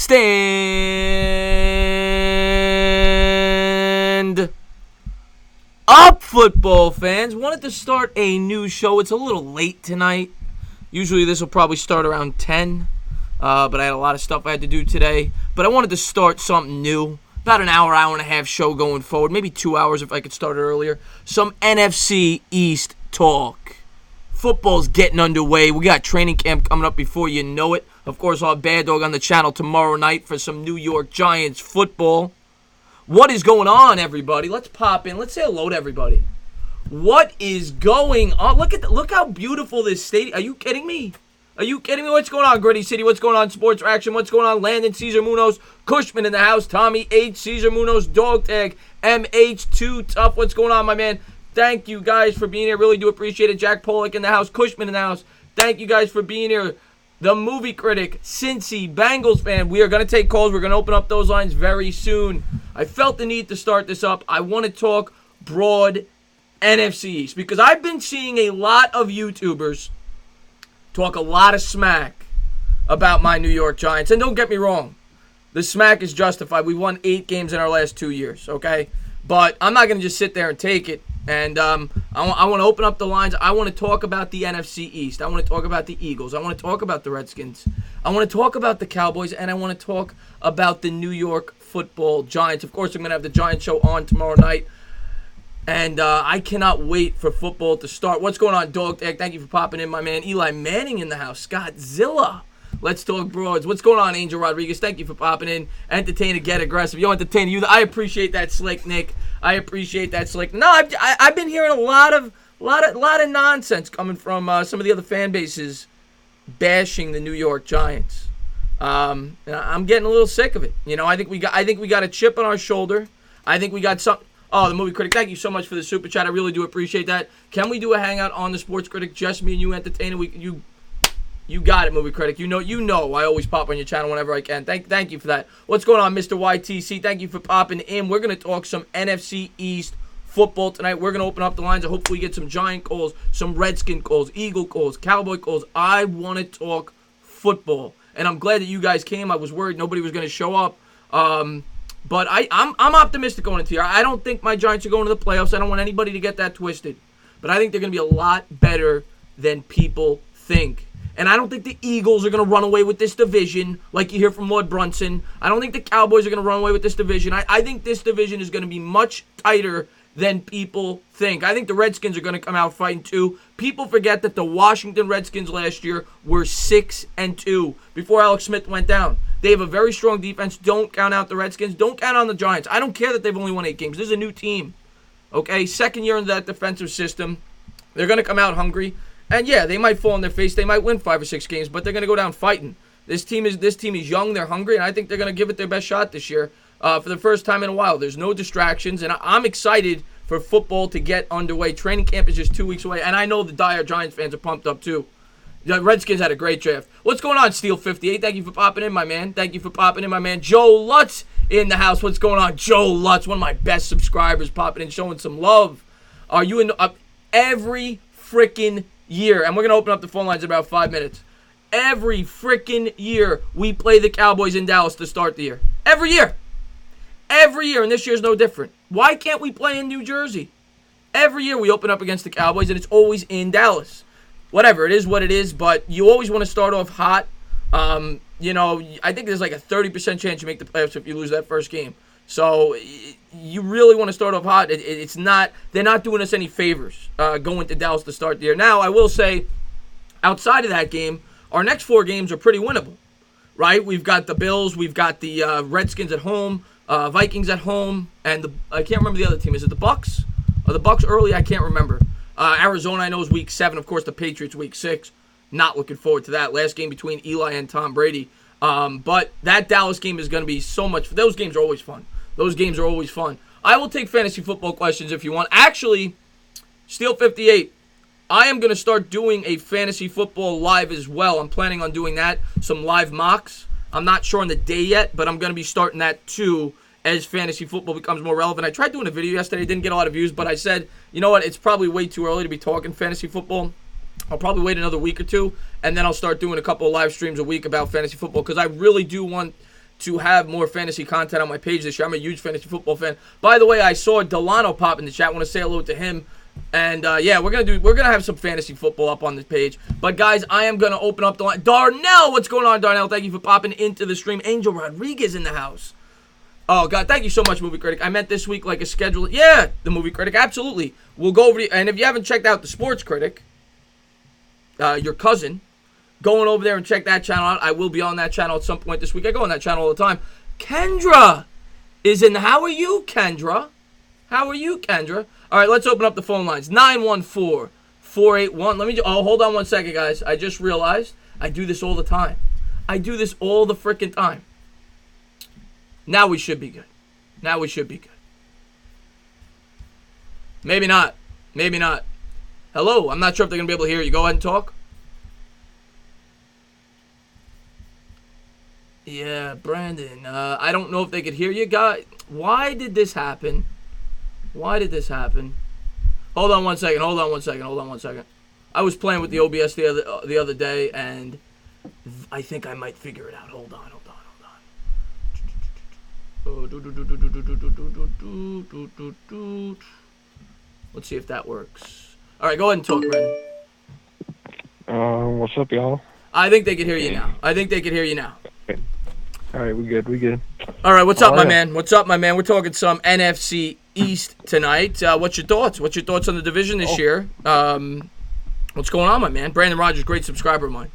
Stand up, football fans. Wanted to start a new show. It's a little late tonight. Usually this will probably start around 10, but I had a lot of stuff I had to do today. But I wanted to start something new. About an hour and a half show going forward. Maybe 2 hours if I could start it earlier. Some NFC East talk. Football's getting underway. We got training camp coming up before you know it. Of course, I'll have Bad Dog on the channel tomorrow night for some New York Giants football. What is going on, everybody? Let's pop in. Let's say hello to everybody. What is going on? Look how beautiful this stadium. Are you kidding me? Are you kidding me? What's going on, Gritty City? What's going on, Sports Reaction? What's going on, Landon, Caesar Munoz, Cushman in the house, Tommy H, Caesar Munoz, Dog Tag, MH2 Tough. What's going on, my man? Thank you guys for being here. Really do appreciate it. Jack Pollock in the house, Cushman in the house. Thank you guys for being here. The movie critic, Cincy, Bengals fan. We are going to take calls. We're going to open up those lines very soon. I felt the need to start this up. I want to talk broad NFC East because I've been seeing a lot of YouTubers talk a lot of smack about my New York Giants. And don't get me wrong. The smack is justified. We won 8 games in our last 2 years, okay? But I'm not going to just sit there and take it. And I want to open up the lines. I want to talk about the NFC East. I want to talk about the Eagles. I want to talk about the Redskins. I want to talk about the Cowboys. And I want to talk about the New York Football Giants. Of course, I'm going to have the Giants show on tomorrow night. And I cannot wait for football to start. What's going on, Dog Tag? Thank you for popping in, my man. Eli Manning in the house. Scottzilla. Let's talk broads. What's going on, Angel Rodriguez? Thank you for popping in. Entertainer, get aggressive. Yo, entertainer, you. I appreciate that, Slick Nick. I appreciate that, Slick. No, I've been hearing a lot of nonsense coming from some of the other fan bases bashing the New York Giants. And I'm getting a little sick of it. You know, I think we got a chip on our shoulder. I think we got something. Oh, the movie critic, thank you so much for the super chat. I really do appreciate that. Can we do a hangout on the sports critic? Just me and you, entertainer. You got it, movie critic. You know. I always pop on your channel whenever I can. Thank you for that. What's going on, Mr. YTC? Thank you for popping in. We're gonna talk some NFC East football tonight. We're gonna open up the lines and hopefully get some Giant calls, some Redskin calls, Eagle calls, Cowboy calls. I want to talk football, and I'm glad that you guys came. I was worried nobody was gonna show up. But I'm optimistic going into here. I don't think my Giants are going to the playoffs. I don't want anybody to get that twisted. But I think they're going to be a lot better than people think. And I don't think the Eagles are going to run away with this division like you hear from Lord Brunson. I don't think the Cowboys are going to run away with this division. I think this division is going to be much tighter than people think. I think the Redskins are going to come out fighting too. People forget that the Washington Redskins last year were 6-2 before Alex Smith went down. They have a very strong defense. Don't count out the Redskins. Don't count on the Giants. I don't care that they've only won 8 games. This is a new team. Okay, second year into that defensive system. They're going to come out hungry. And yeah, they might fall on their face. They might win 5 or 6 games, but they're going to go down fighting. This team is young. They're hungry, and I think they're going to give it their best shot this year for the first time in a while. There's no distractions, and I'm excited for football to get underway. Training camp is just 2 weeks away, and I know the dire Giants fans are pumped up too. The Redskins had a great draft. What's going on, Steel58? Thank you for popping in, my man. Thank you for popping in, my man. Joe Lutz in the house. What's going on? Joe Lutz, one of my best subscribers, popping in, showing some love. Are you in every freaking year? And we're going to open up the phone lines in about 5 minutes. Every freaking year, we play the Cowboys in Dallas to start the year. Every year. Every year, and this year's no different. Why can't we play in New Jersey? Every year, we open up against the Cowboys, and it's always in Dallas. Whatever, it is what it is, but you always want to start off hot. You know, I think there's like a 30% chance you make the playoffs if you lose that first game. So you really want to start off hot. They're not doing us any favors going to Dallas to start the year. Now, I will say, outside of that game, our next 4 games are pretty winnable, right? We've got the Bills, we've got the Redskins at home, Vikings at home, and I can't remember the other team. Is it the Bucks? Are the Bucks early? I can't remember. Arizona, I know, is week 7. Of course, the Patriots, week 6. Not looking forward to that. Last game between Eli and Tom Brady. But that Dallas game is going to be so much. Those games are always fun. I will take fantasy football questions if you want. Actually, Steel58, I am going to start doing a fantasy football live as well. I'm planning on doing that. Some live mocks. I'm not sure on the day yet, but I'm going to be starting that too as fantasy football becomes more relevant. I tried doing a video yesterday, didn't get a lot of views, but I said, you know what, it's probably way too early to be talking fantasy football. I'll probably wait another week or two, and then I'll start doing a couple of live streams a week about fantasy football, because I really do want to have more fantasy content on my page this year. I'm a huge fantasy football fan. By the way, I saw Delano pop in the chat. I want to say hello to him. And yeah, we're gonna have some fantasy football up on this page. But guys, I am gonna open up the line. Darnell, what's going on, Darnell? Thank you for popping into the stream. Angel Rodriguez in the house. Oh God, thank you so much, Movie Critic. I meant this week like a schedule. Yeah, the Movie Critic, absolutely. We'll go over and if you haven't checked out the Sports Critic, your cousin, going over there and check that channel out. I will be on that channel at some point this week. I go on that channel all the time. Kendra is in. How are you, Kendra? How are you, Kendra? All right, let's open up the phone lines. 914-481. Let me. Oh, hold on one second, guys. I just realized I do this all the time. I do this all the freaking time. Now we should be good. Now we should be good. Maybe not. Maybe not. Hello. I'm not sure if they're gonna be able to hear you. Go ahead and talk. Yeah, Brandon. I don't know if they could hear you, guys. Why did this happen? Why did this happen? Hold on one second. Hold on one second. Hold on one second. I was playing with the OBS the other day, and I think I might figure it out. Hold on. Hold on. Let's see if that works. All right, go ahead and talk, Brandon. What's up, y'all? I think they can hear you now. I think they can hear you now. Okay. All right, we good. We good. All right, what's up, my man? What's up, my man? We're talking some NFC East tonight. What's your thoughts? What's your thoughts on the division this year? What's going on, my man? Brandon Rogers, great subscriber of mine.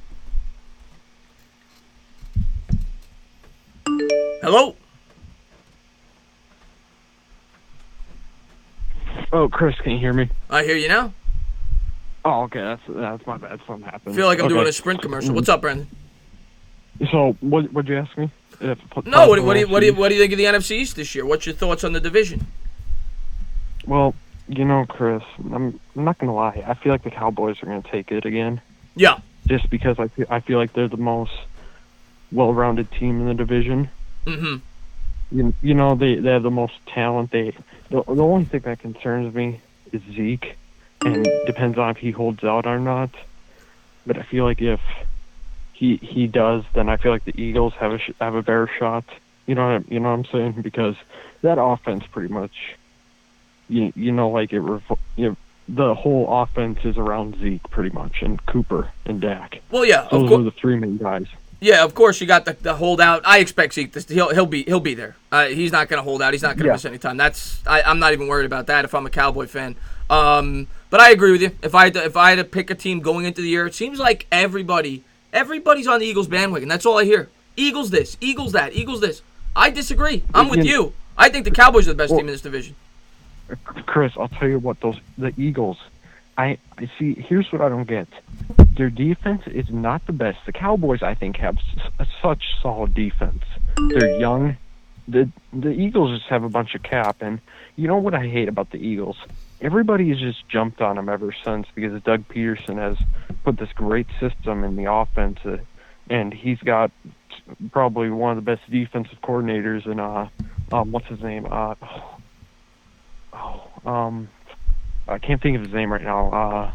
Hello? Oh, Chris, can you hear me? I hear you now. Oh, okay. That's my bad. Something happened. I feel like I'm doing a Sprint commercial. What's up, Brandon? So, what'd you ask me? No, what do you think of the NFC East this year? What's your thoughts on the division? Well, you know, Chris, I'm not gonna lie. I feel like the Cowboys are gonna take it again. Yeah. Just because I feel like they're the most well-rounded team in the division. Mm-hmm. You know, they have the most talent. The only thing that concerns me is Zeke, and depends on if he holds out or not. But I feel like if he does, then I feel like the Eagles have a better shot. You know what I'm saying? Because that offense pretty much, the whole offense is around Zeke pretty much, and Cooper and Dak. Well, yeah, those are the three main guys. Yeah, of course you got the holdout. I expect Zeke he'll be there. He's not gonna hold out. He's not gonna miss any time. I'm not even worried about that if I'm a Cowboy fan. But I agree with you. If I had to pick a team going into the year, it seems like everybody's on the Eagles bandwagon. That's all I hear. Eagles this, Eagles that, Eagles this. I disagree. I'm with you. I think the Cowboys are the best team in this division. Chris, I'll tell you what, the Eagles, I see. Here's what I don't get. Their defense is not the best. The Cowboys, I think, have such solid defense. They're young. The Eagles just have a bunch of cap, and you know what I hate about the Eagles? Everybody has just jumped on them ever since because Doug Peterson has put this great system in the offense, and he's got probably one of the best defensive coordinators in what's his name? I can't think of his name right now.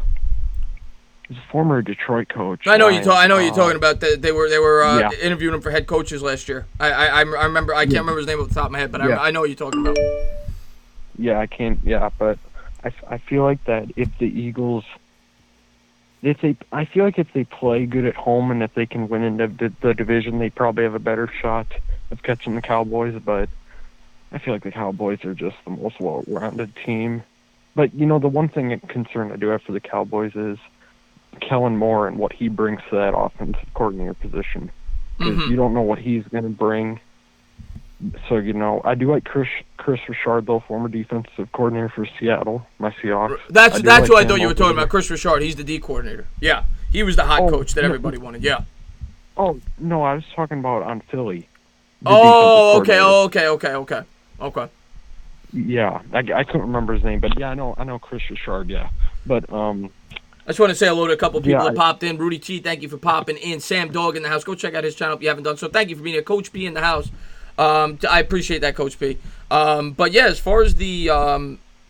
He's a former Detroit coach. I know you're talking about. They were interviewing him for head coaches last year. I remember. I can't remember his name off the top of my head, but I know what you're talking about. Yeah, I can't. Yeah, but I feel like that if the Eagles, I feel like if they play good at home and if they can win in the division, they probably have a better shot of catching the Cowboys. But I feel like the Cowboys are just the most well-rounded team. But the one concern I do have for the Cowboys is Kellen Moore and what he brings to that offensive coordinator position. Because you don't know what he's going to bring. So, I do like Chris Richard, though, former defensive coordinator for Seattle, my Seahawks. That's what I thought you were talking about, Chris Richard. He's the D coordinator. Yeah, he was the hot coach that everybody wanted, yeah. Oh, no, I was talking about on Philly. Oh, okay. Yeah, I couldn't remember his name, but yeah, I know Chris Richard, yeah. But, I just want to say hello to a couple of people that popped in. Rudy T, thank you for popping in. Sam Dog in the house. Go check out his channel if you haven't done so. Thank you for being here. Coach P in the house. I appreciate that, Coach P. But yeah, as far as the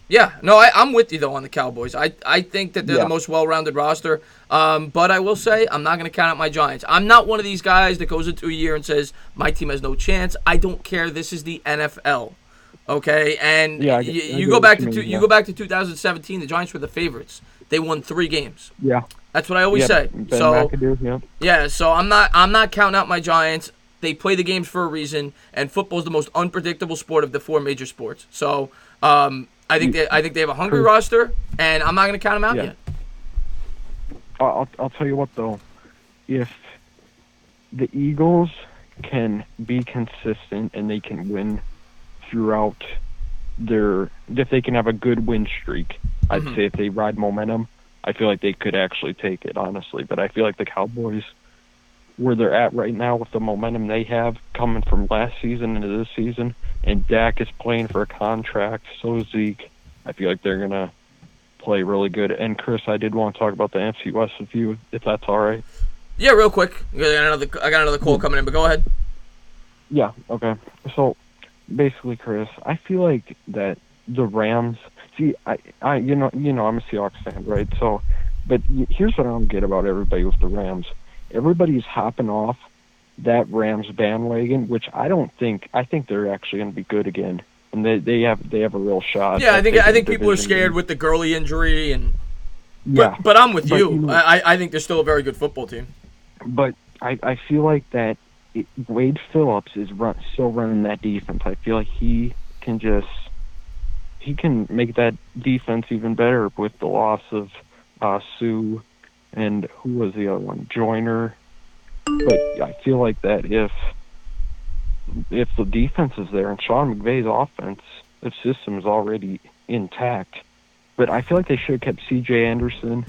Yeah, no, I'm with you, though, on the Cowboys. I think that they're the most well-rounded roster. But I will say, I'm not going to count out my Giants. I'm not one of these guys that goes into a year and says, my team has no chance. I don't care. This is the NFL. Okay? And you go back to 2017, the Giants were the favorites. They won 3 games. Yeah. That's what I always say. Ben so McAdoo, so I'm not counting out my Giants. They play the games for a reason, and football is the most unpredictable sport of the 4 major sports. So I think they have a hungry roster, and I'm not going to count them out yet. I'll tell you what, though. If the Eagles can be consistent and they can win throughout if they can have a good win streak, I'd say if they ride momentum, I feel like they could actually take it, honestly. But I feel like the Cowboys, where they're at right now with the momentum they have coming from last season into this season, and Dak is playing for a contract, so is Zeke, I feel like they're going to play really good. And, Chris, I did want to talk about the NFC West with you, if that's all right. Yeah, real quick. I got another call coming in, but go ahead. Yeah, okay. So, basically, Chris, I feel like that the Rams – see, I I'm a Seahawks fan, right? So, but here's what I don't get about everybody with the Rams. Everybody's hopping off that Rams bandwagon, which I think they're actually going to be good again, and they have a real shot. Yeah, I think people are scared with the Gurley injury, and but I'm with you. I think they're still a very good football team. But I feel like that Wade Phillips is still running that defense. I feel like he can make that defense even better with the loss of Sue and who was the other one, Joyner. But I feel like that if the defense is there and Sean McVay's offense, the system is already intact. But I feel like they should have kept C.J. Anderson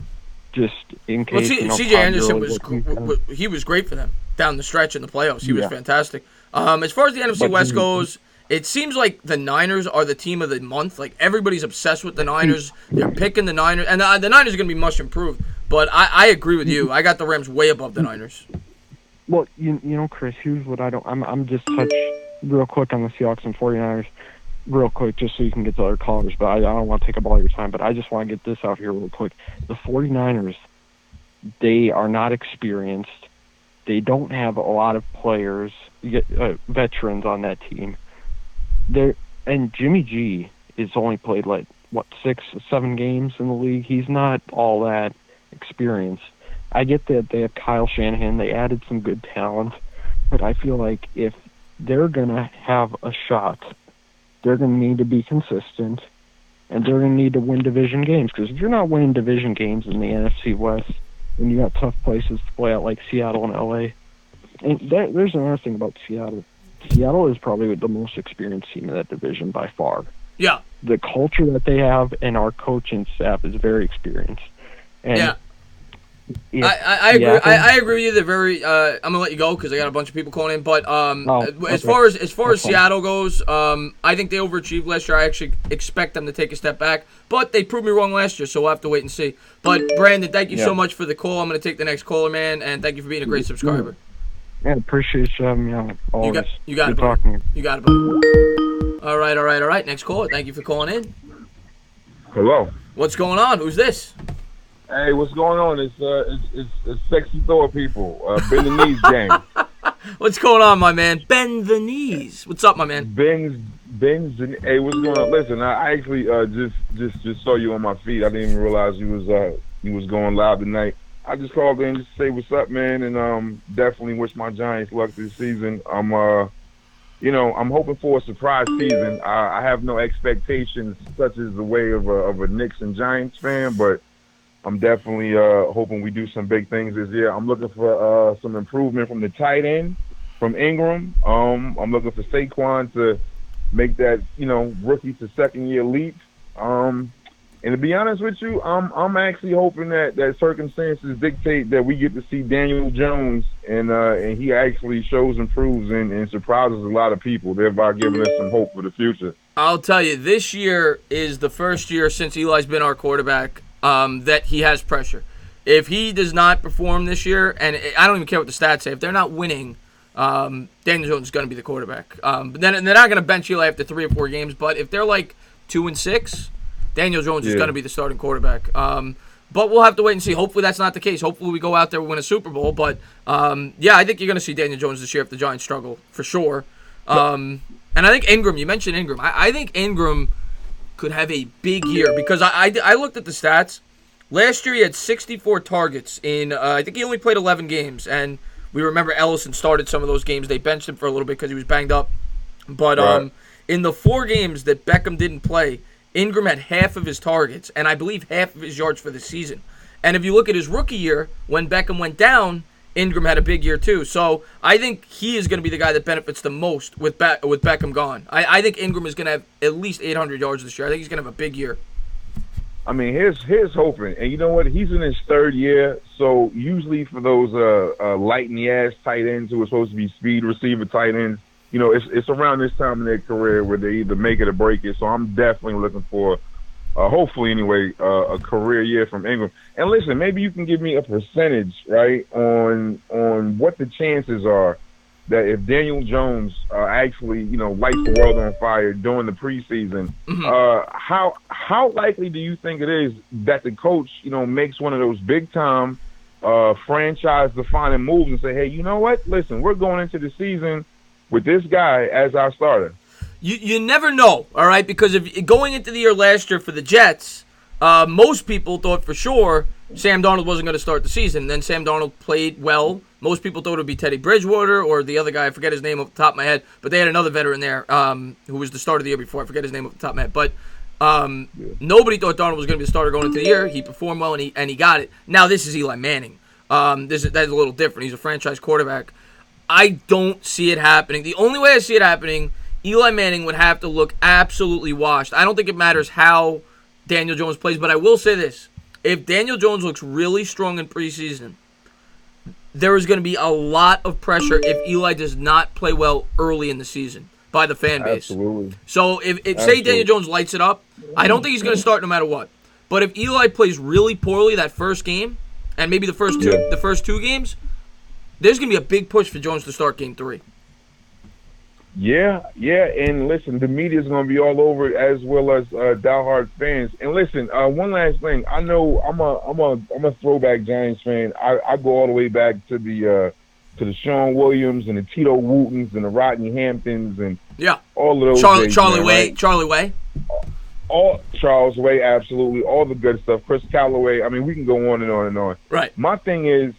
just in case. Well, C.J. Anderson was great for them down the stretch in the playoffs. He was fantastic. As far as the NFC West goes, it seems like the Niners are the team of the month. Like, everybody's obsessed with the Niners. They're picking the Niners. And the Niners are going to be much improved. But I agree with you. I got the Rams way above the Niners. Well, Chris, here's what I'm just touch real quick on the Seahawks and 49ers real quick just so you can get to other callers. But I don't want to take up all your time. But I just want to get this out here real quick. The 49ers, they are not experienced. They don't have a lot of players, veterans on that team. And Jimmy G has only played 6, 7 games in the league. He's not all that experienced. I get that they have Kyle Shanahan. They added some good talent, but I feel like if they're gonna have a shot, they're gonna need to be consistent, and they're gonna need to win division games. Because if you're not winning division games in the NFC West, and you got tough places to play out like Seattle and LA, and there's another thing about Seattle. Seattle is probably the most experienced team in that division by far. Yeah. The culture that they have and our coaching staff is very experienced. And I agree. I agree with you. They're very. I'm gonna let you go because I got a bunch of people calling in. But as far as Seattle goes, I think they overachieved last year. I actually expect them to take a step back, but they proved me wrong last year, so we'll have to wait and see. But Brandon, thank you so much for the call. I'm gonna take the next caller, man, and thank you for being a great subscriber. Yeah, appreciate you having me on. Always. You got it, Good buddy. talking to You got it, buddy. All right. Next caller. Thank you for calling in. Hello. What's going on? Who's this? Hey, what's going on? It's sexy Thor people. Bend the knees gang. What's going on, my man? Bend the knees. What's up, my man? Bends. Hey, what's going on? Listen, I actually just saw you on my feed. I didn't even realize you was going live tonight. I just called in just to say what's up, man, and definitely wish my Giants luck this season. I'm hoping for a surprise season. I have no expectations such as the way of a Knicks and Giants fan, but I'm definitely hoping we do some big things this year. I'm looking for some improvement from the tight end, from Ingram. I'm looking for Saquon to make that rookie to second year leap. And to be honest with you, I'm actually hoping that circumstances dictate that we get to see Daniel Jones and he actually shows and proves and surprises a lot of people, thereby giving us some hope for the future. I'll tell you, this year is the first year since Eli's been our quarterback that he has pressure. If he does not perform this year, and I don't even care what the stats say, if they're not winning, Daniel Jones is going to be the quarterback. But then they're not going to bench Eli after 3 or 4 games. But if they're like 2-6. Daniel Jones is going to be the starting quarterback. But we'll have to wait and see. Hopefully that's not the case. Hopefully we go out there and win a Super Bowl. But, yeah, I think you're going to see Daniel Jones this year if the Giants struggle, for sure. And I think Ingram, you mentioned Ingram. I think Ingram could have a big year because I looked at the stats. Last year he had 64 targets in, I think he only played 11 games. And we remember Ellison started some of those games. They benched him for a little bit because he was banged up. But in the 4 games that Beckham didn't play, Ingram had half of his targets, and I believe half of his yards for the season. And if you look at his rookie year, when Beckham went down, Ingram had a big year too. So I think he is going to be the guy that benefits the most with Beckham gone. I think Ingram is going to have at least 800 yards this year. I think he's going to have a big year. I mean, here's hoping. And you know what? He's in his 3rd year, so usually for those light-in-the-ass tight ends who are supposed to be speed receiver tight ends, you know, it's around this time in their career where they either make it or break it. So I'm definitely looking for, hopefully anyway, a career year from Ingram. And listen, maybe you can give me a percentage, right, on what the chances are that if Daniel Jones actually, you know, lights the world on fire during the preseason, how likely do you think it is that the coach, you know, makes one of those big time franchise-defining moves and say, hey, you know what? Listen, we're going into the season with this guy as our starter. You never know, all right? Because if going into the year last year for the Jets, most people thought for sure Sam Darnold wasn't going to start the season. Then Sam Darnold played well. Most people thought it would be Teddy Bridgewater or the other guy. I forget his name off the top of my head. But they had another veteran there who was the starter of the year before. I forget his name off the top of my head. But nobody thought Darnold was going to be the starter going into the year. He performed well, and he got it. Now, this is Eli Manning. That's a little different. He's a franchise quarterback. I don't see it happening. The only way I see it happening, Eli Manning would have to look absolutely washed. I don't think it matters how Daniel Jones plays, but I will say this. If Daniel Jones looks really strong in preseason, there is going to be a lot of pressure if Eli does not play well early in the season by the fan base. Absolutely. So if say Daniel Jones lights it up, I don't think he's going to start no matter what. But if Eli plays really poorly that first game, and maybe the first two games, there's going to be a big push for Jones to start game 3. Yeah, and listen, the media is going to be all over it as well as diehard fans. And listen, one last thing, I know I'm a throwback Giants fan. I go all the way back to the Sean Williams and the Tito Wootons and the Rodney Hamptons and all of those Charlie Way, all Charles Way, absolutely, all the good stuff. Chris Callaway. I mean, we can go on and on and on. Right. My thing is,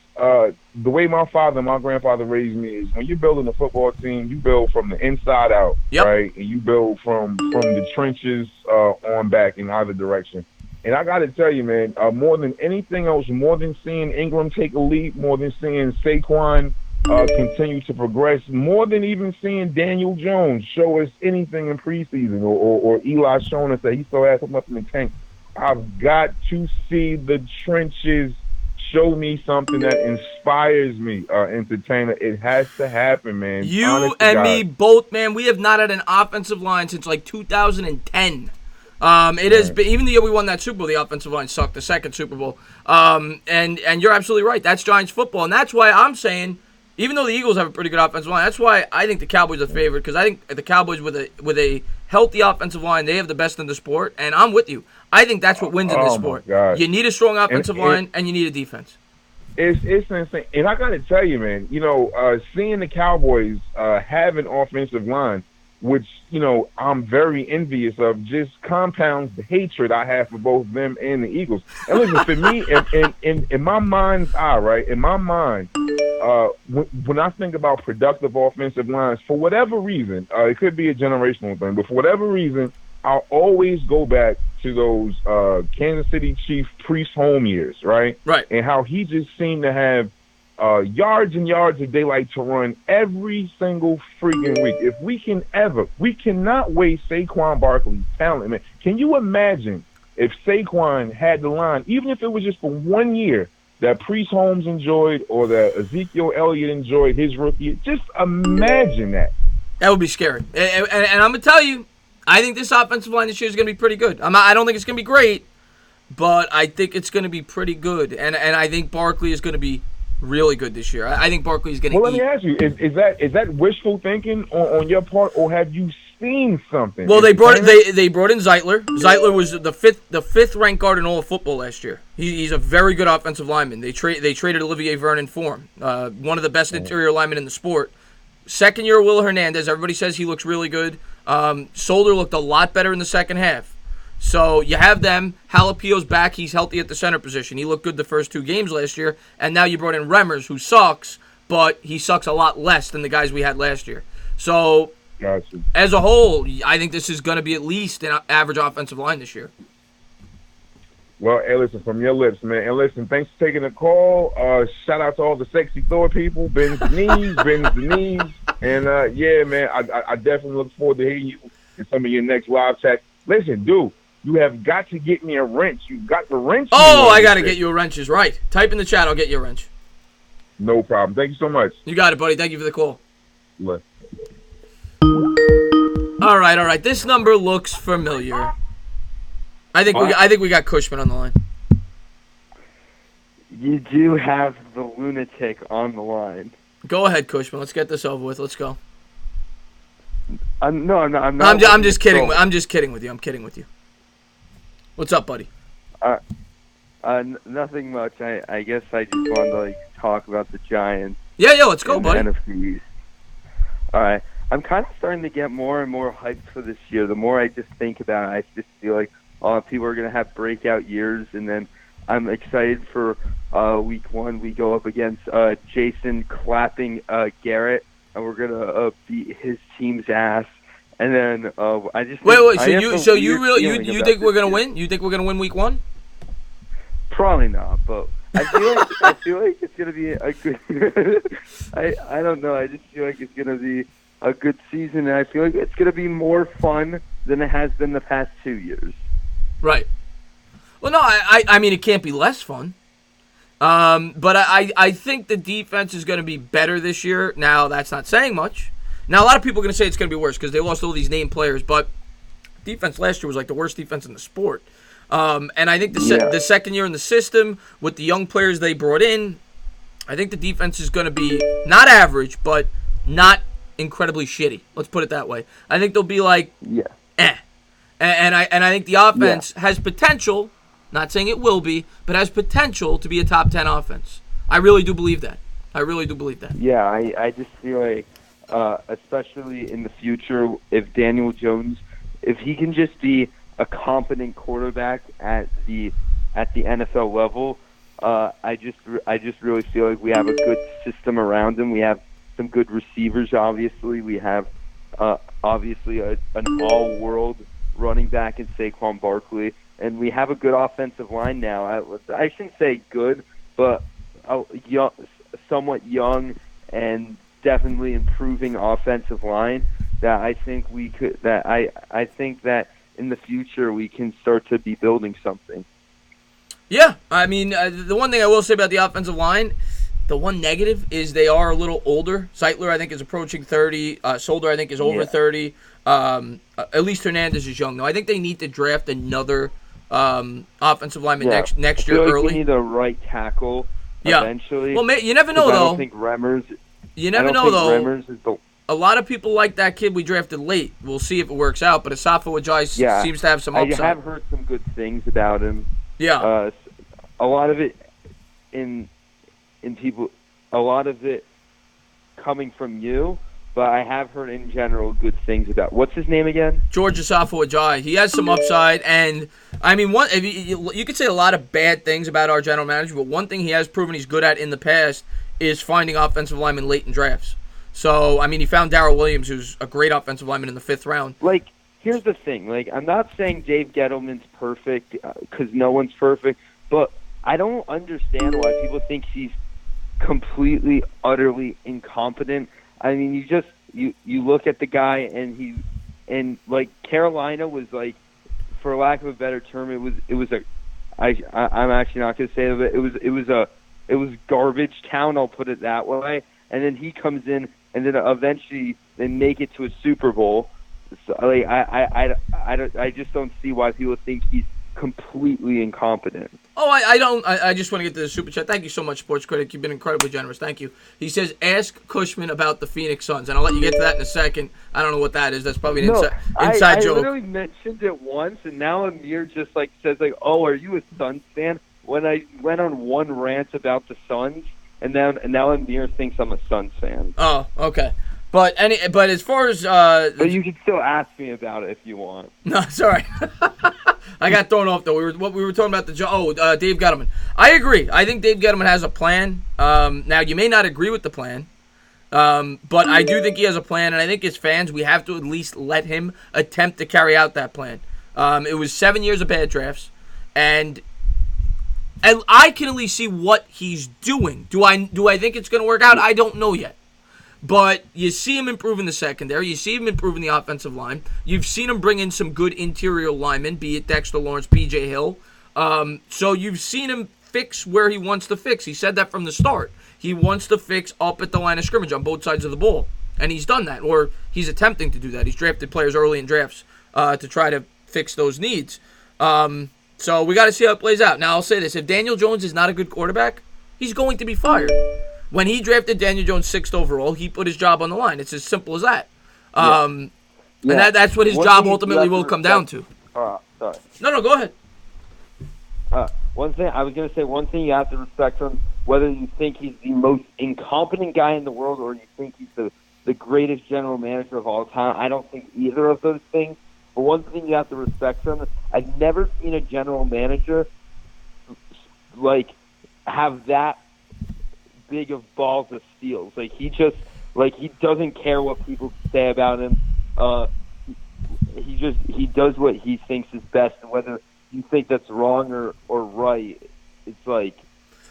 the way my father and my grandfather raised me is when you're building a football team, you build from the inside out, right? And you build from the trenches on back in either direction. And I got to tell you, man, more than anything else, more than seeing Ingram take a leap, more than seeing Saquon continue to progress, more than even seeing Daniel Jones show us anything in preseason or Eli showing us that he still has something up in the tank, I've got to see the trenches show me something that inspires me, entertainer. It has to happen, man. You and me both, man. We have not had an offensive line since like 2010. It has been, even the year we won that Super Bowl, the offensive line sucked, the second Super Bowl. And you're absolutely right. That's Giants football. And that's why I'm saying, even though the Eagles have a pretty good offensive line, that's why I think the Cowboys are favored, because I think the Cowboys with a healthy offensive line, they have the best in the sport, and I'm with you. I think that's what wins in this sport. You need a strong offensive line, and you need a defense. It's insane. And I got to tell you, man, you know, seeing the Cowboys have an offensive line, which, you know, I'm very envious of, just compounds the hatred I have for both them and the Eagles. And listen, for me, in my mind's eye, right, in my mind, when I think about productive offensive lines, for whatever reason, it could be a generational thing, but for whatever reason, I'll always go back to those Kansas City Chiefs Priest home years, right? Right. And how he just seemed to have yards and yards of daylight to run every single freaking week. If we cannot waste Saquon Barkley's talent, man. Can you imagine if Saquon had the line, even if it was just for 1 year, that Priest Holmes enjoyed or that Ezekiel Elliott enjoyed his rookie year? Just imagine that. That would be scary. And I'm going to tell you, I think this offensive line this year is going to be pretty good. I don't think it's going to be great, but I think it's going to be pretty good. And I think Barkley is going to be really good this year. I think Barkley is going to Well, let me ask you, is that wishful thinking on your part, or have you seen something. Well, they brought in Zeitler. Zeitler was the fifth ranked guard in all of football last year. He's a very good offensive lineman. They traded Olivier Vernon for him. One of the best interior linemen in the sport. Second year, Will Hernandez. Everybody says he looks really good. Solder looked a lot better in the second half. So you have them. Jalapio's back. He's healthy at the center position. He looked good the first 2 games last year. And now you brought in Remmers, who sucks, but he sucks a lot less than the guys we had last year. So Gotcha. as a whole, I think this is going to be at least an average offensive line this year. Well, hey, listen, from your lips, man. And listen, thanks for taking the call. Shout out to all the sexy Thor people. Bends the knees. And, yeah, man, I definitely look forward to hearing you in some of your next live chats. Listen, dude, you have got to get me a wrench. You got the wrench. Oh, I got to get you a wrench is right. Type in the chat. I'll get you a wrench. No problem. Thank you so much. You got it, buddy. Thank you for the call. Look. All right. This number looks familiar. I think we got Cushman on the line. You do have the lunatic on the line. Go ahead, Cushman. Let's get this over with. Let's go. I'm not. I'm just kidding. I'm just kidding with you. I'm kidding with you. What's up, buddy? Nothing much. I guess I just wanted to talk about the Giants. Yeah. Let's go, buddy. The NFC East. All right. I'm kind of starting to get more and more hyped for this year. The more I just think about it, I just feel like people are going to have breakout years, and then I'm excited for week 1. We go up against Jason clapping Garrett, and we're going to beat his team's ass. And then I just wait. So you think we're going to win? You think we're going to win week 1? Probably not, but I feel like it's going to be a good. I don't know. I just feel like it's going to be a good season, and I feel like it's going to be more fun than it has been the past 2 years. Right. Well, no, I mean, it can't be less fun. But I think the defense is going to be better this year. Now, that's not saying much. Now, a lot of people are going to say it's going to be worse because they lost all these named players, but defense last year was like the worst defense in the sport. And I think the second year in the system, with the young players they brought in, I think the defense is going to be not average, but not incredibly shitty. Let's put it that way. I think they'll be like, eh. And I think the offense has potential, not saying it will be, but has potential to be a top 10 offense. I really do believe that. Yeah, I just feel like, especially in the future, if Daniel Jones, if he can just be a competent quarterback at the NFL level, I just really feel like we have a good system around him. We have some good receivers, obviously. We have obviously an all-world running back in Saquon Barkley, and we have a good offensive line now. I shouldn't say good, but somewhat young and definitely improving offensive line that I think we could. That I think that in the future we can start to be building something. Yeah, I mean, the one thing I will say about the offensive line, the one negative is they are a little older. Zeitler, I think, is approaching 30. Solder, I think, is over 30. At least Hernandez is young, though. I think they need to draft another offensive lineman next year like early. We need a right tackle eventually. Well, you never know, though. I don't think Remmers. You never know, though. Remmers is the. A lot of people like that kid we drafted late. We'll see if it works out. But Asafo Ajayi seems to have some upside. I have heard some good things about him. Yeah. A lot of it in people, a lot of it coming from you, but I have heard in general good things about. What's his name again? George Asafo Ajayi. He has some upside, and I mean, you could say a lot of bad things about our general manager, but one thing he has proven he's good at in the past is finding offensive linemen late in drafts. So, I mean, he found Darrell Williams, who's a great offensive lineman in the 5th round. Like, here's the thing. Like, I'm not saying Dave Gettleman's perfect because no one's perfect, but I don't understand why people think he's completely, utterly incompetent. I mean, you look at the guy and like Carolina was like, for lack of a better term, I'm actually not going to say it, but it was garbage town. I'll put it that way. And then he comes in, and then eventually they make it to a Super Bowl. So, like, I just don't see why people think he's completely incompetent. Oh, I just want to get to the super chat. Thank you so much, Sports Critic. You've been incredibly generous. Thank you. He says, ask Cushman about the Phoenix Suns. And I'll let you get to that in a second. I don't know what that is. That's probably an inside joke. I literally mentioned it once, and now Amir just says "Oh, are you a Suns fan?" When I went on one rant about the Suns, and now Amir thinks I'm a Suns fan. Oh, okay. But as far as but you can still ask me about it if you want. No, sorry. I got thrown off though. We were talking about Dave Gettleman. I agree. I think Dave Gettleman has a plan. Now you may not agree with the plan, but I do think he has a plan, and I think as fans we have to at least let him attempt to carry out that plan. It was 7 years of bad drafts, and I can at least see what he's doing. Do I think it's going to work out? I don't know yet. But you see him improving the secondary. You see him improving the offensive line. You've seen him bring in some good interior linemen, be it Dexter Lawrence, P.J. Hill. So you've seen him fix where he wants to fix. He said that from the start. He wants to fix up at the line of scrimmage on both sides of the ball. And he's done that, or he's attempting to do that. He's drafted players early in drafts to try to fix those needs. So we got to see how it plays out. Now, I'll say this. If Daniel Jones is not a good quarterback, he's going to be fired. When he drafted Daniel Jones 6th overall, he put his job on the line. It's as simple as that. And that's what his job ultimately will come down to. Sorry. No, go ahead. One thing you have to respect from whether you think he's the most incompetent guy in the world or you think he's the greatest general manager of all time. I don't think either of those things. But one thing you have to respect from, I've never seen a general manager have that big of balls of steel. He doesn't care what people say about him. He does what he thinks is best, and whether you think that's wrong or right, it's well,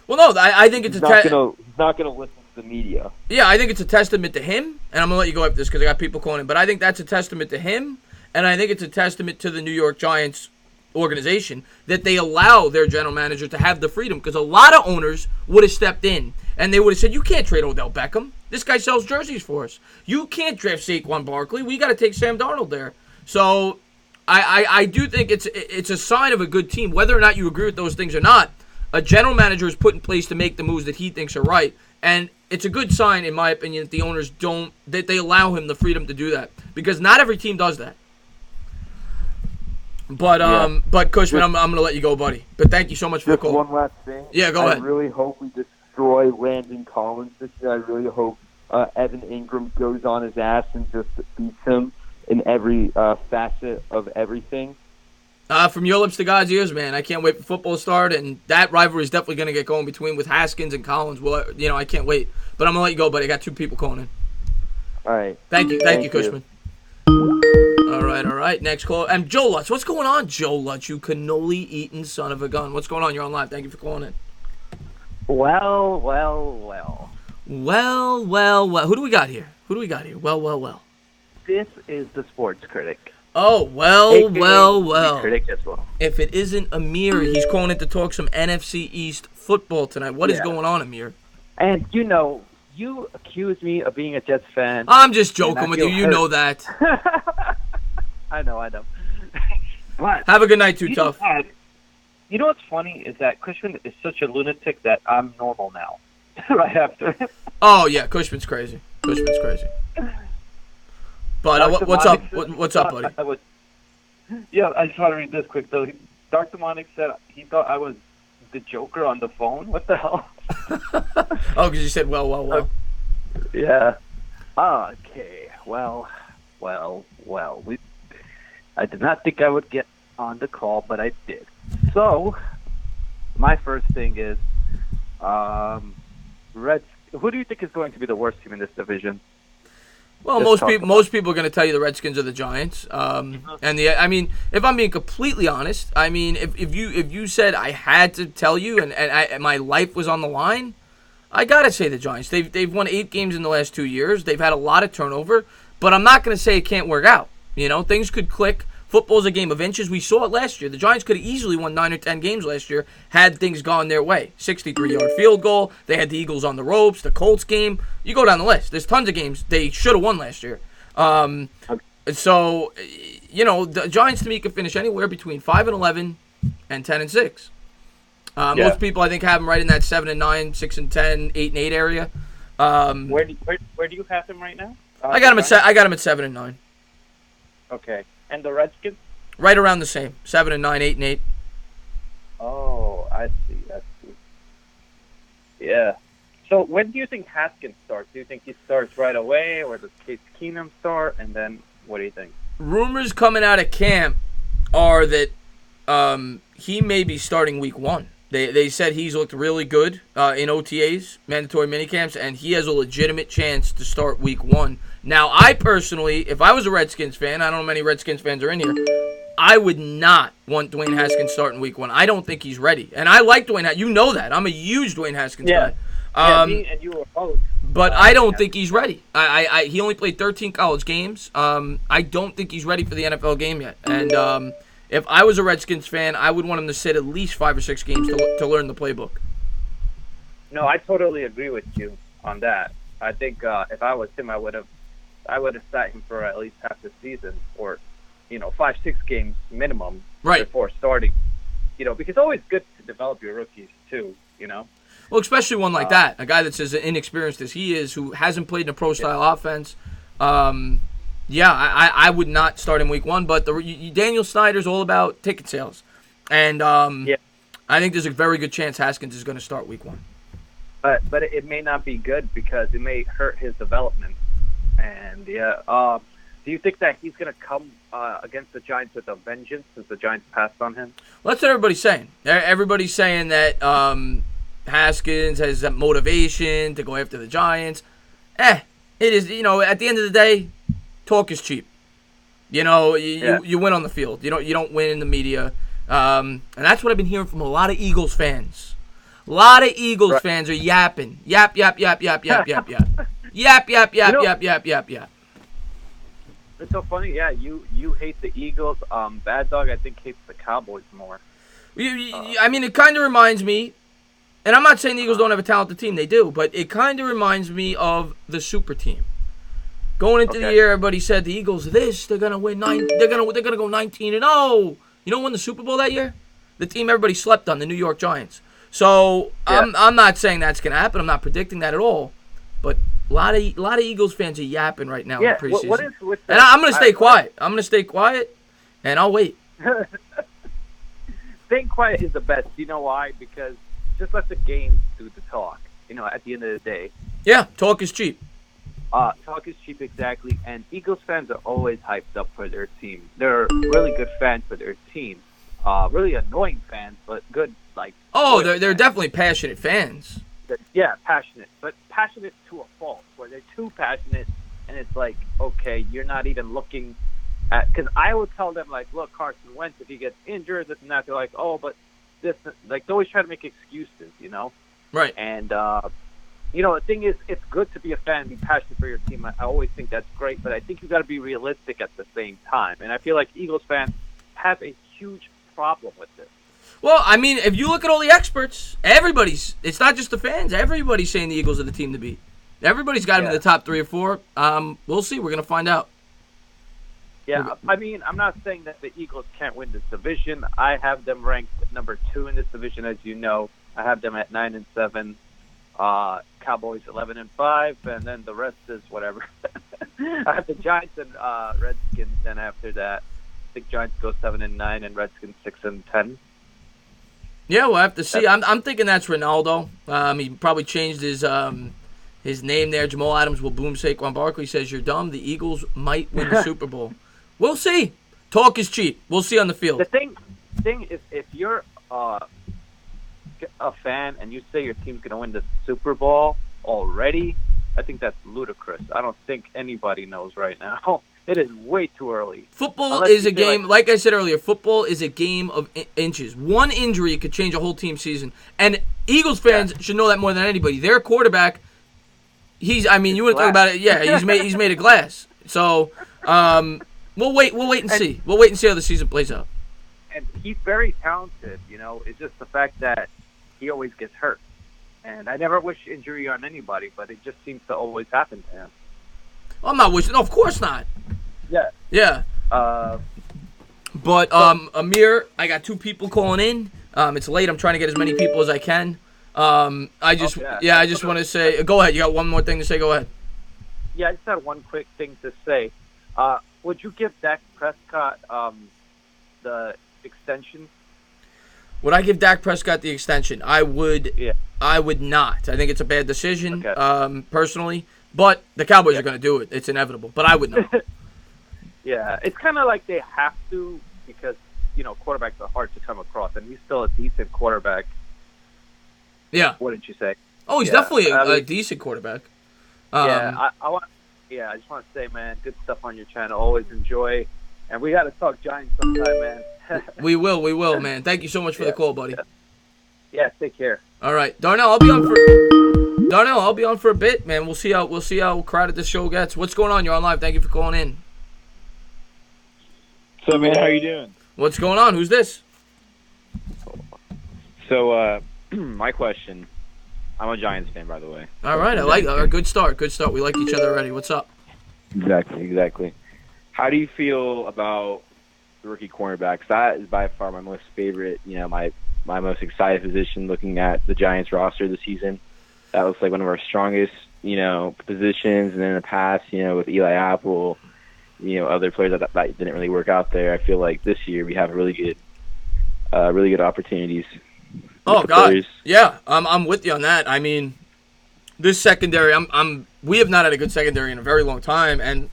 no, I think it's he's not gonna listen to the media. Yeah, I think it's a testament to him, and I'm gonna let you go after this because I got people calling in. But I think that's a testament to him, and I think it's a testament to the New York Giants organization that they allow their general manager to have the freedom, because a lot of owners would have stepped in and they would have said, you can't trade Odell Beckham. This guy sells jerseys for us. You can't draft Saquon Barkley. We got to take Sam Darnold there. So I do think it's a sign of a good team. Whether or not you agree with those things or not, a general manager is put in place to make the moves that he thinks are right. And it's a good sign, in my opinion, that the owners that they allow him the freedom to do that, because not every team does that. But Cushman, I'm going to let you go, buddy. But thank you so much for the call. One last thing. Yeah, go ahead. I really hope we destroy Landon Collins this year. I really hope Evan Ingram goes on his ass and just beats him in every facet of everything. From your lips to God's ears, man. I can't wait for football to start, and that rivalry is definitely going to get going between with Haskins and Collins. Well, I can't wait. But I'm going to let you go, buddy. I got 2 people calling in. All right. Thank you, Cushman. All right. Next call. And Joe Lutz. What's going on, Joe Lutz, you cannoli-eating son of a gun? What's going on? You're on live. Thank you for calling in. Well. Who do we got here? Well. This is the Sports Critic. Oh, well. Critic as well. If it isn't Amir, he's calling in to talk some NFC East football tonight. What is going on, Amir? And, you accuse me of being a Jets fan. I'm just joking with you. You know that. I know. But have a good night, too tough. You know what's funny is that Cushman is such a lunatic that I'm normal now. Right after. Oh, yeah. Cushman's crazy. But what's up? What's up, buddy? I just want to read this quick, though. Dr. Monic said he thought I was the Joker on the phone. What the hell? Oh, because you said, well. Yeah. Okay. Well. I did not think I would get on the call, but I did. So, my first thing is, Reds. Who do you think is going to be the worst team in this division? Well, most people are going to tell you the Redskins or the Giants. If I'm being completely honest, if you said I had to tell you and my life was on the line, I got to say the Giants. They've won 8 games in the last 2 years. They've had a lot of turnover, but I'm not going to say it can't work out. Things could click. Football's a game of inches. We saw it last year. The Giants could have easily won 9 or 10 games last year had things gone their way. 63-yard field goal. They had the Eagles on the ropes. The Colts game. You go down the list. There's tons of games they should have won last year. The Giants to me could finish anywhere between 5-11 and 10-6. Most people, I think, have him right in that 7-9, 6-10, 8-8 area. Where do you have him right now? I got him at 7-9. Okay, and the Redskins? Right around the same, 7-9, 8-8. Oh, I see. Yeah. So when do you think Haskins starts? Do you think he starts right away, or does Case Keenum start? And then what do you think? Rumors coming out of camp are that he may be starting week 1. They said he's looked really good in OTAs, mandatory minicamps, and he has a legitimate chance to start week 1. Now, I personally, if I was a Redskins fan, I don't know how many Redskins fans are in here, I would not want Dwayne Haskins starting week 1. I don't think he's ready. And I like Dwayne Haskins. You know that. I'm a huge Dwayne Haskins guy. Me and you were both. But I don't think he's ready. He only played 13 college games. I don't think he's ready for the NFL game yet. And if I was a Redskins fan, I would want him to sit at least 5 or 6 games to learn the playbook. No, I totally agree with you on that. I think if I was him, I would have sat him for at least half the season, or 5-6 games minimum before starting. Because it's always good to develop your rookies too. Well, especially one like that, a guy that's as inexperienced as he is, who hasn't played in a pro-style offense. I would not start in week 1, but Daniel Snyder's all about ticket sales. And I think there's a very good chance Haskins is going to start week 1. But it may not be good because it may hurt his development. And, do you think that he's going to come against the Giants with a vengeance since the Giants passed on him? Well, that's what everybody's saying. Everybody's saying that Haskins has that motivation to go after the Giants. It is, at the end of the day, talk is cheap. You win on the field. You don't win in the media. And that's what I've been hearing from a lot of Eagles fans. A lot of Eagles fans are yapping. Yap, yap, yap, yap, yap, yap, yap. Yap, yap, yap, yap, yap, yap, yap. It's so funny. Yeah, you hate the Eagles. Bad Dog, I think, hates the Cowboys more. It kind of reminds me, and I'm not saying the Eagles don't have a talented team. They do. But it kind of reminds me of the super team. Going into the year, everybody said the Eagles they're gonna win 9. They're gonna go 19-0. You know who won the Super Bowl that year? The team everybody slept on, the New York Giants. So I'm not saying that's gonna happen. I'm not predicting that at all. But a lot of Eagles fans are yapping right now in the preseason. What is with and I'm gonna stay quiet. I'm gonna stay quiet, and I'll wait. Staying quiet is the best. You know why? Because just let the game do the talk. At the end of the day. Yeah, talk is cheap. Talk is cheap, exactly. And Eagles fans are always hyped up for their team. They're really good fans for their team. Really annoying fans, but good. They're definitely passionate fans. Passionate, but passionate to a fault, where they're too passionate, and it's like, okay, you're not even looking at. Because I would tell them, look, Carson Wentz, if he gets injured, this and that, they're like, oh, but this, they always try to make excuses, Right. And the thing is, it's good to be a fan and be passionate for your team. I always think that's great, but I think you got to be realistic at the same time. And I feel like Eagles fans have a huge problem with this. Well, if you look at all the experts, it's not just the fans. Everybody's saying the Eagles are the team to beat. Everybody's got them in the top 3 or 4. We'll see. We're going to find out. Yeah, I'm not saying that the Eagles can't win this division. I have them ranked number 2 in this division, as you know. I have them at 9-7. Cowboys 11-5, and then the rest is whatever. I have the Giants and Redskins, and after that, I think Giants go 7-9 and Redskins 6-10. Yeah, we'll have to see. I'm thinking that's Ronaldo. He probably changed his name there. Jamal Adams will boom Saquon Barkley. Says you're dumb. The Eagles might win the Super Bowl. We'll see. Talk is cheap. We'll see on the field. The thing is, if you're a fan and you say your team's going to win the Super Bowl already, I think that's ludicrous. I don't think anybody knows right now. It is way too early. Football is a game, like I said earlier, football is a game of inches. One injury could change a whole team season. And Eagles fans should know that more than anybody. Their quarterback, you want to talk about it, he's made of glass. So, we'll wait and see. We'll wait and see how the season plays out. And he's very talented, It's just the fact that he always gets hurt. And I never wish injury on anybody, but it just seems to always happen to him. I'm not wishing. No, of course not. Yeah. Yeah. But But Amir, I got 2 people calling in. It's late. I'm trying to get as many people as I can. I just want to say, go ahead. You got one more thing to say? Go ahead. Yeah, I just had one quick thing to say. Would you give Dak Prescott the extension? Would I give Dak Prescott the extension? I would. Yeah. I would not. I think it's a bad decision, personally. But the Cowboys are going to do it. It's inevitable. But I would not. Yeah, it's kind of like they have to because, quarterbacks are hard to come across, and he's still a decent quarterback. Yeah. Wouldn't you say? Oh, he's definitely a decent quarterback. I just want to say, man, good stuff on your channel. Always enjoy. And we got to talk Giants sometime, man. We will, man. Thank you so much for the call, buddy. Yeah, take care. All right, Darnell, I'll be on for a bit, man. We'll see how crowded this show gets. What's going on? You're on live. Thank you for calling in. So, man, how you doing? What's going on? Who's this? So, my question. I'm a Giants fan, by the way. All right, I like that. Good start. We like each other already. What's up? Exactly. How do you feel about the rookie cornerbacks? That is by far my most favorite, my most excited position looking at the Giants roster this season. That looks like one of our strongest, positions. And in the past, with Eli Apple, other players that didn't really work out there. I feel like this year we have really good opportunities. Oh God, yeah, I'm with you on that. I mean, this secondary, we have not had a good secondary in a very long time, and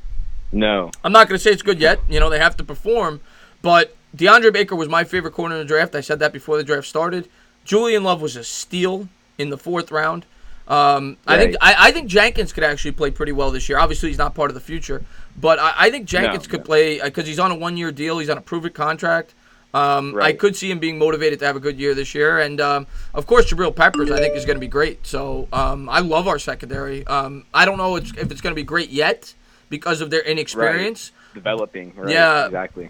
no, I'm not going to say it's good yet. They have to perform, but DeAndre Baker was my favorite corner in the draft. I said that before the draft started. Julian Love was a steal in the 4th round. I think Jenkins could actually play pretty well this year. Obviously, he's not part of the future, but I think Jenkins could play because he's on a 1-year deal. He's on a prove-it contract. I could see him being motivated to have a good year this year. And, of course, Jabril Peppers, I think, is going to be great. So I love our secondary. I don't know if it's going to be great yet because of their inexperience. Right. Developing, right? Yeah, exactly.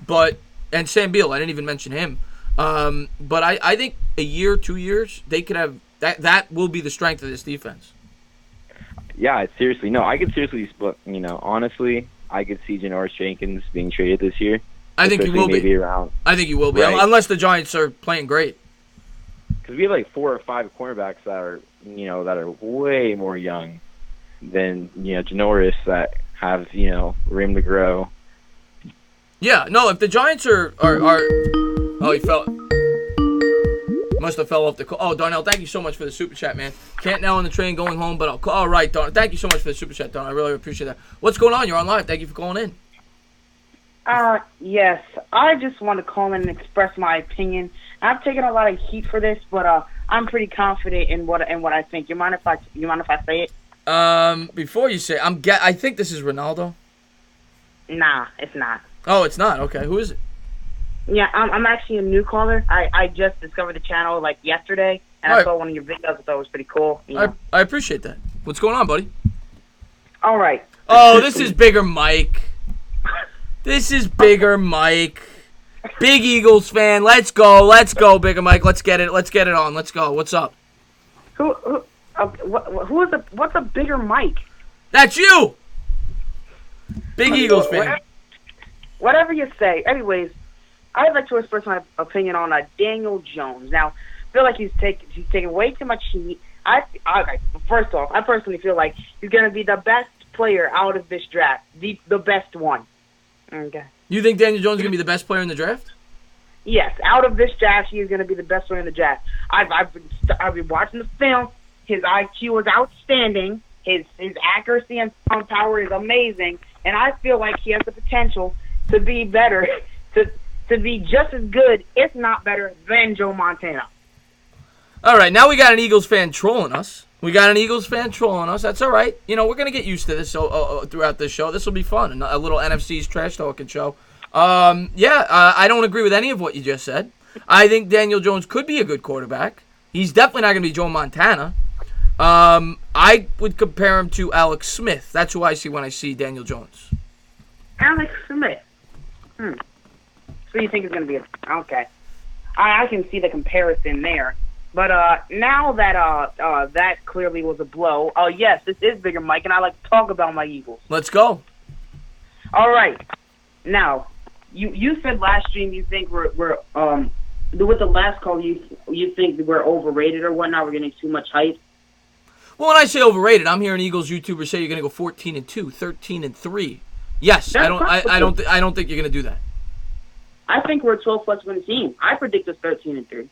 And Sam Beal, I didn't even mention him. But I think a year, 2 years, they could have that will be the strength of this defense. Yeah, seriously. No, I could seriously, honestly, I could see Janoris Jenkins being traded this year. I think he will maybe be. Around. I think he will be, right. Unless the Giants are playing great. Because we have like 4 or 5 cornerbacks that are, that are way more young than Janoris that have room to grow. Yeah, no. If the Giants are oh, he fell. Must have fell off the call. Oh, Darnell, thank you so much for the super chat, man. Can't now on the train going home, but I'll call. All right, Darnell. Thank you so much for the super chat, Darnell. I really appreciate that. What's going on? You're on live. Thank you for calling in. Yes, I just want to call in and express my opinion. I've taken a lot of heat for this, but I'm pretty confident in what I think. You mind if I say it? Before you say, I think this is Ronaldo. Nah, it's not. Oh, it's not. Okay, who is it? Yeah, I'm actually a new caller. I just discovered the channel like yesterday, and I saw one of your videos. I thought it was pretty cool. I appreciate that. What's going on, buddy? All right. Oh, this is Bigger Mike. This is Bigger Mike. Big Eagles fan. Let's go, Bigger Mike. Let's get it on. Let's go. What's up? What's a Bigger Mike? That's you. Big Eagles fan. Whatever you say. Anyways, I'd like to express my opinion on Daniel Jones. Now, I feel like he's taking way too much heat. First off, I personally feel like he's going to be the best player out of this draft, the best one. Okay. You think Daniel Jones is going to be the best player in the draft? Yes, out of this draft, he is going to be the best player in the draft. I've been watching the film. His IQ is outstanding. His accuracy and power is amazing, and I feel like he has the potential to be better, to be just as good, if not better, than Joe Montana. All right, now we got an Eagles fan trolling us. That's all right. We're going to get used to this throughout this show. This will be fun. A little NFC East trash talking show. I don't agree with any of what you just said. I think Daniel Jones could be a good quarterback. He's definitely not going to be Joe Montana. I would compare him to Alex Smith. That's who I see when I see Daniel Jones. Alex Smith. So you think it's going to be okay? I can see the comparison there. But now that that clearly was a blow, yes, this is Bigger Mike, and I like to talk about my Eagles. Let's go. All right. Now, you said last stream you think we're with the last call you think we're overrated or whatnot. We're getting too much hype. Well, when I say overrated, I'm hearing Eagles YouTubers say you're going to go 14-2, 13-3. Yes, I don't think you're going to do that. I think we're a 12+ win team. I predict us 13-3.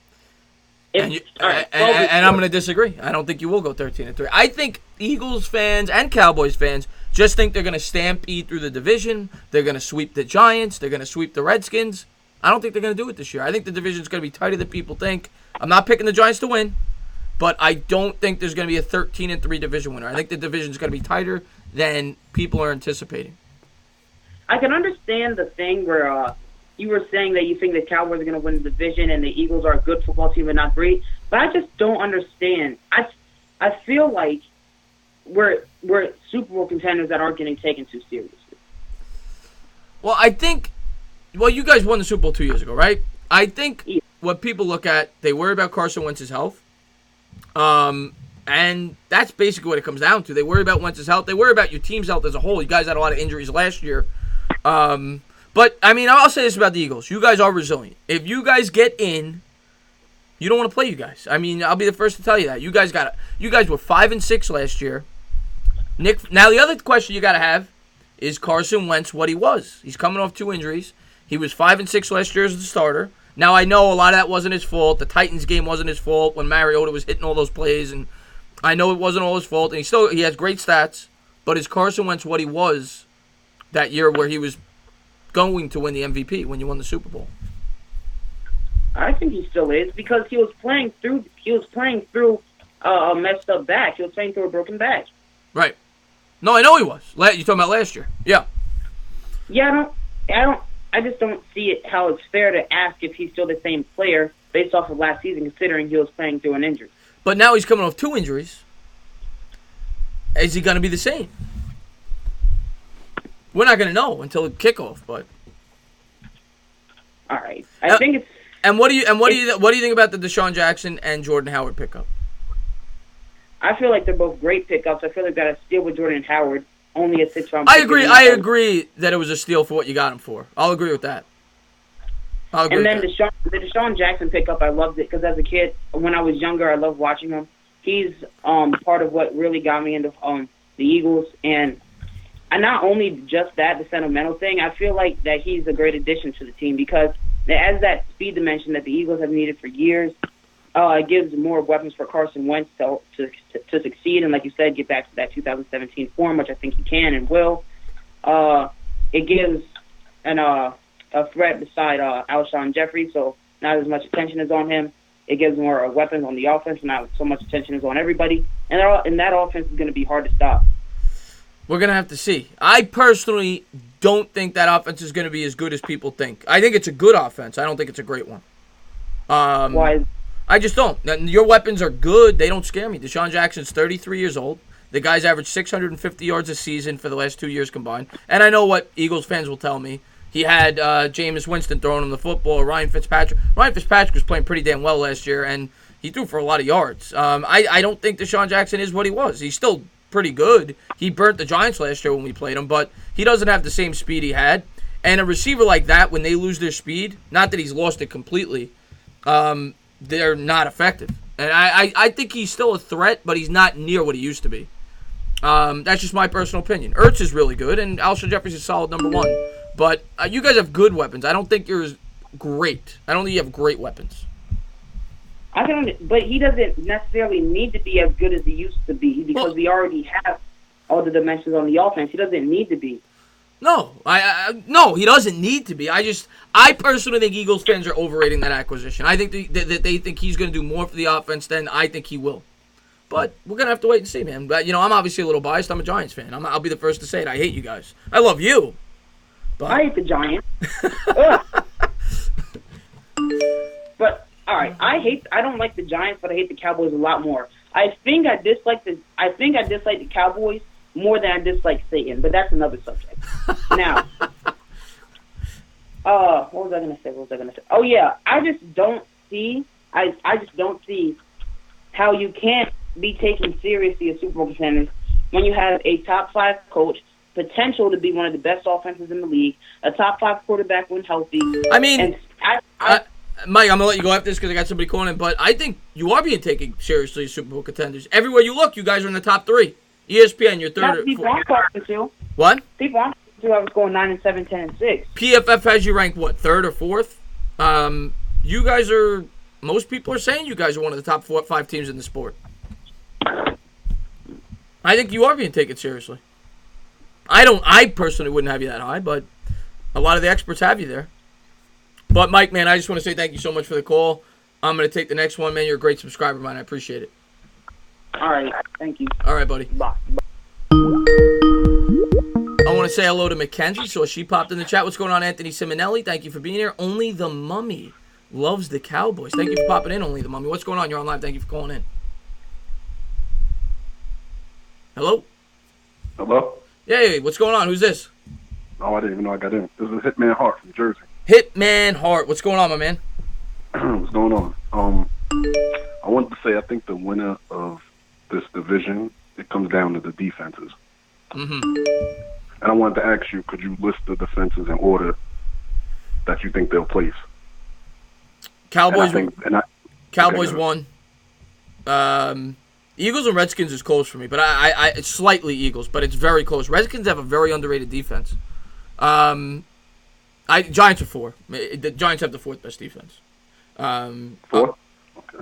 And I'm going to disagree. I don't think you will go 13-3. I think Eagles fans and Cowboys fans just think they're going to stampede through the division. They're going to sweep the Giants. They're going to sweep the Redskins. I don't think they're going to do it this year. I think the division's going to be tighter than people think. I'm not picking the Giants to win, but I don't think there's going to be a 13-3 division winner. I think the division's going to be tighter than people are anticipating. I can understand the thing where you were saying that you think the Cowboys are going to win the division and the Eagles are a good football team but not great, but I just don't understand. I feel like we're Super Bowl contenders that aren't getting taken too seriously. Well, I think, you guys won the Super Bowl 2 years ago, right? I think what people look at, they worry about Carson Wentz's health. And that's basically what it comes down to. They worry about Wentz's health. They worry about your team's health as a whole. You guys had a lot of injuries last year. But, I mean, I'll say this about the Eagles. You guys are resilient. If you guys get in, you don't want to play you guys. I mean, I'll be the first to tell you that. You guys were 5-6 last year. Now, the other question you got to have is Carson Wentz what he was. He's coming off 2 injuries. He was 5-6 last year as the starter. Now, I know a lot of that wasn't his fault. The Titans game wasn't his fault when Mariota was hitting all those plays. And I know it wasn't all his fault. And he has great stats. But is Carson Wentz what he was that year where he was going to win the MVP when you won the Super Bowl? I think he still is because he was playing through a messed up back. He was playing through a broken back. Right. No, I know he was. You're talking about last year. Yeah. Yeah, I just don't see it how it's fair to ask if he's still the same player based off of last season, considering he was playing through an injury. But now he's coming off 2 injuries. Is he going to be the same? We're not going to know until the kickoff, but. All right, I think it's. And what do you think about the Deshaun Jackson and Jordan Howard pickup? I feel like they're both great pickups. I feel like they got a steal with Jordan Howard, only a 6-round. I agree that it was a steal for what you got him for. I'll agree with that. And then the Deshaun Jackson pickup, I loved it because as a kid, when I was younger, I loved watching him. He's part of what really got me into the Eagles, and not only just that, the sentimental thing. I feel like that he's a great addition to the team because as that speed dimension that the Eagles have needed for years, it gives more weapons for Carson Wentz to succeed and, like you said, get back to that 2017 form, which I think he can and will. It gives a threat beside Alshon Jeffrey, so not as much attention is on him. It gives more weapons on the offense, not so much attention is on everybody. And that offense is going to be hard to stop. We're going to have to see. I personally don't think that offense is going to be as good as people think. I think it's a good offense. I don't think it's a great one. Why? I just don't. Your weapons are good. They don't scare me. Deshaun Jackson's 33 years old. The guy's averaged 650 yards a season for the last 2 years combined. And I know what Eagles fans will tell me. He had Jameis Winston throwing him the football, Ryan Fitzpatrick. Ryan Fitzpatrick was playing pretty damn well last year, and he threw for a lot of yards. I don't think Deshaun Jackson is what he was. He's still pretty good. He burnt the Giants last year when we played him, but he doesn't have the same speed he had. And a receiver like that, when they lose their speed, not that he's lost it completely, they're not effective. And I think he's still a threat, but he's not near what he used to be. That's just my personal opinion. Ertz is really good, and Alshon Jeffrey's a solid number 1. But you guys have good weapons. I don't think you're as great. I don't think you have great weapons. But he doesn't necessarily need to be as good as he used to be because we already have all the dimensions on the offense. He doesn't need to be. No, no, he doesn't need to be. I personally think Eagles fans are overrating that acquisition. I think that they think he's going to do more for the offense than I think he will. But we're going to have to wait and see, man. But, I'm obviously a little biased. I'm a Giants fan. I'll be the first to say it. I hate you guys. I love you. But I hate the Giants. But, all right, I don't like the Giants, but I hate the Cowboys a lot more. I think I dislike the Cowboys more than I dislike Satan, but that's another subject. Now, what was I going to say? Oh, yeah, I just don't see how you can't be taken seriously as Super Bowl contenders when you have a top 5 coach potential to be one of the best offenses in the league, a top 5 quarterback when healthy. I mean, And Mike, I'm going to let you go after this because I got somebody calling in, but I think you are being taken seriously as Super Bowl contenders. Everywhere you look, you guys are in the top 3. ESPN, you're third or people fourth. I'm talking to. What? People I'm talking to, I was going 9-7, 10-6. PFF has you ranked, what, 3rd or 4th? You guys are, most people are saying you guys are one of the top 4 or 5 teams in the sport. I think you are being taken seriously. I personally wouldn't have you that high, but a lot of the experts have you there. But, Mike, man, I just want to say thank you so much for the call. I'm going to take the next one, man. You're a great subscriber of mine. I appreciate it. All right. Thank you. All right, buddy. Bye. I want to say hello to Mackenzie. So she popped in the chat. What's going on, Anthony Simonelli? Thank you for being here. Only the Mummy loves the Cowboys. Thank you for popping in, Only the Mummy. What's going on? You're on live. Thank you for calling in. Hello? Hello? Hey, what's going on? Who's this? Oh, I didn't even know I got in. This is Hitman Hart from Jersey. Hitman Hart. What's going on, my man? What's going on? I wanted to say I think the winner of this division, it comes down to the defenses. Mm-hmm. And I wanted to ask you, could you list the defenses in order that you think they'll place? Cowboys okay, won. Eagles and Redskins is close for me, but I it's slightly Eagles, but it's very close. Redskins have a very underrated defense. Giants are 4. The Giants have the 4th best defense. 4? Okay.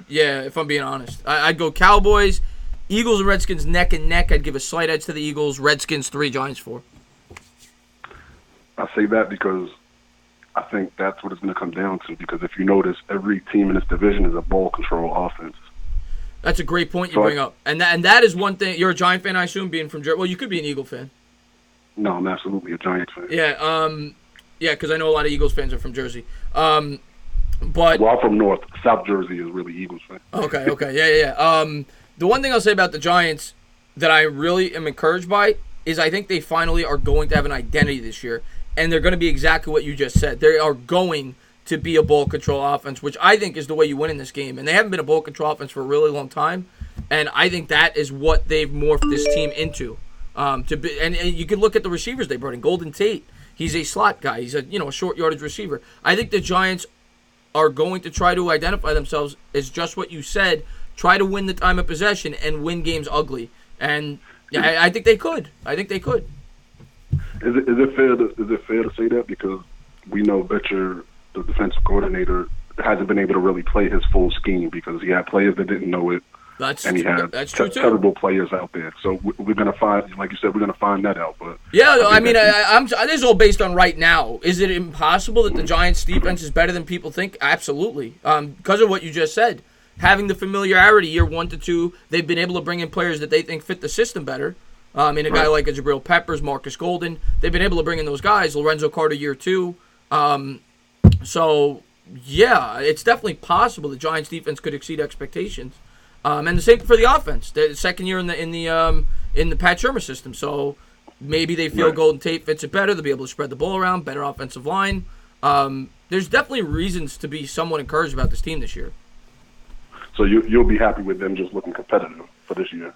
Yeah, if I'm being honest. I'd go Cowboys, Eagles and Redskins neck and neck. I'd give a slight edge to the Eagles. Redskins 3, Giants 4. I say that because I think that's what it's going to come down to, because if you notice, every team in this division is a ball control offense. That's a great point you bring up. And that is one thing. You're a Giant fan, I assume, being from Jersey. Well, you could be an Eagle fan. No, I'm absolutely a Giants fan. Yeah, because I know a lot of Eagles fans are from Jersey. But well, I'm from North. South Jersey is really Eagles fan. Okay, yeah. The one thing I'll say about the Giants that I really am encouraged by is I think they finally are going to have an identity this year, and they're going to be exactly what you just said. They are going to be a ball control offense, which I think is the way you win in this game. And they haven't been a ball control offense for a really long time, and I think that is what they've morphed this team into. And you can look at the receivers they brought in. Golden Tate, he's a slot guy. He's a short yardage receiver. I think the Giants are going to try to identify themselves as just what you said, try to win the time of possession and win games ugly. And yeah, I think they could. Is it fair to say that, because we know Betcher, the defensive coordinator, hasn't been able to really play his full scheme because he had players that didn't know it, and he had terrible players out there. So we're going to find, like you said, we're going to find that out. But yeah, this is all based on right now. Is it impossible that the Giants' defense is better than people think? Absolutely, because of what you just said. Having the familiarity year 1 to 2, they've been able to bring in players that they think fit the system better. A guy like a Jabril Peppers, Marcus Golden, they've been able to bring in those guys. Lorenzo Carter year 2. So yeah, it's definitely possible the Giants' defense could exceed expectations. And the same for the offense. The second year in the Pat Shurmur system. So maybe they feel Golden Tate fits it better. They'll be able to spread the ball around, better offensive line. There's definitely reasons to be somewhat encouraged about this team this year. So you'll be happy with them just looking competitive for this year?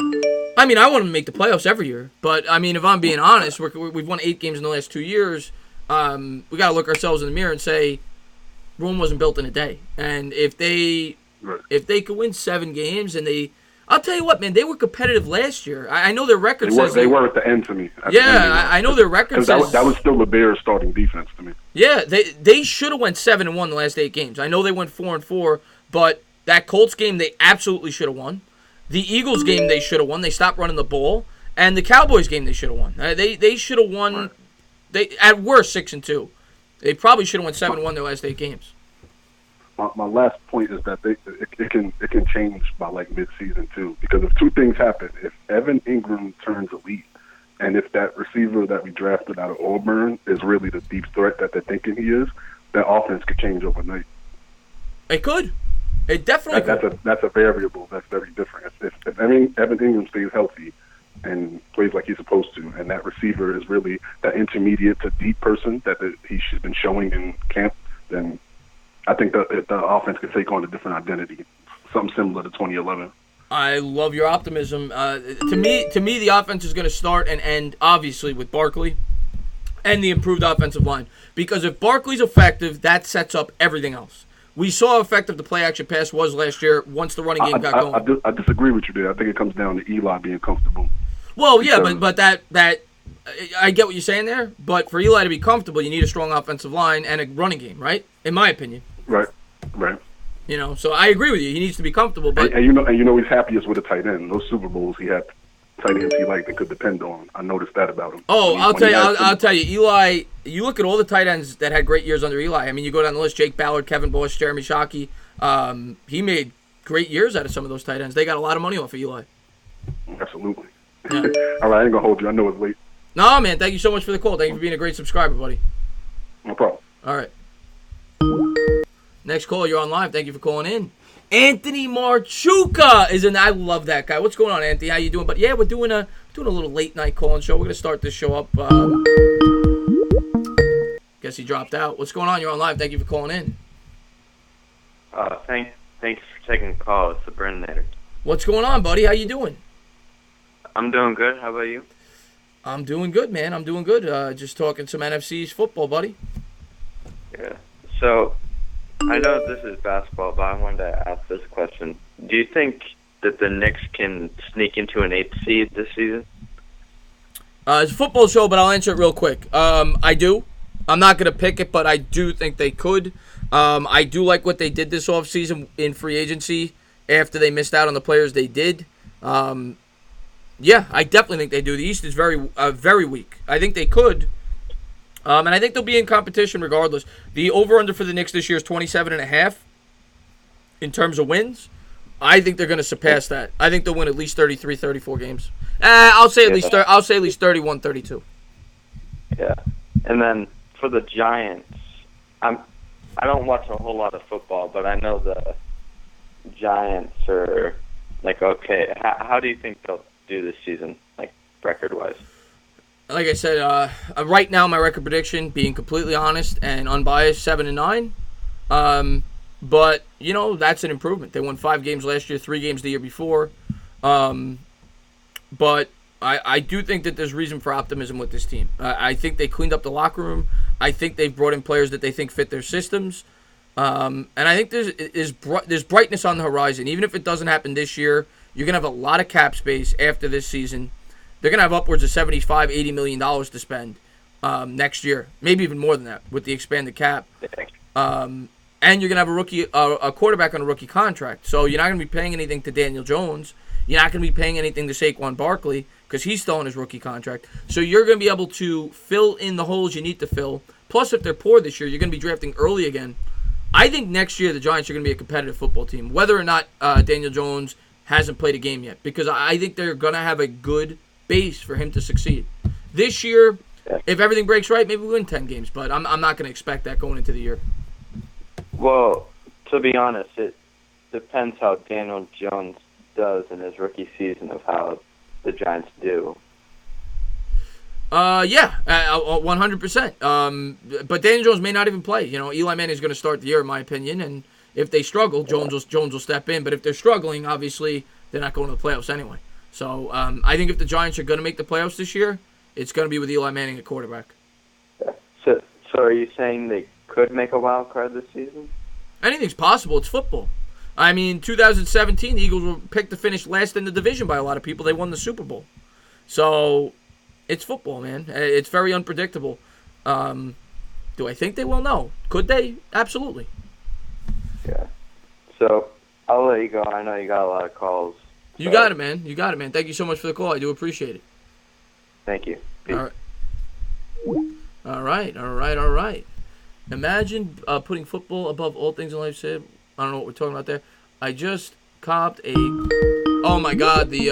I want them to make the playoffs every year. But, if I'm being honest, we've won 8 games in the last 2 years. We got to look ourselves in the mirror and say, Rome wasn't built in a day. And if they could win 7 games and I'll tell you what, man, they were competitive last year. I know their record says they were at the end to me. I know their record says that was still the Bears' starting defense to me. Yeah, they should have went 7-1 the last 8 games. I know they went 4-4, but that Colts game they absolutely should have won. The Eagles game they should have won. They stopped running the ball, and the Cowboys game they should have won. They should have won. Right. They at worst 6-2. They probably should have won 7-1 their last 8 games. My last point is that it can change by like mid-season too, because if 2 things happen: if Evan Ingram turns elite, and if that receiver that we drafted out of Auburn is really the deep threat that they're thinking he is, that offense could change overnight. It could. It definitely could. That's a variable that's very different. If Evan Ingram stays healthy and plays like he's supposed to, and that receiver is really that intermediate to deep person that he's been showing in camp, then I think the offense could take on a different identity, something similar to 2011. I love your optimism. To me, the offense is going to start and end obviously with Barkley and the improved offensive line. Because if Barkley's effective, that sets up everything else. We saw how effective the play-action pass was last year once the running game got going. I disagree with you there. I think it comes down to Eli being comfortable. Well, yeah, but that I get what you're saying there. But for Eli to be comfortable, you need a strong offensive line and a running game, right? In my opinion. Right. You know, so I agree with you. He needs to be comfortable. But and you know he's happiest with a tight end. Those Super Bowls he had tight ends he liked and could depend on. I noticed that about him. Oh, I'll tell you, Eli. You look at all the tight ends that had great years under Eli. I mean, you go down the list: Jake Ballard, Kevin Bosch, Jeremy Shockey. He made great years out of some of those tight ends. They got a lot of money off of Eli. Absolutely. Yeah. All right, I ain't gonna hold you. I know it's late. No, man. Thank you so much for the call. Thank you for being a great subscriber, buddy. No problem. All right. Next call, you're on live. Thank you for calling in. Anthony Marchuka is in. I love that guy. What's going on, Anthony? How you doing? But yeah, we're doing a little late night calling show. We're gonna start this show up. Guess he dropped out. What's going on? You're on live. Thank you for calling in. Thanks for taking the call. It's the Brennator. What's going on, buddy? How you doing? I'm doing good. How about you? I'm doing good, man. I'm doing good. Just talking some NFC East football, buddy. Yeah. So, I know this is basketball, but I wanted to ask this question. Do you think that the Knicks can sneak into an 8th seed this season? It's a football show, but I'll answer it real quick. I do. I'm not going to pick it, but I do think they could. I do like what they did this offseason in free agency after they missed out on the players they did. Yeah, I definitely think they do. The East is very weak. I think they could. And I think they'll be in competition regardless. The over-under for the Knicks this year is 27.5 in terms of wins. I think they're going to surpass that. I think they'll win at least 33, 34 games. I'll say at least 31, 32. Yeah. And then for the Giants, I don't watch a whole lot of football, but I know the Giants are like okay. How do you think they'll do this season, like record-wise? Like I said, right now my record prediction, being completely honest and unbiased, 7-9. But you know that's an improvement. They won 5 games last year, 3 games the year before. But I do think that there's reason for optimism with this team. I think they cleaned up the locker room. I think they've brought in players that they think fit their systems. And I think there's brightness on the horizon. Even if it doesn't happen this year, you're going to have a lot of cap space after this season. They're going to have upwards of $75, $80 million to spend next year. Maybe even more than that with the expanded cap. And you're going to have a quarterback on a rookie contract. So you're not going to be paying anything to Daniel Jones. You're not going to be paying anything to Saquon Barkley because he's still on his rookie contract. So you're going to be able to fill in the holes you need to fill. Plus, if they're poor this year, you're going to be drafting early again. I think next year the Giants are going to be a competitive football team, whether or not Daniel Jones hasn't played a game yet, because I think they're going to have a good base for him to succeed. This year, if everything breaks right, maybe we win 10 games, but I'm not going to expect that going into the year. Well, to be honest, it depends how Daniel Jones does in his rookie season of how the Giants do. 100%. But Daniel Jones may not even play. You know, Eli Manning is going to start the year, in my opinion, and if they struggle, Jones will step in. But if they're struggling, obviously they're not going to the playoffs anyway. So I think if the Giants are going to make the playoffs this year, it's going to be with Eli Manning at quarterback. So are you saying they could make a wild card this season? Anything's possible. It's football. I mean, 2017, the Eagles were picked to finish last in the division by a lot of people. They won the Super Bowl. So it's football, man. It's very unpredictable. Do I think they will? No. Could they? Absolutely. Yeah. So I'll let you go. I know you got a lot of calls. You got it, man. Thank you so much for the call. I do appreciate it. Thank you. Peace. All right. Imagine putting football above all things in life. Said, I don't know what we're talking about there. I just copped a. Oh my God, the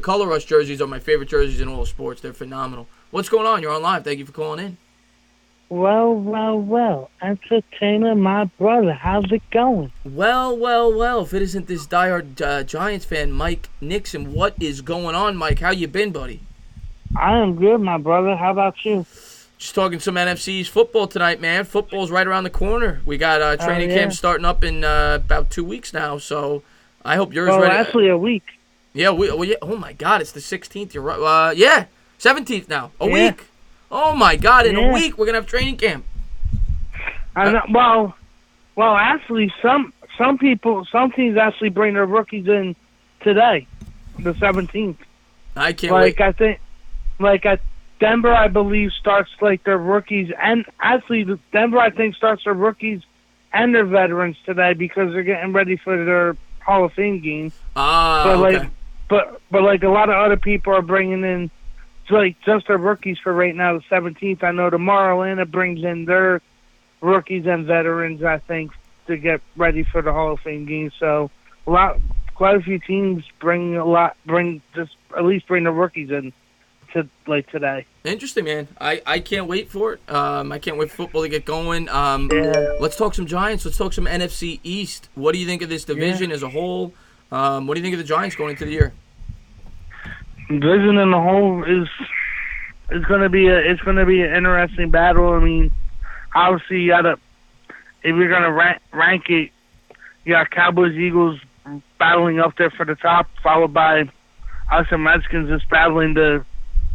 Color Rush jerseys are my favorite jerseys in all of sports. They're phenomenal. What's going on? You're on live. Thank you for calling in. Well. Entertainer, my brother. How's it going? Well. If it isn't this diehard Giants fan, Mike Nixon, what is going on, Mike? How you been, buddy? I am good, my brother. How about you? Just talking some NFC East football tonight, man. Football's right around the corner. We got training camp starting up in about 2 weeks now, so I hope yours Well, ready. actually, a week. Yeah, yeah. Oh my God, it's the 16th. You're right. Yeah, 17th now. A Yeah. week. Oh my God, in a Yeah. week we're gonna have training camp. I know, well, actually, some teams actually bring their rookies in today, the 17th. I can't wait. I think, at Denver, I believe starts like their rookies, and actually, Denver, I think, starts their rookies and their veterans today because they're getting ready for their Hall of Fame game. Okay. But like a lot of other people are bringing in like just their rookies for right now, the 17th. I know tomorrow Atlanta brings in their rookies and veterans, I think, to get ready for the Hall of Fame game. So quite a few teams bring just at least bring the rookies in to like today. Interesting, man. I can't wait for it. I can't wait for football to get going. Yeah. Let's talk some Giants. Let's talk some NFC East. What do you think of this division as a whole? What do you think of the Giants going into the year? Division in the whole is going to be an interesting battle. I mean, obviously if you're going to rank it, you got Cowboys, Eagles battling up there for the top, followed by us and Redskins just battling to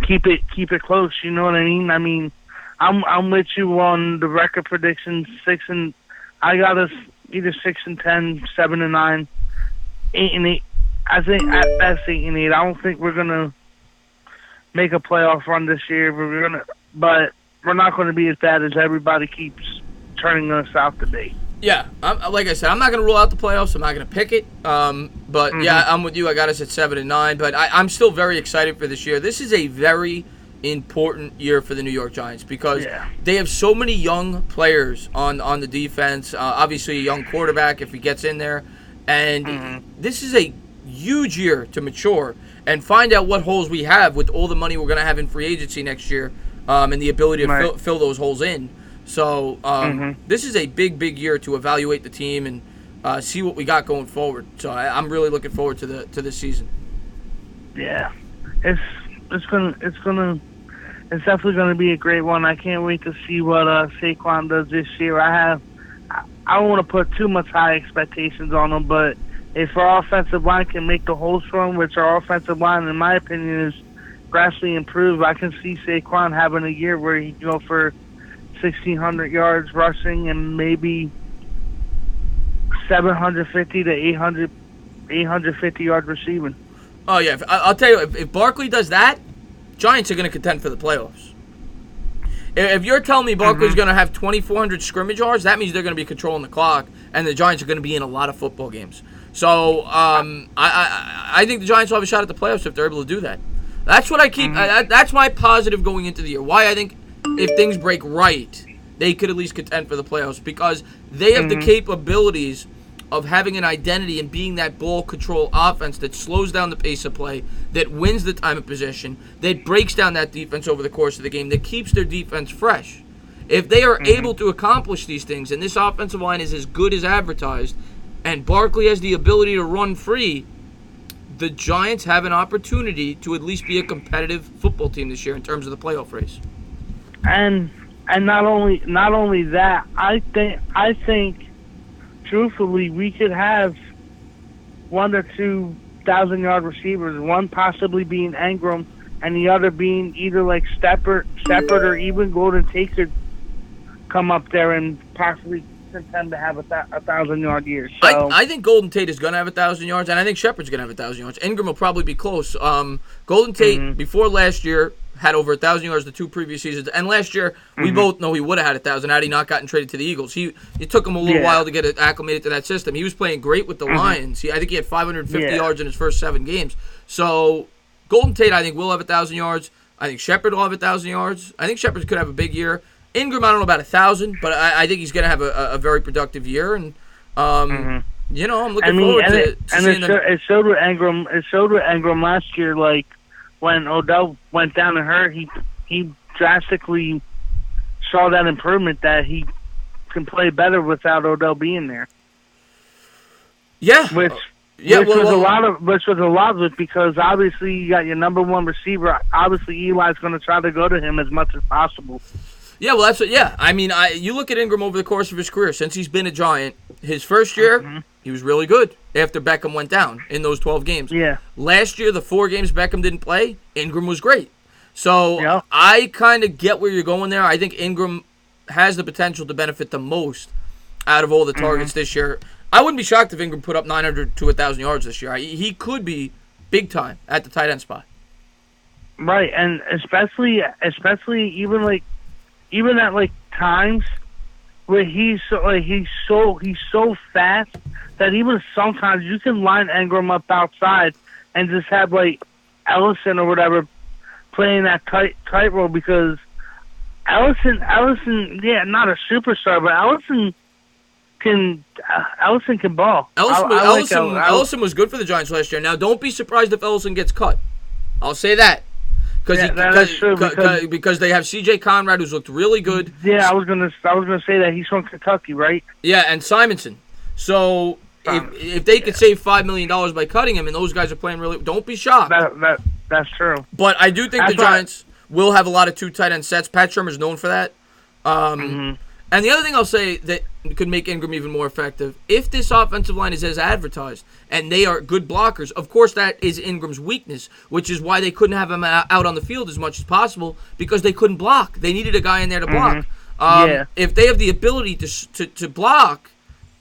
keep it close. You know what I mean? I mean, I'm with you on the record prediction. I got us either 6-10, 7-9, 8-8. I think at best 8-8. I don't think we're gonna make a playoff run this year. But we're not going to be as bad as everybody keeps turning us out to be. Yeah, like I said, I'm not going to rule out the playoffs. I'm not going to pick it. But yeah, I'm with you. I got us at 7-9. But I'm still very excited for this year. This is a very important year for the New York Giants because they have so many young players on the defense. Obviously, a young quarterback if he gets in there. And this is a huge year to mature and find out what holes we have with all the money we're going to have in free agency next year and the ability to fill those holes in. So this is a big year to evaluate the team and see what we got going forward. So I'm really looking forward to this season. Yeah, it's definitely gonna be a great one. I can't wait to see what Saquon does this year. I don't want to put too much high expectations on him, but if our offensive line can make the holes for him, which our offensive line, in my opinion, is gradually improved, I can see Saquon having a year where he can go for 1,600 yards rushing and maybe 750 to 850 yards receiving. Oh, yeah. I'll tell you, if Barkley does that, Giants are going to contend for the playoffs. If you're telling me Barkley's going to have 2,400 scrimmage yards, that means they're going to be controlling the clock, and the Giants are going to be in a lot of football games. So I think the Giants will have a shot at the playoffs if they're able to do that. That's what I keep. That's my positive going into the year. Why I think if things break right, they could at least contend for the playoffs because they have the capabilities of having an identity and being that ball control offense that slows down the pace of play, that wins the time of possession, that breaks down that defense over the course of the game, that keeps their defense fresh. If they are able to accomplish these things, and this offensive line is as good as advertised, and Barkley has the ability to run free, the Giants have an opportunity to at least be a competitive football team this year in terms of the playoff race. And not only that, I think truthfully we could have 1 or 2 1,000-yard receivers, one possibly being Ingram and the other being either like Steppert or even Golden Tate could come up there and possibly contend to have a 1,000-yard year. So I think Golden Tate is going to have 1,000 yards, and I think Shepard's going to have 1,000 yards. Ingram will probably be close. Golden Tate, before last year, had over 1,000 yards the 2 previous seasons. And last year, we both know he would have had 1,000 had he not gotten traded to the Eagles. It took him a little while to get acclimated to that system. He was playing great with the Lions. I think he had 550 yards in his first 7 games. So Golden Tate, I think, will have 1,000 yards. I think Shepard will have 1,000 yards. I think Shepard could have a big year. Ingram, I don't know about 1,000, but I think he's going to have a very productive year. And I'm looking forward to seeing them. It showed with Ingram. It showed with Ingram last year, like when Odell went down and hurt, he drastically saw that improvement that he can play better without Odell being there. Yeah, which was a lot of it because obviously you got your number 1 receiver. Obviously Eli's going to try to go to him as much as possible. Yeah, well, that's what. Yeah, I mean, you look at Ingram over the course of his career since he's been a Giant. His first year, he was really good after Beckham went down in those 12 games. Yeah. Last year, the 4 games Beckham didn't play, Ingram was great. So Yeah. I kind of get where you're going there. I think Ingram has the potential to benefit the most out of all the targets this year. I wouldn't be shocked if Ingram put up 900 to 1,000 yards this year. He could be big time at the tight end spot. Right, and especially even at like times where he's so fast that even sometimes you can line Ingram up outside and just have like Ellison or whatever playing that tight role, because Ellison, yeah, not a superstar, but Ellison can ball. Ellison was good for the Giants last year. Now, don't be surprised if Ellison gets cut. I'll say that. Because they have C.J. Conrad, who's looked really good. Yeah, I was gonna say that he's from Kentucky, right? Yeah, and Simonson. So if they could save $5 million by cutting him, and those guys are playing really, don't be shocked. That's true. But I do think the Giants will have a lot of 2 tight end sets. Pat Shurmur's known for that. And the other thing I'll say that could make Ingram even more effective, if this offensive line is as advertised and they are good blockers, of course that is Ingram's weakness, which is why they couldn't have him out on the field as much as possible, because they couldn't block. They needed a guy in there to block. If they have the ability to block,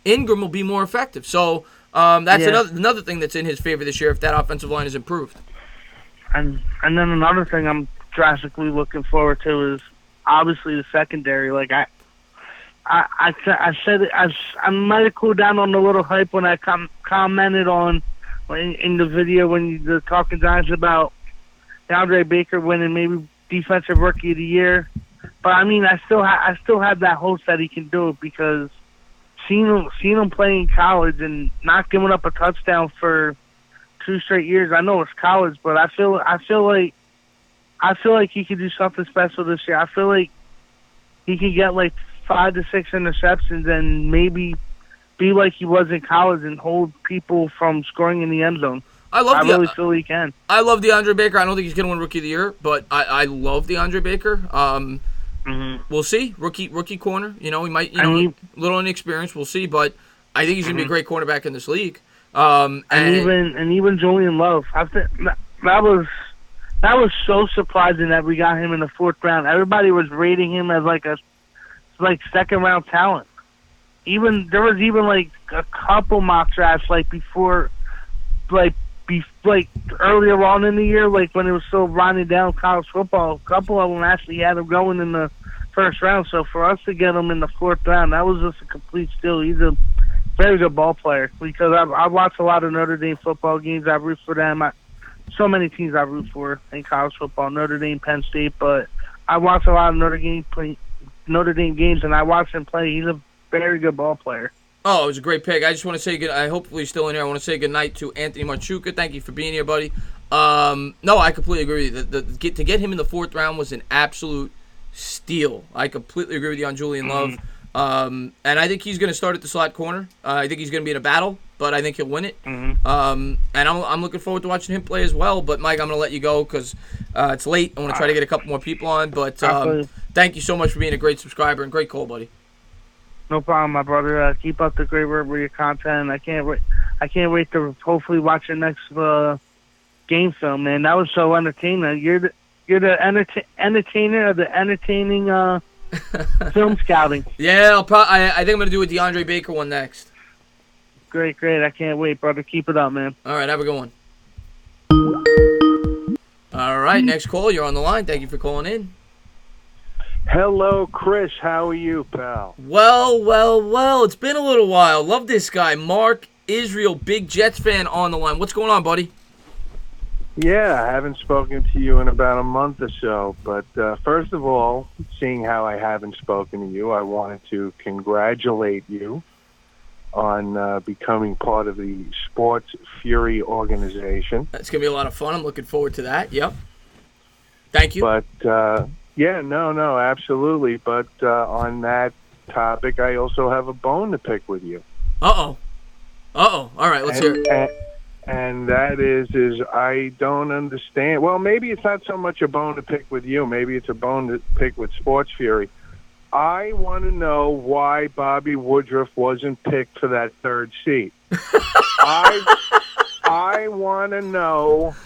Ingram will be more effective. So that's another thing that's in his favor this year if that offensive line is improved. And then another thing I'm drastically looking forward to is obviously the secondary. Like I said it, I might have cooled down on the little hype when I commented on in the video when you're talking Giants about DeAndre Baker winning maybe Defensive Rookie of the Year. But I mean, I still have that hope that he can do it, because seeing him play in college and not giving up a touchdown for 2 straight years. I know it's college, but I feel like he could do something special this year. I feel like he could get like 5 to 6 interceptions and maybe be like he was in college and hold people from scoring in the end zone. I really feel he can. I love DeAndre Baker. I don't think he's going to win Rookie of the Year, but I love DeAndre Baker. We'll see. Rookie corner. You know, he might, a little inexperienced. We'll see, but I think he's going to be a great cornerback in this league. And even Julian Love. I think that was so surprising that we got him in the 4th round. Everybody was rating him as like 2nd round talent. There was like a couple mock drafts before, earlier on in the year, like when it was still running down college football. A couple of them actually had him going in the 1st round. So for us to get him in the 4th round, that was just a complete steal. He's a very good ball player, because I watch a lot of Notre Dame football games. I root for them. So many teams I root for in college football, Notre Dame, Penn State, but I watch a lot of Notre Dame games, and I watch him play. He's a very good ball player. Oh, it was a great pick. I just want to say good. I hopefully he's still in here. I want to say good night to Anthony Marchuka. Thank you for being here, buddy. No, I completely agree with you. To get him in the 4th round was an absolute steal. I completely agree with you on Julian Love. And I think he's going to start at the slot corner. I think he's going to be in a battle, but I think he'll win it. And I'm looking forward to watching him play as well. But, Mike, I'm going to let you go because it's late. I want to try to get a couple more people on. But thank you so much for being a great subscriber and great call, buddy. No problem, my brother. Keep up the great work with your content. I can't wait to hopefully watch your next game film, man. That was so entertaining. You're the entertainer of the entertaining film scouting. Yeah, I think I'm going to do a DeAndre Baker one next. Great. I can't wait, brother. Keep it up, man. All right, have a good one. All right, next call. You're on the line. Thank you for calling in. Hello, Chris. How are you, pal? Well. It's been a little while. Love this guy. Mark Israel, big Jets fan on the line. What's going on, buddy? Yeah, I haven't spoken to you in about a month or so. But first of all, seeing how I haven't spoken to you, I wanted to congratulate you on becoming part of the Sports Fury organization. That's going to be a lot of fun. I'm looking forward to that. Yep. Thank you. But, yeah, no, absolutely. But on that topic, I also have a bone to pick with you. Uh-oh. All right, let's hear it. And that is I don't understand. Well, maybe it's not so much a bone to pick with you. Maybe it's a bone to pick with Sports Fury. I want to know why Bobby Woodruff wasn't picked for that third seat. I want to know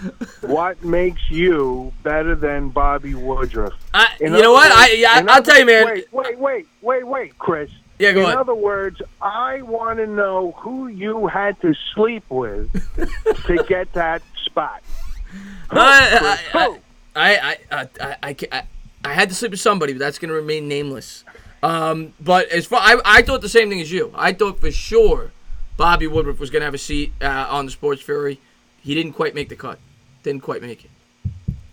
what makes you better than Bobby Woodruff. You know what? I'll tell you, man. Wait, Chris. Yeah, go In on. other words, I want to know who you had to sleep with to get that spot. I had to sleep with somebody, but that's going to remain nameless. But as far I thought the same thing as you. I thought for sure Bobby Woodruff was going to have a seat on the Sports Fury. He didn't quite make the cut. Didn't quite make it.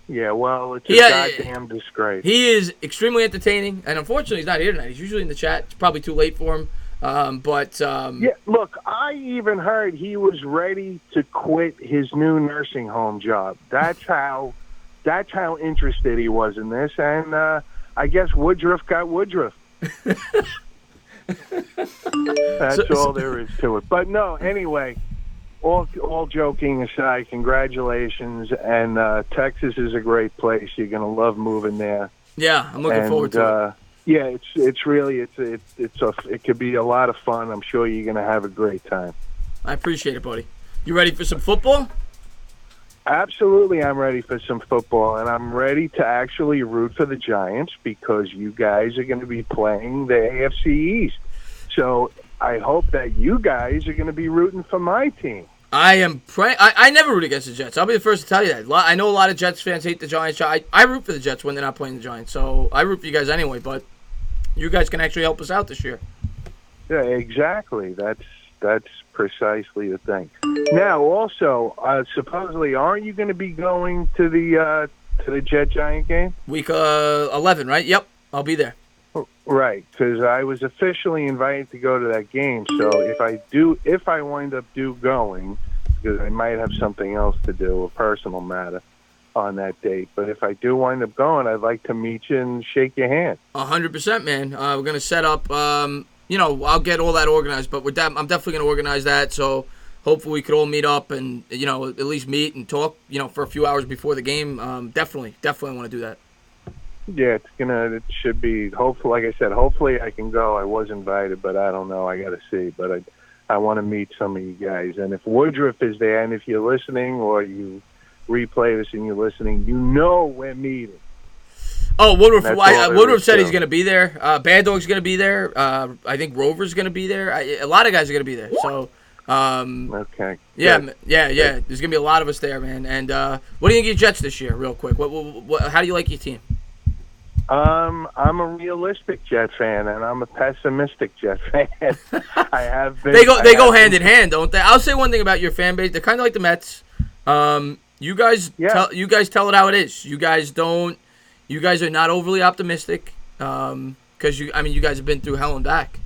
Yeah, well, it's a goddamn disgrace. He is extremely entertaining, and unfortunately, he's not here tonight. He's usually in the chat. It's probably too late for him. Yeah, look, I even heard he was ready to quit his new nursing home job. That's how interested he was in this, and I guess Woodruff got Woodruff. That's all there is to it. But no, anyway, all joking aside, congratulations, and Texas is a great place. You're gonna love moving there. Yeah, I'm looking forward to it. Yeah, it's really it could be a lot of fun. I'm sure you're gonna have a great time. I appreciate it, buddy. You ready for some football? Absolutely, I'm ready for some football, and I'm ready to actually root for the Giants because you guys are going to be playing the AFC East. So I hope that you guys are going to be rooting for my team. I am praying. I never root against the Jets. I'll be the first to tell you that. I know a lot of Jets fans hate the Giants. I root for the Jets when they're not playing the Giants. So I root for you guys anyway, but you guys can actually help us out this year. Yeah, exactly. That's precisely the thing. Now, also, supposedly, aren't you going to be going to the Jet Giant game? Week 11, right? Yep, I'll be there. Right, because I was officially invited to go to that game. So if I wind up going, because I might have something else to do, a personal matter, on that date. But if I do wind up going, I'd like to meet you and shake your hand. 100%, man. We're going to set up. I'll get all that organized, but I'm definitely going to organize that. So hopefully we could all meet up and at least meet and talk. For a few hours before the game. Definitely want to do that. Yeah, it should be. Hopefully, like I said, hopefully I can go. I was invited, but I don't know. I got to see. But I want to meet some of you guys. And if Woodruff is there, and if you're listening or you replay this and you're listening, we're meeting. Oh, Woodruff said he's going to be there. Bad Dog's going to be there. I think Rover's going to be there. A lot of guys are going to be there. So, okay. Yeah. There's going to be a lot of us there, man. And what do you think of your Jets this year, real quick? How do you like your team? I'm a realistic Jet fan, and I'm a pessimistic Jet fan. I have been. They go hand in hand, don't they? I'll say one thing about your fan base. They're kind of like the Mets. You guys tell it how it is. You guys are not overly optimistic because you guys have been through hell and back.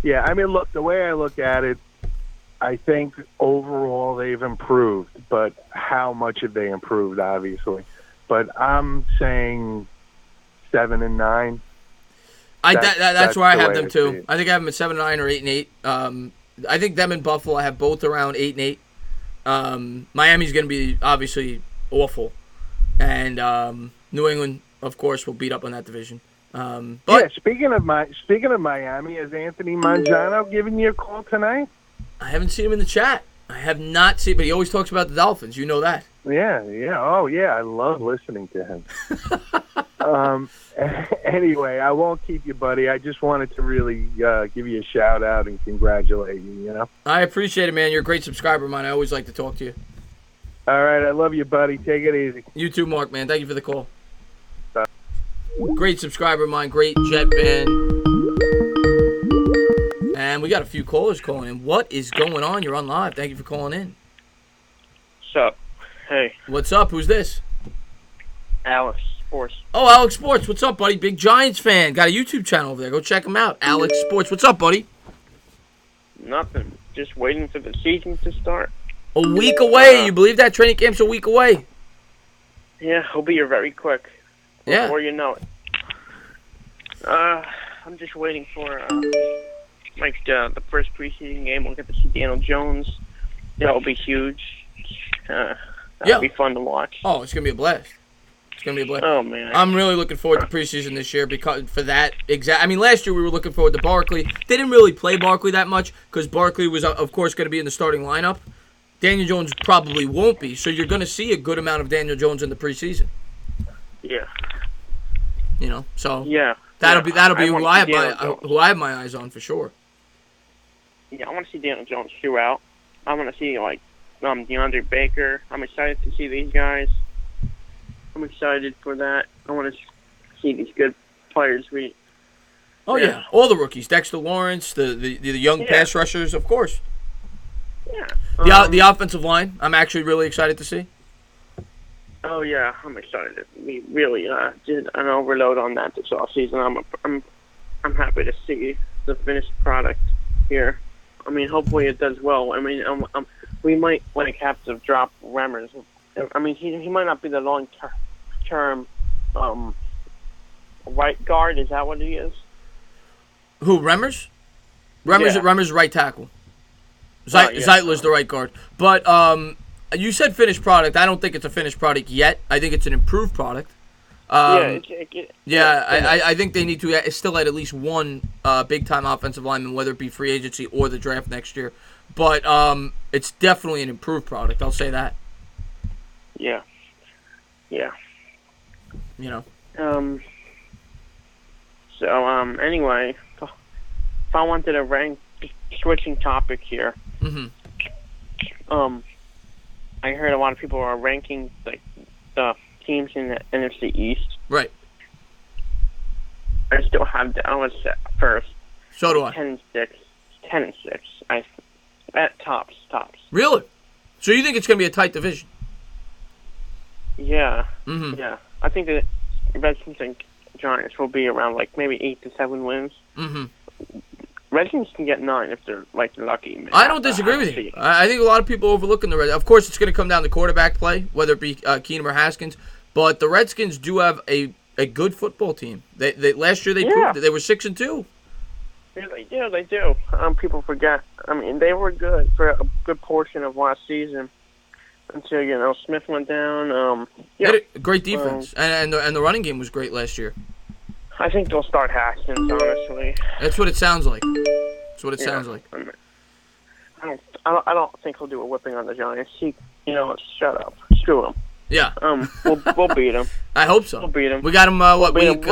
Yeah, I mean, look, the way I look at it, I think overall they've improved, but how much have they improved, obviously? But I'm saying 7-9. That's where I have them too. I think I have them at 7-9 or 8-8. I think them and Buffalo I have both around 8-8. Miami's going to be obviously awful, and New England, of course, will beat up on that division. But speaking of Miami, is Anthony Mangiano giving you a call tonight? I haven't seen him in the chat. I have not seen, but he always talks about the Dolphins. You know that. Yeah. Oh, yeah. I love listening to him. Anyway, I won't keep you, buddy. I just wanted to really give you a shout out and congratulate you. I appreciate it, man. You're a great subscriber of mine. I always like to talk to you. All right. I love you, buddy. Take it easy. You too, Mark, man. Thank you for the call. Great subscriber of mine. Great Jet fan. And we got a few callers calling in. What is going on? You're on live. Thank you for calling in. What's up? Hey. What's up? Who's this? Alex Sports. Oh, Alex Sports. What's up, buddy? Big Giants fan. Got a YouTube channel over there. Go check him out. Alex Sports. What's up, buddy? Nothing. Just waiting for the season to start. A week away. You believe that? Training camp's a week away. Yeah, he'll be here very quick. Yeah. Before you know it. I'm just waiting for the first preseason game. We'll get to see Daniel Jones. That'll be huge. That'll be fun to watch. Oh, it's gonna be a blast. gonna be a blast. Oh man. I'm really looking forward to preseason this year because for that exact. I mean, last year we were looking forward to Barkley. They didn't really play Barkley that much because Barkley was, of course, going to be in the starting lineup. Daniel Jones probably won't be, so you're going to see a good amount of Daniel Jones in the preseason. Yeah. You know, so Yeah. that'll be wanna who I have see Daniel Jones. who I have my eyes on for sure. Yeah, I want to see Daniel Jones throughout. I want to see DeAndre Baker. I'm excited to see these guys. I'm excited for that. I want to see these good players. Oh yeah, all the rookies, Dexter Lawrence, the young pass rushers, of course. Yeah. The offensive line, I'm actually really excited to see. Oh yeah, I'm excited. We really did an overload on that this offseason. I'm happy to see the finished product here. I mean, hopefully it does well. I mean, we might have to drop Remmers. I mean, he might not be the long-term right guard. Is that what he is? Who, Remmers? Yeah. Remmers right tackle. Zeitler's the right guard. But you said finished product. I don't think it's a finished product yet. I think it's an improved product. I think they need to still add at least one big-time offensive lineman, whether it be free agency or the draft next year. But it's definitely an improved product. I'll say that. Yeah. Yeah. You know. Anyway, if I wanted to rank, switching topic here. Mm-hmm. I heard a lot of people are ranking the teams in the NFC East. Right. I still have Dallas at first. So do I. 10-6. 10-6. At tops. Really? So you think it's going to be a tight division? Yeah. Mm-hmm. Yeah. I think the Redskins and Giants will be around maybe 8 to 7 wins. Mm-hmm. Redskins can get 9 if they're lucky. Man. I don't disagree with you. I think a lot of people overlooking the Redskins. Of course, it's going to come down to quarterback play, whether it be Keenum or Haskins. But the Redskins do have a good football team. They last year they proved it. They were 6-2. Yeah, they do. People forget. I mean, they were good for a good portion of last season until Smith went down. They had a great defense, and the running game was great last year. I think they'll start Haskins, honestly. That's what it sounds like. Sounds like. I don't think he'll do a whipping on the Giants. Shut up. Screw him. Yeah. We'll beat him. I hope so. We'll beat him. We got him. What week?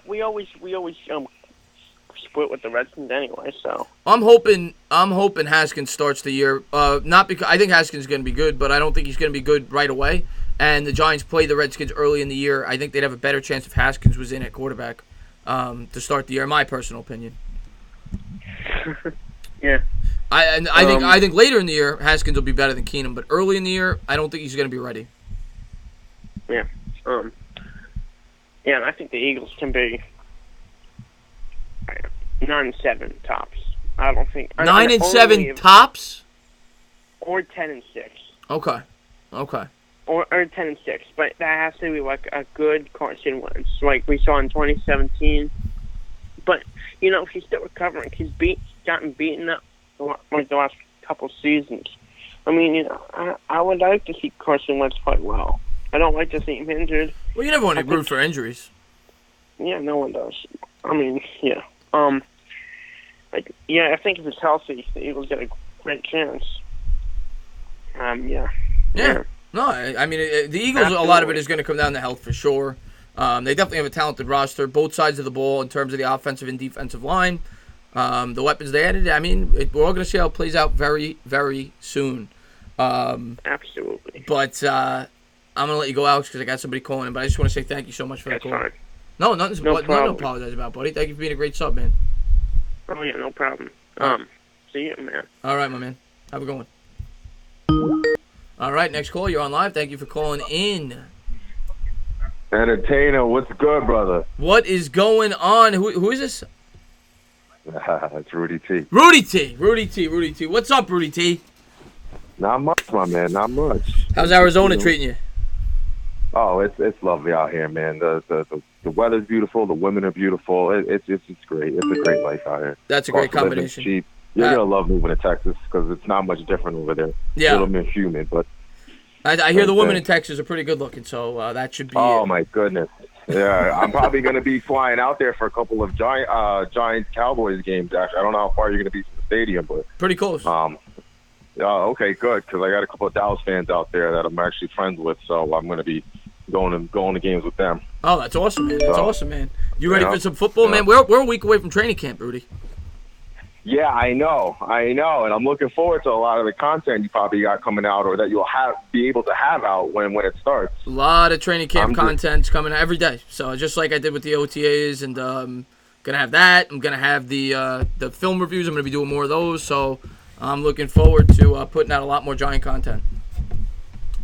We always split with the Redskins anyway. So I'm hoping Haskins starts the year. Not because I think Haskins is going to be good, but I don't think he's going to be good right away. And the Giants played the Redskins early in the year. I think they'd have a better chance if Haskins was in at quarterback to start the year. In my personal opinion. Yeah. I think later in the year Haskins will be better than Keenum, but early in the year I don't think he's going to be ready. Yeah. And I think the Eagles can be 9-7 tops. I don't think 9-7 tops, or 10-6. Okay. Or 10-6, but that has to be a good Carson Wentz, like we saw in 2017. But he's still recovering. He's gotten beaten up the last couple seasons. I mean, I would like to see Carson Wentz play well. I don't like to see him injured. Well, you never want to root for injuries. Yeah, no one does. I mean, yeah. I think if he's healthy, the Eagles get a great chance. Yeah. No, I mean, the Eagles, Absolutely. a lot of it is going to come down to health for sure. They definitely have a talented roster, both sides of the ball in terms of the offensive and defensive line. The weapons they added, I mean, we're all going to see how it plays out very, very soon. Absolutely. But I'm going to let you go, Alex, because I got somebody calling in. But I just want to say thank you so much for the call. Fine. No, nothing No to problem. apologize about, buddy. Thank you for being a great sub, man. Oh, yeah, no problem. See you, man. All right, my man. Have a good one. All right, next call. You're on live. Thank you for calling in. Entertainer, what's good, brother? What is going on? Who is this? It's Rudy T. Rudy T. What's up, Rudy T? Not much, my man. Not much. How's Arizona treating you? Oh, it's lovely out here, man. The weather's beautiful. The women are beautiful. It's great. It's a great life out here. That's a great Cost of living's combination. cheap. You're gonna love moving to Texas because it's not much different over there. Yeah. A little bit humid, but I hear the women in Texas are pretty good looking, so that should be. Oh my goodness! Yeah, I'm probably going to be flying out there for a couple of Giants Cowboys games. Actually, I don't know how far you're going to be from the stadium, but pretty close. Okay, good, because I got a couple of Dallas fans out there that I'm actually friends with, so I'm going to be going to games with them. Oh, that's awesome, man! That's awesome, man. You ready for some football, man? We're a week away from training camp, Rudy. Yeah, I know, and I'm looking forward to a lot of the content you probably got coming out, or that you'll be able to have out when it starts. A lot of training camp content's coming out every day. So just like I did with the OTAs, and gonna have that. I'm gonna have the film reviews. I'm gonna be doing more of those. So I'm looking forward to putting out a lot more Giant content.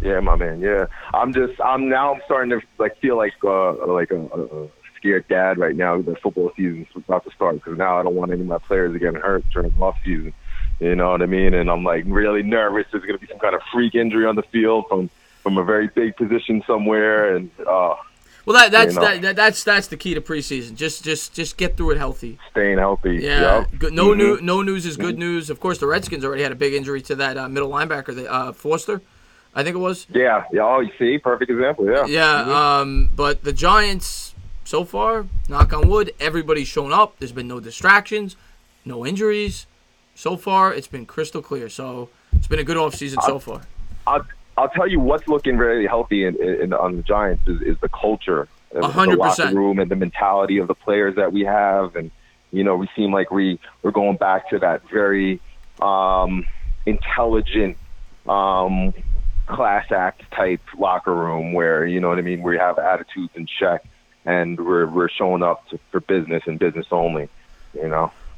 Yeah, my man. Yeah, I'm starting to feel like a scared dad right now. The football season's about to start, because now I don't want any of my players to get hurt during the off season. You know what I mean? And I'm like really nervous. There's gonna be some kind of freak injury on the field from a very big position somewhere. And well, that's the key to preseason. Just get through it healthy. Staying healthy. Yeah. Yep. Good. No news is good news. Of course, the Redskins already had a big injury to that middle linebacker, Foster, I think it was. Yeah. Oh, you see, perfect example. Yeah. Yeah. But the Giants, so far, knock on wood, everybody's shown up. There's been no distractions, no injuries. So far, it's been crystal clear. So it's been a good offseason so far. I'll tell you what's looking really healthy on the Giants is the culture, 100%. The locker room, and the mentality of the players that we have. And we seem like we're going back to that very intelligent, class act type locker room where we have attitudes in check. And we're showing up for business and business only,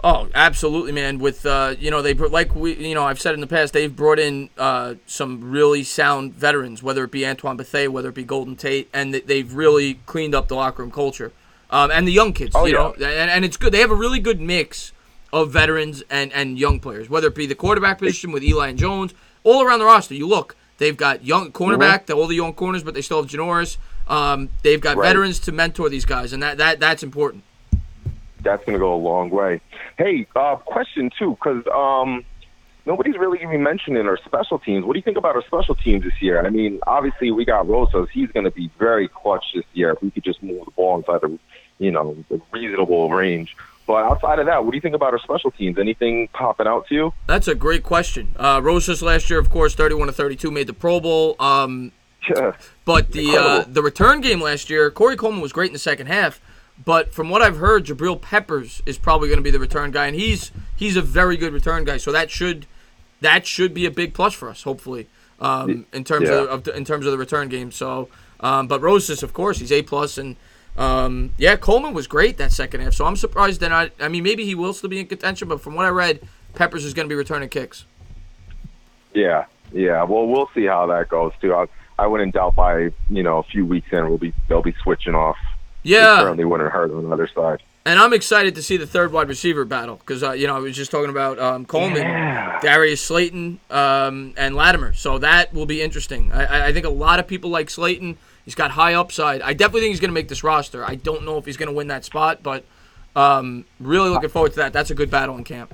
Oh, absolutely, man. With I've said in the past, they've brought in some really sound veterans, whether it be Antoine Bethea, whether it be Golden Tate, and they've really cleaned up the locker room culture. And the young kids, and it's good. They have a really good mix of veterans and young players, whether it be the quarterback position with Eli and Jones, all around the roster. You look, they've got young cornerback, all the young corners, but they still have Janoris. They've got veterans to mentor these guys, and that's important. That's going to go a long way. Hey, question too, because nobody's really even mentioning our special teams. What do you think about our special teams this year? I mean, obviously we got Rosas. He's going to be very clutch this year if we could just move the ball inside a reasonable range. But outside of that, what do you think about our special teams? Anything popping out to you? That's a great question. Rosas last year, of course, 31-32, made the Pro Bowl. But the return game last year, Corey Coleman was great in the second half. But from what I've heard, Jabril Peppers is probably going to be the return guy, and he's a very good return guy. So that should be a big plus for us, hopefully, in terms of the return game. So, but Rosas, of course, he's A+, and Coleman was great that second half. So I'm surprised they're not. I mean, maybe he will still be in contention, but from what I read, Peppers is going to be returning kicks. Yeah. Well, we'll see how that goes too. I wouldn't doubt by a few weeks in they'll be switching off. Yeah, it certainly wouldn't hurt on the other side. And I'm excited to see the third wide receiver battle because I was just talking about Coleman, Darius Slayton, and Latimer. So that will be interesting. I think a lot of people like Slayton. He's got high upside. I definitely think he's going to make this roster. I don't know if he's going to win that spot, but really looking forward to that. That's a good battle in camp.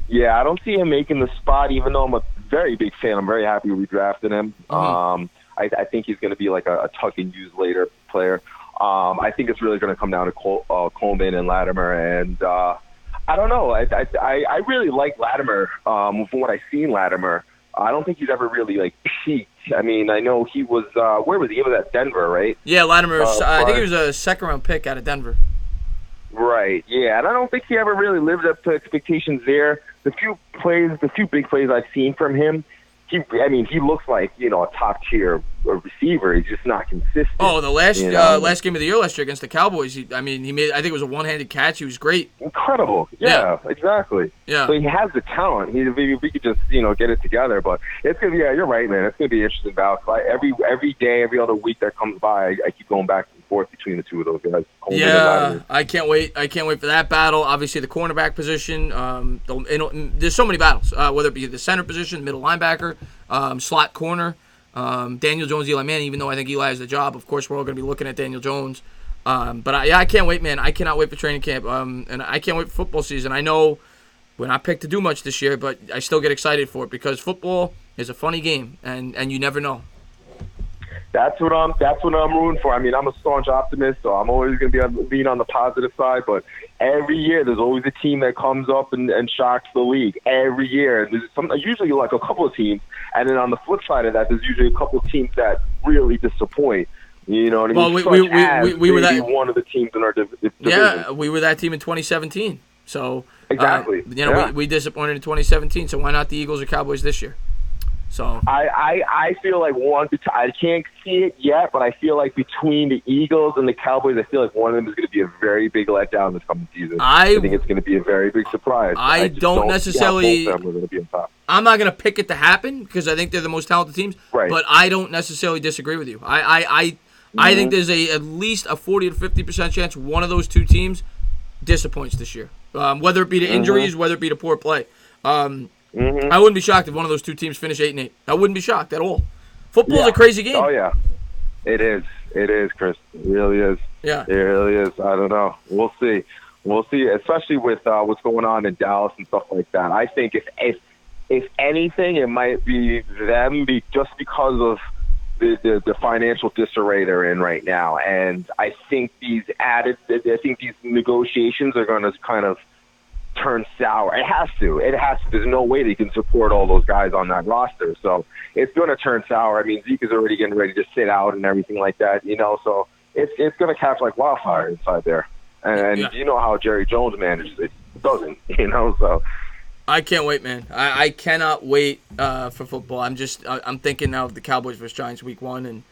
Yeah, I don't see him making the spot, even though I'm a very big fan. I'm very happy we drafted him. Mm-hmm. I think he's going to be like a tuck and use later player. I think it's really going to come down to Coleman and Latimer, and I don't know. I really like Latimer. From what I've seen, Latimer, I don't think he's ever really peaked. I mean, I know he was. Where was he? He was at Denver, right? Yeah, Latimer. I think he was a second-round pick out of Denver. Right. Yeah, and I don't think he ever really lived up to expectations there. The few big plays I've seen from him, he looks like a top tier receiver. He's just not consistent. Oh, the last game of the year last year against the Cowboys, he made, I think it was a one-handed catch. He was great. Incredible. Yeah. Exactly. Yeah. So he has the talent. We could just get it together. But it's gonna be. Yeah, you're right, man. It's gonna be interesting battle. Every day, every other week that comes by, I keep going back and forth between the two of those guys. Yeah, I can't wait. I can't wait for that battle. Obviously, the cornerback position. There's so many battles. Whether it be the center position, middle linebacker, slot corner. Daniel Jones, Eli Manning, even though I think Eli has the job, of course, we're all going to be looking at Daniel Jones. But I can't wait, man. I cannot wait for training camp. And I can't wait for football season. I know we're not picked to do much this year, but I still get excited for it because football is a funny game, and you never know. That's what I'm rooting for. I mean, I'm a staunch optimist, so I'm always going to be being on the positive side. But every year, there's always a team that comes up and shocks the league. Every year, there's usually like a couple of teams, and then on the flip side of that, there's usually a couple of teams that really disappoint. You know what I mean? Well, we were that one of the teams in our division. Yeah, we were that team in 2017. So exactly, we disappointed in 2017. So why not the Eagles or Cowboys this year? So I feel like I can't see it yet, but I feel like between the Eagles and the Cowboys, I feel like one of them is going to be a very big letdown this coming season. I think it's going to be a very big surprise. I don't necessarily. Both of them are going to be on top. I'm not going to pick it to happen because I think they're the most talented teams. Right. But I don't necessarily disagree with you. I think there's at least a 40 to 50% chance one of those two teams disappoints this year, whether it be to injuries, whether it be to poor play. I wouldn't be shocked if one of those two teams finish 8-8. I wouldn't be shocked at all. Football's a crazy game. Oh yeah, it is. It is, Chris. It really is. Yeah, it really is. I don't know. We'll see. We'll see. Especially with what's going on in Dallas and stuff like that. I think if anything, it might be them just because of the financial disarray they're in right now. And I think these negotiations are going to kind of turn sour. It has to. There's no way they can support all those guys on that roster. So it's going to turn sour. I mean, Zeke is already getting ready to sit out and everything like that, so it's going to catch like wildfire inside there. And you know how Jerry Jones manages it. It doesn't, so. I can't wait, man. I cannot wait for football. I'm thinking now of the Cowboys versus Giants week 1, and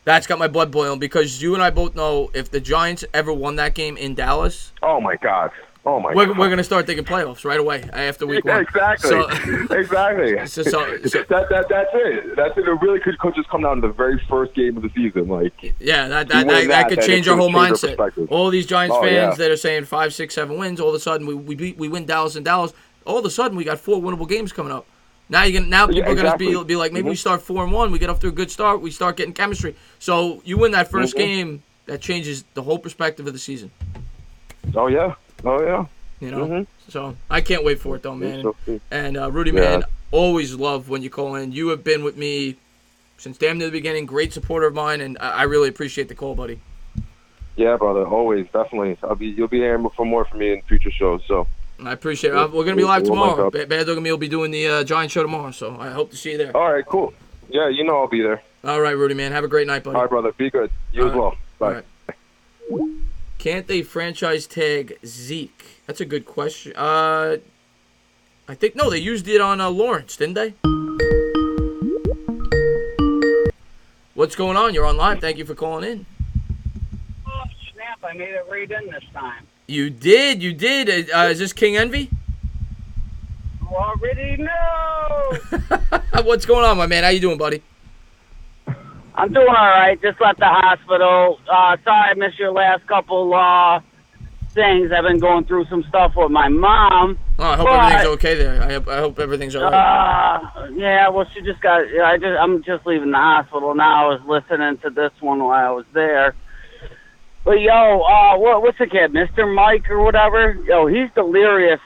that's got my blood boiling because you and I both know if the Giants ever won that game in Dallas. Oh, my God. We're going to start thinking playoffs right away after week 1. Exactly. Exactly. That's it. That's it. It really could just come down to the very first game of the season. That could change our whole mindset. All these Giants fans that are saying 5, 6, 7 wins, all of a sudden we win Dallas and Dallas. All of a sudden we got 4 winnable games coming up. Now people are going to be like, maybe we start 4-1. We get off to a good start. We start getting chemistry. So you win that first game, that changes the whole perspective of the season. Oh yeah. So I can't wait for it though, man. And Rudy, man, always love when you call in. You have been with me since damn near the beginning. Great supporter of mine, and I really appreciate the call, buddy. Yeah, brother, always, definitely. You'll be hearing for more from me in future shows. So I appreciate it. We're gonna be live tomorrow. Bad Dog and me will be doing the Giant show tomorrow, so I hope to see you there. All right, cool. Yeah, I'll be there. All right, Rudy, man, have a great night, buddy. All right, brother, be good. You as well. Bye. Can't they franchise tag Zeke? That's a good question. I think no, they used it on Lawrence, didn't they? What's going on? You're on live. Thank you for calling in. Oh snap! I made it right in this time. You did. Is this King Envy? You already know. What's going on, my man? How you doing, buddy? I'm doing all right. Just left the hospital. Sorry I missed your last couple things. I've been going through some stuff with my mom. Oh, I hope everything's okay there. I hope everything's all right. Yeah, well, she just got. I'm just leaving the hospital now. I was listening to this one while I was there. But what's the kid, Mr. Mike or whatever? He's delirious.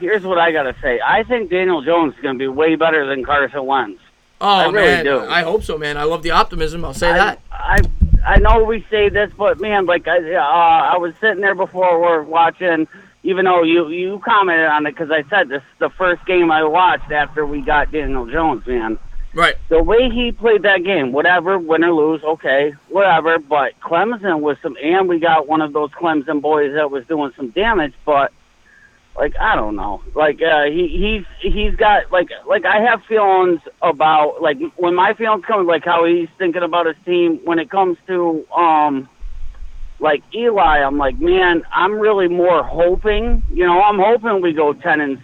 Here's what I gotta say. I think Daniel Jones is gonna be way better than Carson Wentz. Oh, I really do. I hope so, man. I love the optimism. I'll say that. I know we say this, but man, I was sitting there before we're watching. Even though you commented on it because I said this is the first game I watched after we got Daniel Jones, man. Right. The way he played that game, whatever, win or lose, okay, whatever. But Clemson was and we got one of those Clemson boys that was doing some damage, but. I don't know. He's got I have feelings about when my feelings come how he's thinking about his team when it comes to Eli. I'm like, man, I'm really more hoping. I'm hoping we go 10-6,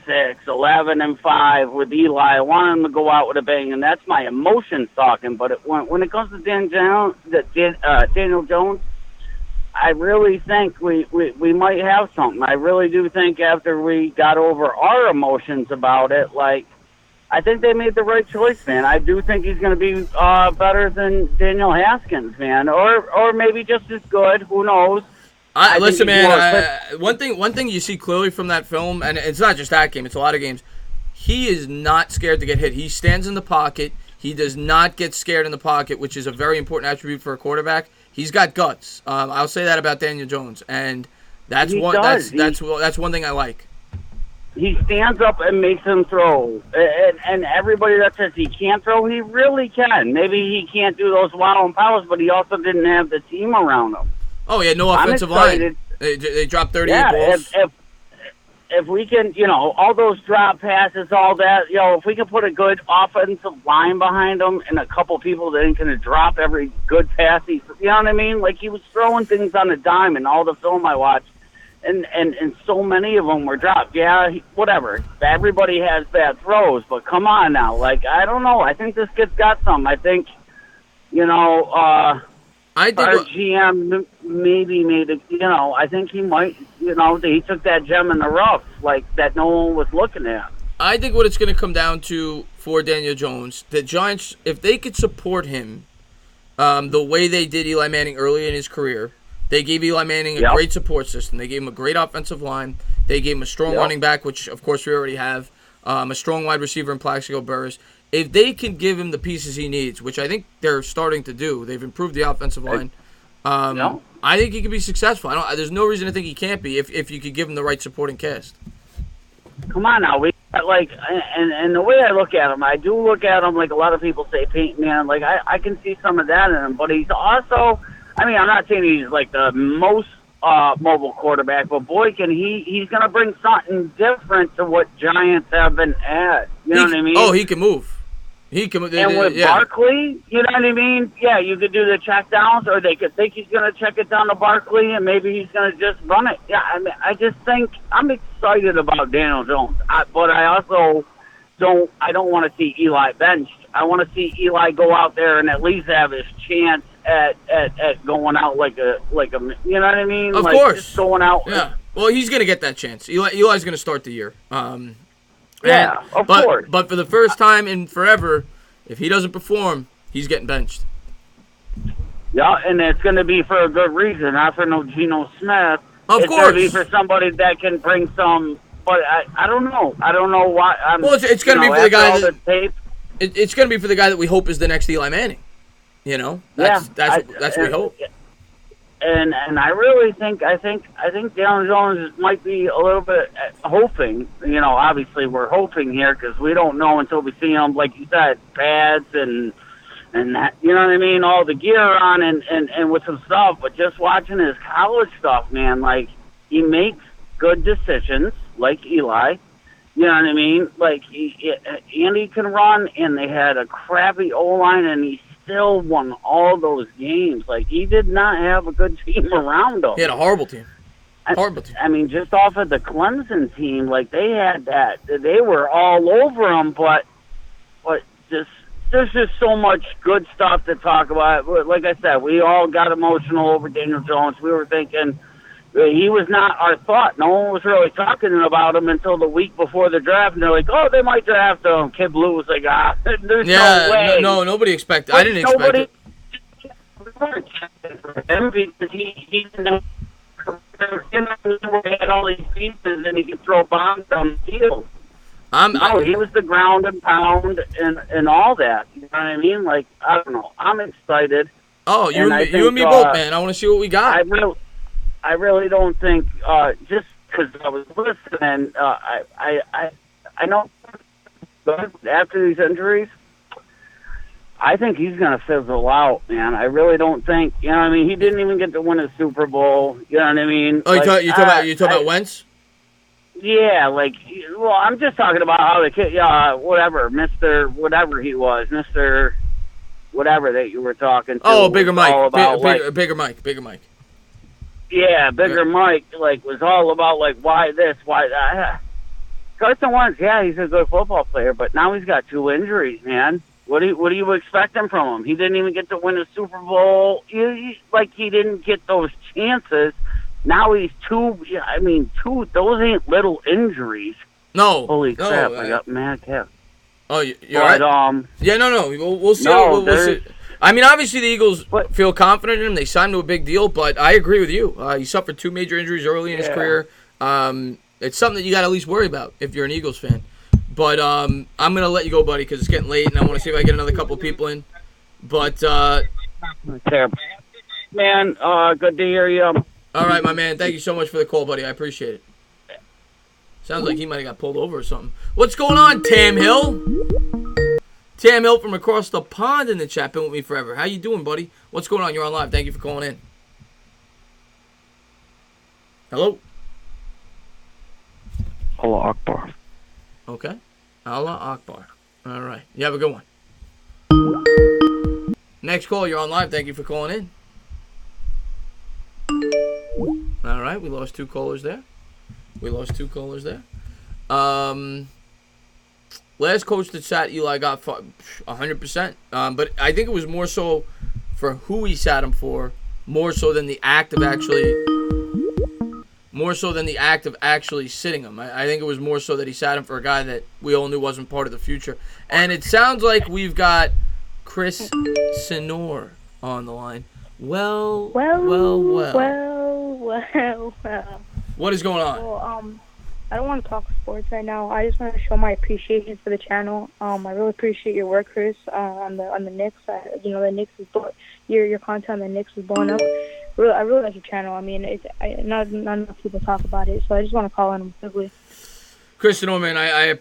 11-5 with Eli. I want him to go out with a bang, and that's my emotions talking. But when it comes to Daniel Jones. I really think we might have something. I really do think after we got over our emotions about it, I think they made the right choice, man. I do think he's going to be better than Daniel Haskins, man, or maybe just as good. Who knows? Listen, think man. One thing you see clearly from that film, and it's not just that game; it's a lot of games. He is not scared to get hit. He stands in the pocket. He does not get scared in the pocket, which is a very important attribute for a quarterback. He's got guts. I'll say that about Daniel Jones, and that's that's one thing I like. He stands up and makes him throw. And everybody that says he can't throw, he really can. Maybe he can't do those wow and powers, but he also didn't have the team around him. Oh, yeah, no offensive line. They dropped 38 balls. If we can, all those drop passes, all that, if we can put a good offensive line behind him and a couple people that ain't going to drop every good pass, you know what I mean? Like, he was throwing things on a dime in all the film I watched. And so many of them were dropped. Yeah, whatever. Everybody has bad throws, but come on now. Like, I don't know. I think this kid's got some. I think, our GM maybe made it, I think he might, he took that gem in the rough, like, that no one was looking at. I think what it's going to come down to for Daniel Jones, the Giants, if they could support him the way they did Eli Manning early in his career, they gave Eli Manning a great support system. They gave him a great offensive line. They gave him a strong running back, which, of course, we already have. A strong wide receiver in Plaxico Burress. If they can give him the pieces he needs, which I think they're starting to do, they've improved the offensive line. I think he could be successful. There's no reason to think he can't be if you could give him the right supporting cast. Come on now, and the way I look at him, I do look at him like a lot of people say, Peyton Man. Like I can see some of that in him, but he's also. I mean, I'm not saying he's like the most mobile quarterback, but boy, he's going to bring something different to what Giants have been at. You know what I mean? Oh, he can move. He can move. And with Barkley, you know what I mean? Yeah, you could do the check downs, or they could think he's going to check it down to Barkley, and maybe he's going to just run it. Yeah, I mean, I just think I'm excited about Daniel Jones, but I also don't want to see Eli benched. I want to see Eli go out there and at least have his chance at going out like a you know what I mean? Of like course. Just going out. Yeah. Well, he's going to get that chance. Eli's going to start the year. Of course. But for the first time in forever, if he doesn't perform, he's getting benched. Yeah, and it's going to be for a good reason. Not for no Geno Smith. Of it's course. It's going to be for somebody that can bring some. But I don't know. I don't know why. It's going to be for the guy that. It's going to be for the guy that we hope is the next Eli Manning. That's what we hope. And I really think Daniel Jones might be a little bit hoping. Obviously we're hoping here because we don't know until we see him, like you said, pads and that, you know what I mean, all the gear on and with some stuff. But just watching his college stuff, man, like he makes good decisions, like Eli. You know what I mean? Like Andy can run, and they had a crappy O-line, and he still won all those games. Like, he did not have a good team around him. He had a horrible team. I mean, just off of the Clemson team, like, they had that. They were all over him, but just there's just so much good stuff to talk about. Like I said, we all got emotional over Daniel Jones. We were thinking he was not our thought. No one was really talking about him until the week before the draft, and they're like, "Oh, they might draft him." Kid Blue was like, "There's no way." No, nobody expected. I didn't expect it. Because he didn't had all these pieces, and he could throw bombs down the field. He was the ground and pound and all that. You know what I mean? Like, I don't know. I'm excited. Oh, you and me both, man. I want to see what we got. I really don't think just because I was listening. I know after these injuries, I think he's going to fizzle out, man. I really don't think. You know what I mean? He didn't even get to win a Super Bowl. You know what I mean? Oh, you talking about Wentz? Yeah, well, I'm just talking about how the kid, whatever, Mr. whatever he was, Mr. whatever that you were talking to. Oh, Bigger Mike. Bigger Mike. Yeah, Bigger Mike, was all about, why this, why that. Carson Wentz, he's a good football player, but now he's got 2 injuries, man. What do you expect from him? He didn't even get to win a Super Bowl. He didn't get those chances. Now he's 2. I mean, 2. Those ain't little injuries. No. Holy crap! I got mad cap. Oh, you're right. No. We'll see. I mean, obviously the Eagles feel confident in him. They signed him to a big deal, but I agree with you. He suffered 2 major injuries early in his career. It's something that you got to at least worry about if you're an Eagles fan. But I'm going to let you go, buddy, because it's getting late, and I want to see if I get another couple of people in. But, man, good to hear you. All right, my man. Thank you so much for the call, buddy. I appreciate it. Sounds like he might have got pulled over or something. What's going on, Tam Hill? Tam Hill from across the pond in the chat. Been with me forever. How you doing, buddy? What's going on? You're on live. Thank you for calling in. Hello? Allah Akbar. Okay. Allah Akbar. All right. You have a good one. Next call. You're on live. Thank you for calling in. All right. We lost 2 callers there. Last coach that sat Eli got 100%. But I think it was more so for who he sat him for, more so than the act of actually sitting him. I think it was more so that he sat him for a guy that we all knew wasn't part of the future. And it sounds like we've got Chris Sinor on the line. Well. What is going on? Well, I don't want to talk sports right now. I just want to show my appreciation for the channel. I really appreciate your work, Chris, on the Knicks. The Knicks is your content on the Knicks is blowing up. I really like your channel. I mean, not enough people talk about it, so I just want to call in quickly. Chris Norman, I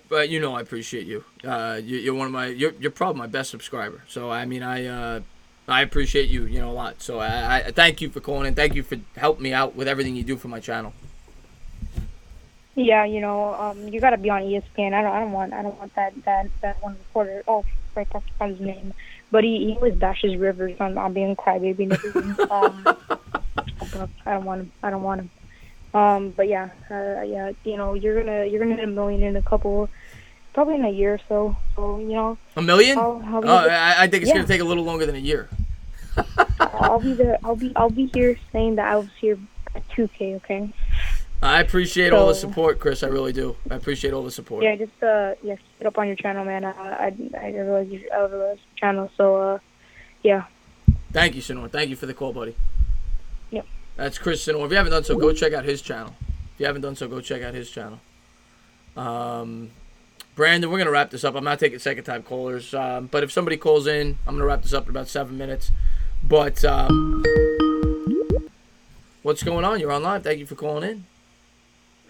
appreciate you. You're probably my best subscriber. So I mean, I appreciate you, a lot. So I thank you for calling in. Thank you for helping me out with everything you do for my channel. Yeah, you gotta be on ESPN. I don't want that one reporter. Oh, right, that's his name. But he always bashes Rivers on being crybaby and everything. I don't want him. But yeah, you're gonna hit $1 million in probably in a year or so. So $1 million? I think it's gonna take a little longer than a year. I'll be there. I'll be here saying that I was here at 2K. Okay. I appreciate all the support, Chris. I really do. I appreciate all the support. Yeah, just get up on your channel, man. I realize your channel. So yeah. Thank you, Sinor. Thank you for the call, buddy. Yep. That's Chris Sinor. If you haven't done so, go check out his channel. Brandon, we're gonna wrap this up. I'm not taking second time callers, but if somebody calls in, I'm gonna wrap this up in about 7 minutes. But what's going on? You're on live. Thank you for calling in.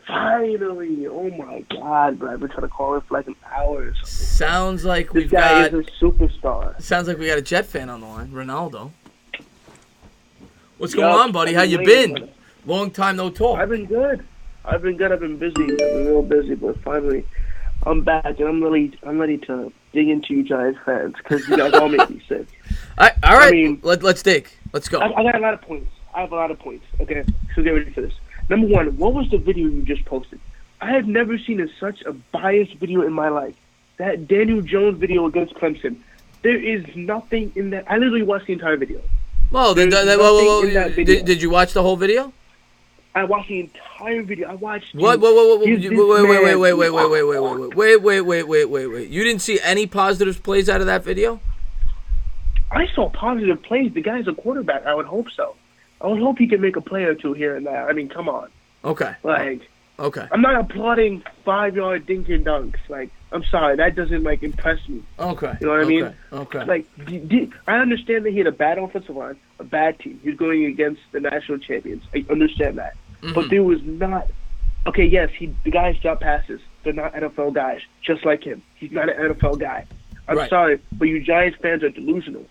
Finally, oh my God, bro! I've been trying to call him for like an hour. Sounds like this guy is a superstar. Sounds like we got a Jet fan on the line, Ronaldo. What's going on, buddy? How you been? Long time no talk. I've been good. I've been busy. I've been real busy, but finally, I'm back and I'm ready to dig into you Giants fans because you guys all make me sick. All right, I mean, let's dig. Let's go. I got a lot of points. Okay, so get ready for this. Number one, what was the video you just posted? I have never seen such a biased video in my life. That Daniel Jones video against Clemson. There is nothing in that. I literally watched the entire video. Well, did you watch the whole video? I watched the entire video. I watched. What? Wait. You didn't see any positive plays out of that video? I saw positive plays. The guy's a quarterback. I would hope so. I would hope he can make a play or two here and there. I mean, come on. Okay. Okay. I'm not applauding 5-yard dink and dunks. Like, I'm sorry, that doesn't impress me. Okay. You know what I mean? Okay. I understand that he had a bad offensive line, a bad team. He's going against the national champions. I understand that. Mm-hmm. But there was not. Okay, yes, the guys drop passes. They're not NFL guys, just like him. He's not an NFL guy. I'm sorry, but you Giants fans are delusional.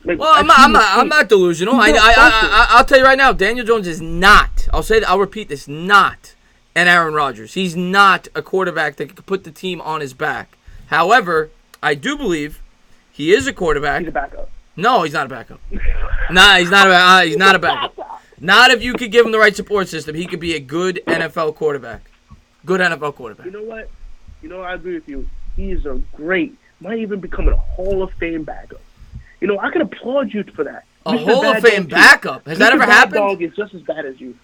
I'm not delusional. I'll tell you right now, Daniel Jones is not. I'll repeat this, not an Aaron Rodgers. He's not a quarterback that could put the team on his back. However, I do believe he is a quarterback. He's a backup. No, he's not a backup. Nah, he's not a backup. Not if you could give him the right support system. He could be a good NFL quarterback. Good NFL quarterback. You know what? I agree with you. He is might even become a Hall of Fame backup. I can applaud you for that. A Hall of Fame backup? Has that ever happened? Dog is just as bad as you.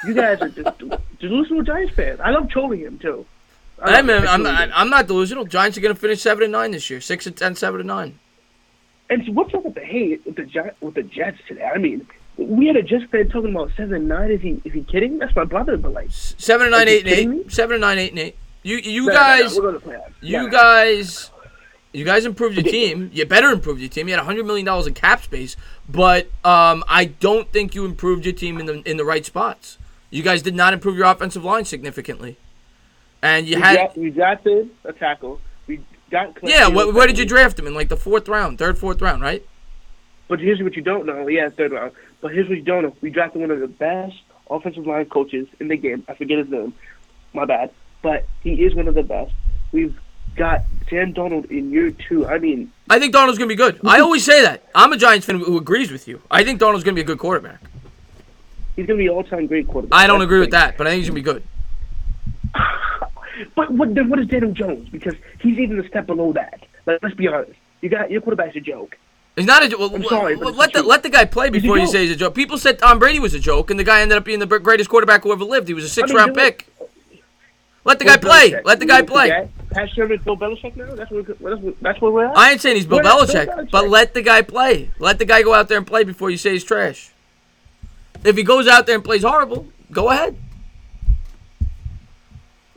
You guys are just delusional Giants fans. I love trolling him too. I'm not delusional. Giants are going to finish 7-9 this year. 6-10, 7-9. And so what's up with the hate with the Jets today? I mean, we had a Jets fan talking about 7-9. Is he kidding? That's my brother, but like 7-9, 8-8. 7-9, 8-8. You guys, we're going to playoffs. you guys improved your team. You better improve your team. You had $100 million in cap space, but I don't think you improved your team in the right spots. You guys did not improve your offensive line significantly, and we drafted a tackle. We got where did you draft him in? Like the fourth round, fourth round, right? But here's what you don't know. Yeah, third round. But here's what you don't know. We drafted one of the best offensive line coaches in the game. I forget his name. My bad. But he is one of the best. We've got Sam Darnold in year 2. I mean, I think Darnold's going to be good. I always say that. I'm a Giants fan who agrees with you. I think Darnold's going to be a good quarterback. He's going to be an all-time great quarterback. I don't agree with that, but I think he's going to be good. But what is Daniel Jones? Because he's even a step below that. Like, let's be honest. Your quarterback's a joke. He's not a joke. I'm sorry, but let the guy play before you say he's a joke. People said Tom Brady was a joke, and the guy ended up being the greatest quarterback who ever lived. He was a 6th-round pick. Let the guy play. Let the guy play. Pat Sherman, Bill Belichick now? That's where we're at? I ain't saying he's Bill Belichick, but let the guy play. Let the guy go out there and play before you say he's trash. If he goes out there and plays horrible, go ahead.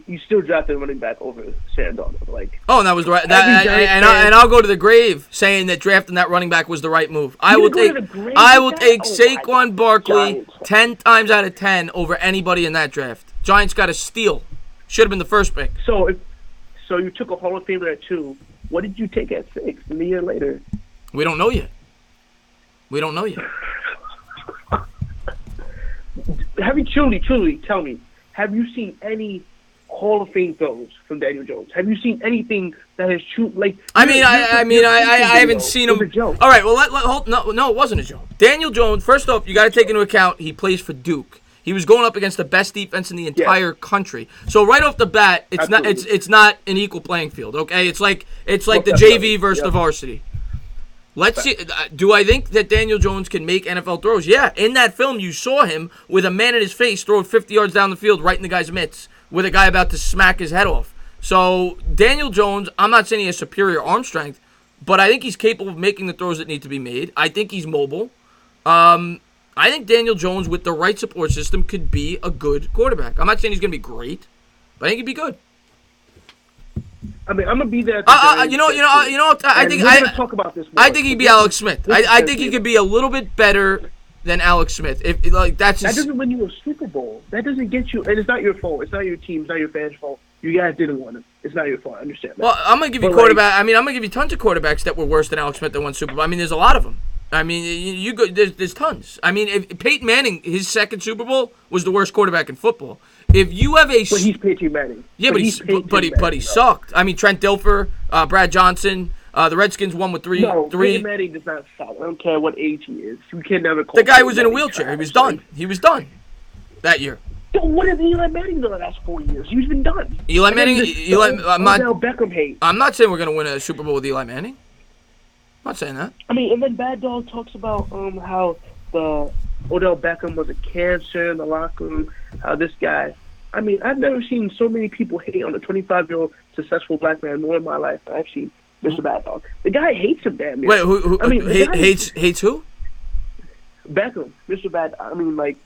You still drafted a running back over Sam Darnold. And that was the right. And I'll go to the grave saying that drafting that running back was the right move. I will take Saquon Barkley 10 times out of 10 over anybody in that draft. Giants got a steal. Should have been the first pick. So you took a Hall of Famer at 2. What did you take at 6 and a year later? We don't know yet. Have you truly tell me? Have you seen any Hall of Fame throws from Daniel Jones? Have you seen anything that is true? I haven't seen him. All right, well, no, it wasn't a joke. Daniel Jones. First off, you got to take into account he plays for Duke. He was going up against the best defense in the entire country. So right off the bat, it's not an equal playing field. Okay, it's like the JV versus the varsity. Let's see. Do I think that Daniel Jones can make NFL throws? Yeah. In that film, you saw him with a man in his face throw it 50 yards down the field right in the guy's mitts with a guy about to smack his head off. So Daniel Jones, I'm not saying he has superior arm strength, but I think he's capable of making the throws that need to be made. I think he's mobile. I think Daniel Jones, with the right support system, could be a good quarterback. I'm not saying he's going to be great, but I think he'd be good. I mean, I'm gonna be there. I think he'd be Alex Smith. I think he could be a little bit better than Alex Smith. That doesn't win you a Super Bowl. That doesn't get you, and it's not your fault. It's not your team. It's not your fans' fault. You guys didn't want him. It's not your fault. I understand that. Well, I'm gonna give you quarterback. I'm gonna give you tons of quarterbacks that were worse than Alex Smith that won Super Bowl. I mean, there's a lot of them. I mean, there's tons. I mean, if Peyton Manning, his second Super Bowl was the worst quarterback in football. If you have but he's Peyton Manning. Yeah, but he sucked. I mean, Trent Dilfer, Brad Johnson, the Redskins won with three. Peyton Manning does not suck. I don't care what age he is. You can never call the guy was in a wheelchair. He was done. He was done that year. So what has Eli Manning done the last 4 years? He's been done. Eli Manning. Odell Beckham hate. I'm not saying we're gonna win a Super Bowl with Eli Manning. I'm not saying that. I mean, and then Bad Dog talks about how the Odell Beckham was a cancer in the locker room. How this guy. I mean, I've never seen so many people hate on a 25-year-old successful black man more in my life than I've seen Mr. Bad Dog. The guy hates him damn near. Wait, who hates who? Beckham, Mr. Bad. I mean, like.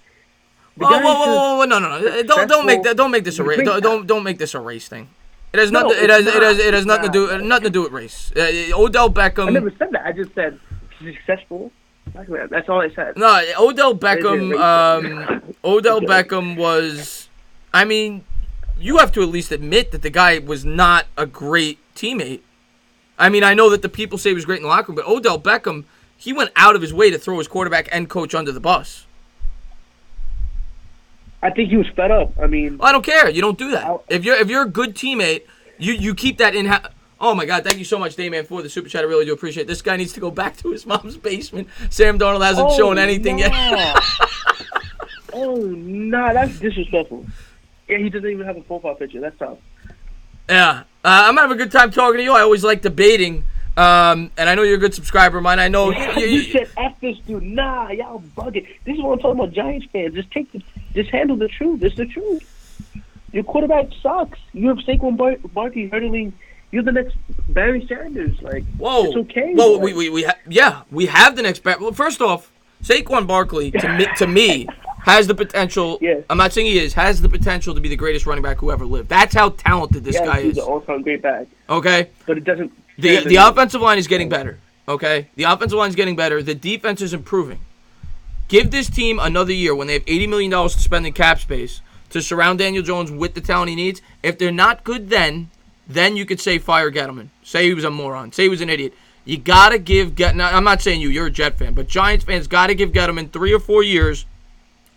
Whoa, no! Don't make this a race. Don't make this a race thing. It has nothing. It has nothing to do with race. Odell Beckham. I never said that. I just said successful. That's all I said. No, Odell Beckham. Odell Beckham was. I mean, you have to at least admit that the guy was not a great teammate. I mean, I know that the people say he was great in the locker room, but Odell Beckham, he went out of his way to throw his quarterback and coach under the bus. I think he was fed up. I mean, I don't care. You don't do that. If you're a good teammate, you keep that in. Oh my God! Thank you so much, Dayman, for the super chat. I really do appreciate it. This guy needs to go back to his mom's basement. Sam Darnold hasn't shown anything yet. That's disrespectful. Yeah, he doesn't even have a profile picture. That's tough. Yeah, I'm having a good time talking to you. I always like debating. And I know you're a good subscriber of mine. I know you said F this dude. Nah, y'all bugging. This is what I'm talking about. Giants fans, just handle the truth. It's the truth. Your quarterback sucks. You have Saquon Barkley hurdling. You're the next Barry Sanders. Like, whoa, it's okay. Whoa, we Yeah, we have the next back. Well, first off, Saquon Barkley to me has the potential. Yes. I'm not saying he has the potential to be the greatest running back who ever lived. That's how talented this guy he's is. an all-time great back. Okay. But it doesn't. The offensive line is getting better. Okay, the offensive line is getting better. The defense is improving. Give this team another year when they have $80 million to spend in cap space to surround Daniel Jones with the talent he needs. If they're not good then you could say fire Gettleman. Say he was a moron. Say he was an idiot. You got to give Gettleman. I'm not saying you're a Jet fan, but Giants fans got to give Gettleman 3 or 4 years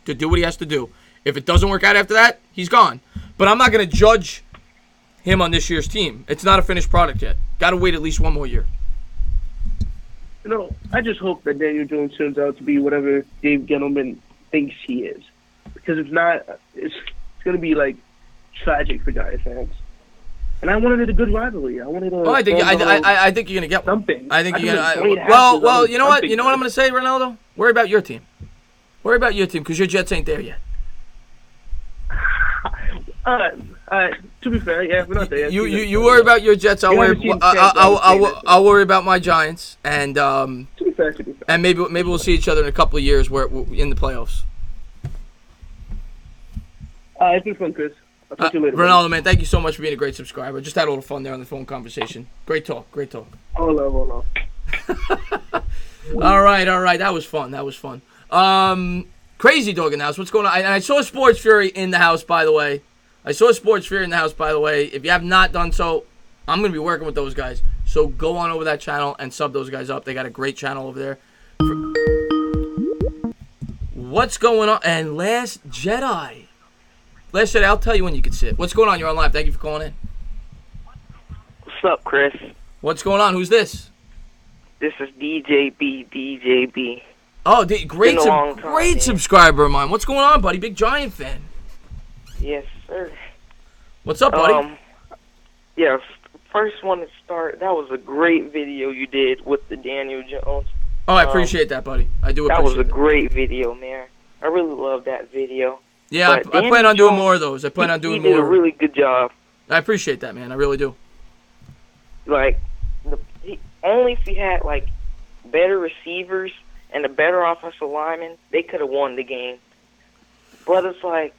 to do what he has to do. If it doesn't work out after that, he's gone. But I'm not going to judge him on this year's team. It's not a finished product yet. Got to wait at least 1 more year. I just hope that Daniel Jones turns out to be whatever Dave Gettleman thinks he is. Because if not, it's going to be, tragic for Giants fans. And I wanted a good rivalry. I wanted a. I think you're gonna get one. Something. I think you're gonna. Well, you know what? You know what I'm gonna say, Ronaldo? Worry about your team. Worry about your team because your Jets ain't there yet. To be fair, yeah, we're not there yet. You worry about your Jets. I'll worry about my Giants. And to be fair. And maybe we'll see each other in a couple of years where in the playoffs. It's been fun, Chris. I'll talk to you later. Ronaldo, man, thank you so much for being a great subscriber. Just had a little fun there on the phone conversation. Great talk. All love. All right. That was fun. Crazy Dog in the house. What's going on? And I saw Sports Fury in the house, by the way. If you have not done so, I'm going to be working with those guys. So go on over that channel and sub those guys up. They got a great channel over there. What's going on? And Last Jedi, I'll tell you when you can sit. What's going on? You're on live. Thank you for calling in. What's up, Chris? What's going on? Who's this? This is DJB. Oh, great subscriber of mine. What's going on, buddy? Big Giant fan. Yes, sir. What's up, buddy? Yeah, first one to start. That was a great video you did with the Daniel Jones. Oh, I appreciate that, buddy. I do appreciate that. That was a great video, man. I really love that video. Yeah, I plan on doing more of those. He did a really good job. I appreciate that, man. I really do. Only if he had, better receivers and a better offensive lineman, they could have won the game. But it's like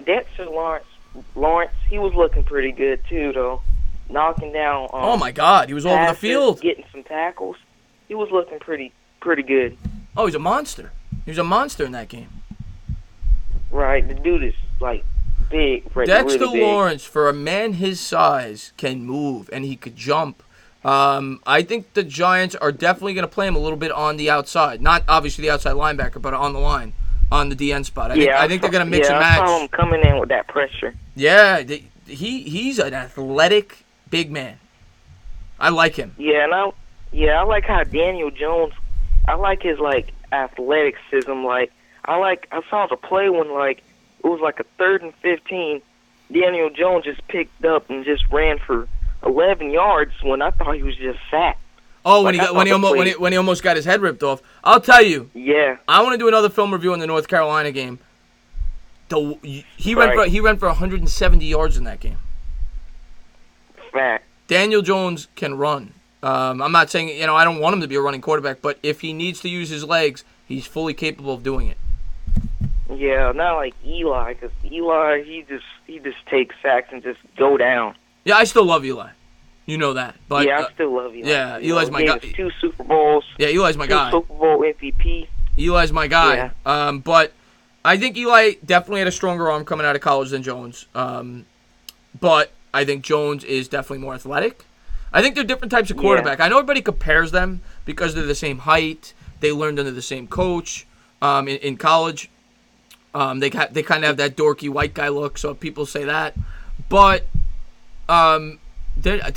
Dexter Lawrence, he was looking pretty good, too, though. Knocking down. Oh, my God. He was all over the field. Getting some tackles. He was looking pretty good. Oh, he's a monster. He was a monster in that game. Right, the dude is big. Dexter really big. Lawrence, for a man his size, can move and he could jump. I think the Giants are definitely going to play him a little bit on the outside. Not obviously the outside linebacker, but on the line, on the DN spot. I think they're going to mix and match. I saw him coming in with that pressure. Yeah, he's an athletic big man. I like him. Yeah, I like how Daniel Jones. I like his athleticism. I saw the play when it was a 3rd and 15. Daniel Jones just picked up and just ran for 11 yards when I thought he was just sacked. Oh, when he almost got his head ripped off. I'll tell you. Yeah. I want to do another film review on the North Carolina game. He ran for 170 yards in that game. Fact. Daniel Jones can run. I'm not saying I don't want him to be a running quarterback, but if he needs to use his legs, he's fully capable of doing it. Yeah, not like Eli, because Eli he just takes sacks and just go down. Yeah, I still love Eli. You know that. But, yeah, I still love Eli. Yeah, Eli's my guy. 2 Super Bowls. Yeah, Eli's my guy. 2 Super Bowl MVP. Eli's my guy. Yeah. But I think Eli definitely had a stronger arm coming out of college than Jones. But I think Jones is definitely more athletic. I think they're different types of quarterback. I know everybody compares them because they're the same height. They learned under the same coach in college. They kind of have that dorky white guy look, so people say that. But to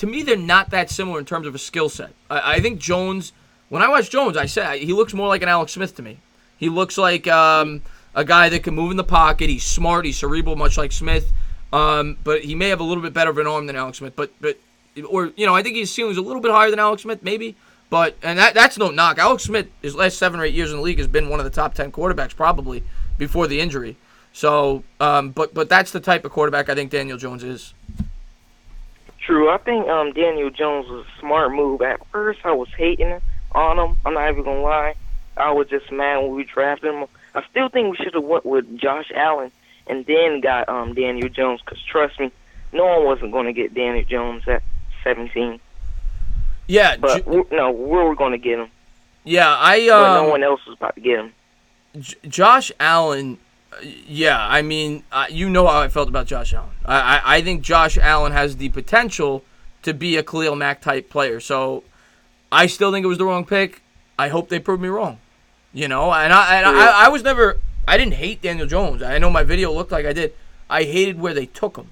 me, they're not that similar in terms of a skill set. I think Jones, when I watch Jones, I say he looks more like an Alex Smith to me. He looks like a guy that can move in the pocket. He's smart. He's cerebral, much like Smith. But he may have a little bit better of an arm than Alex Smith. I think his ceiling's a little bit higher than Alex Smith, maybe. And that's no knock. Alex Smith, his last 7 or 8 years in the league, has been one of the top 10 quarterbacks probably before the injury. So, but that's the type of quarterback I think Daniel Jones is. True. I think Daniel Jones was a smart move. At first, I was hating him. on him. I'm not even gonna lie. I was just mad when we drafted him. I still think we should have went with Josh Allen and then got Daniel Jones. Cause trust me, no one wasn't going to get Daniel Jones at 17. Yeah, but we were going to get him. Yeah, but no one else was about to get him. Josh Allen. Yeah, I mean, you know how I felt about Josh Allen. I think Josh Allen has the potential to be a Khalil Mack type player. So I still think it was the wrong pick. I hope they prove me wrong. You know, and I was never. I didn't hate Daniel Jones. I know my video looked like I did. I hated where they took him.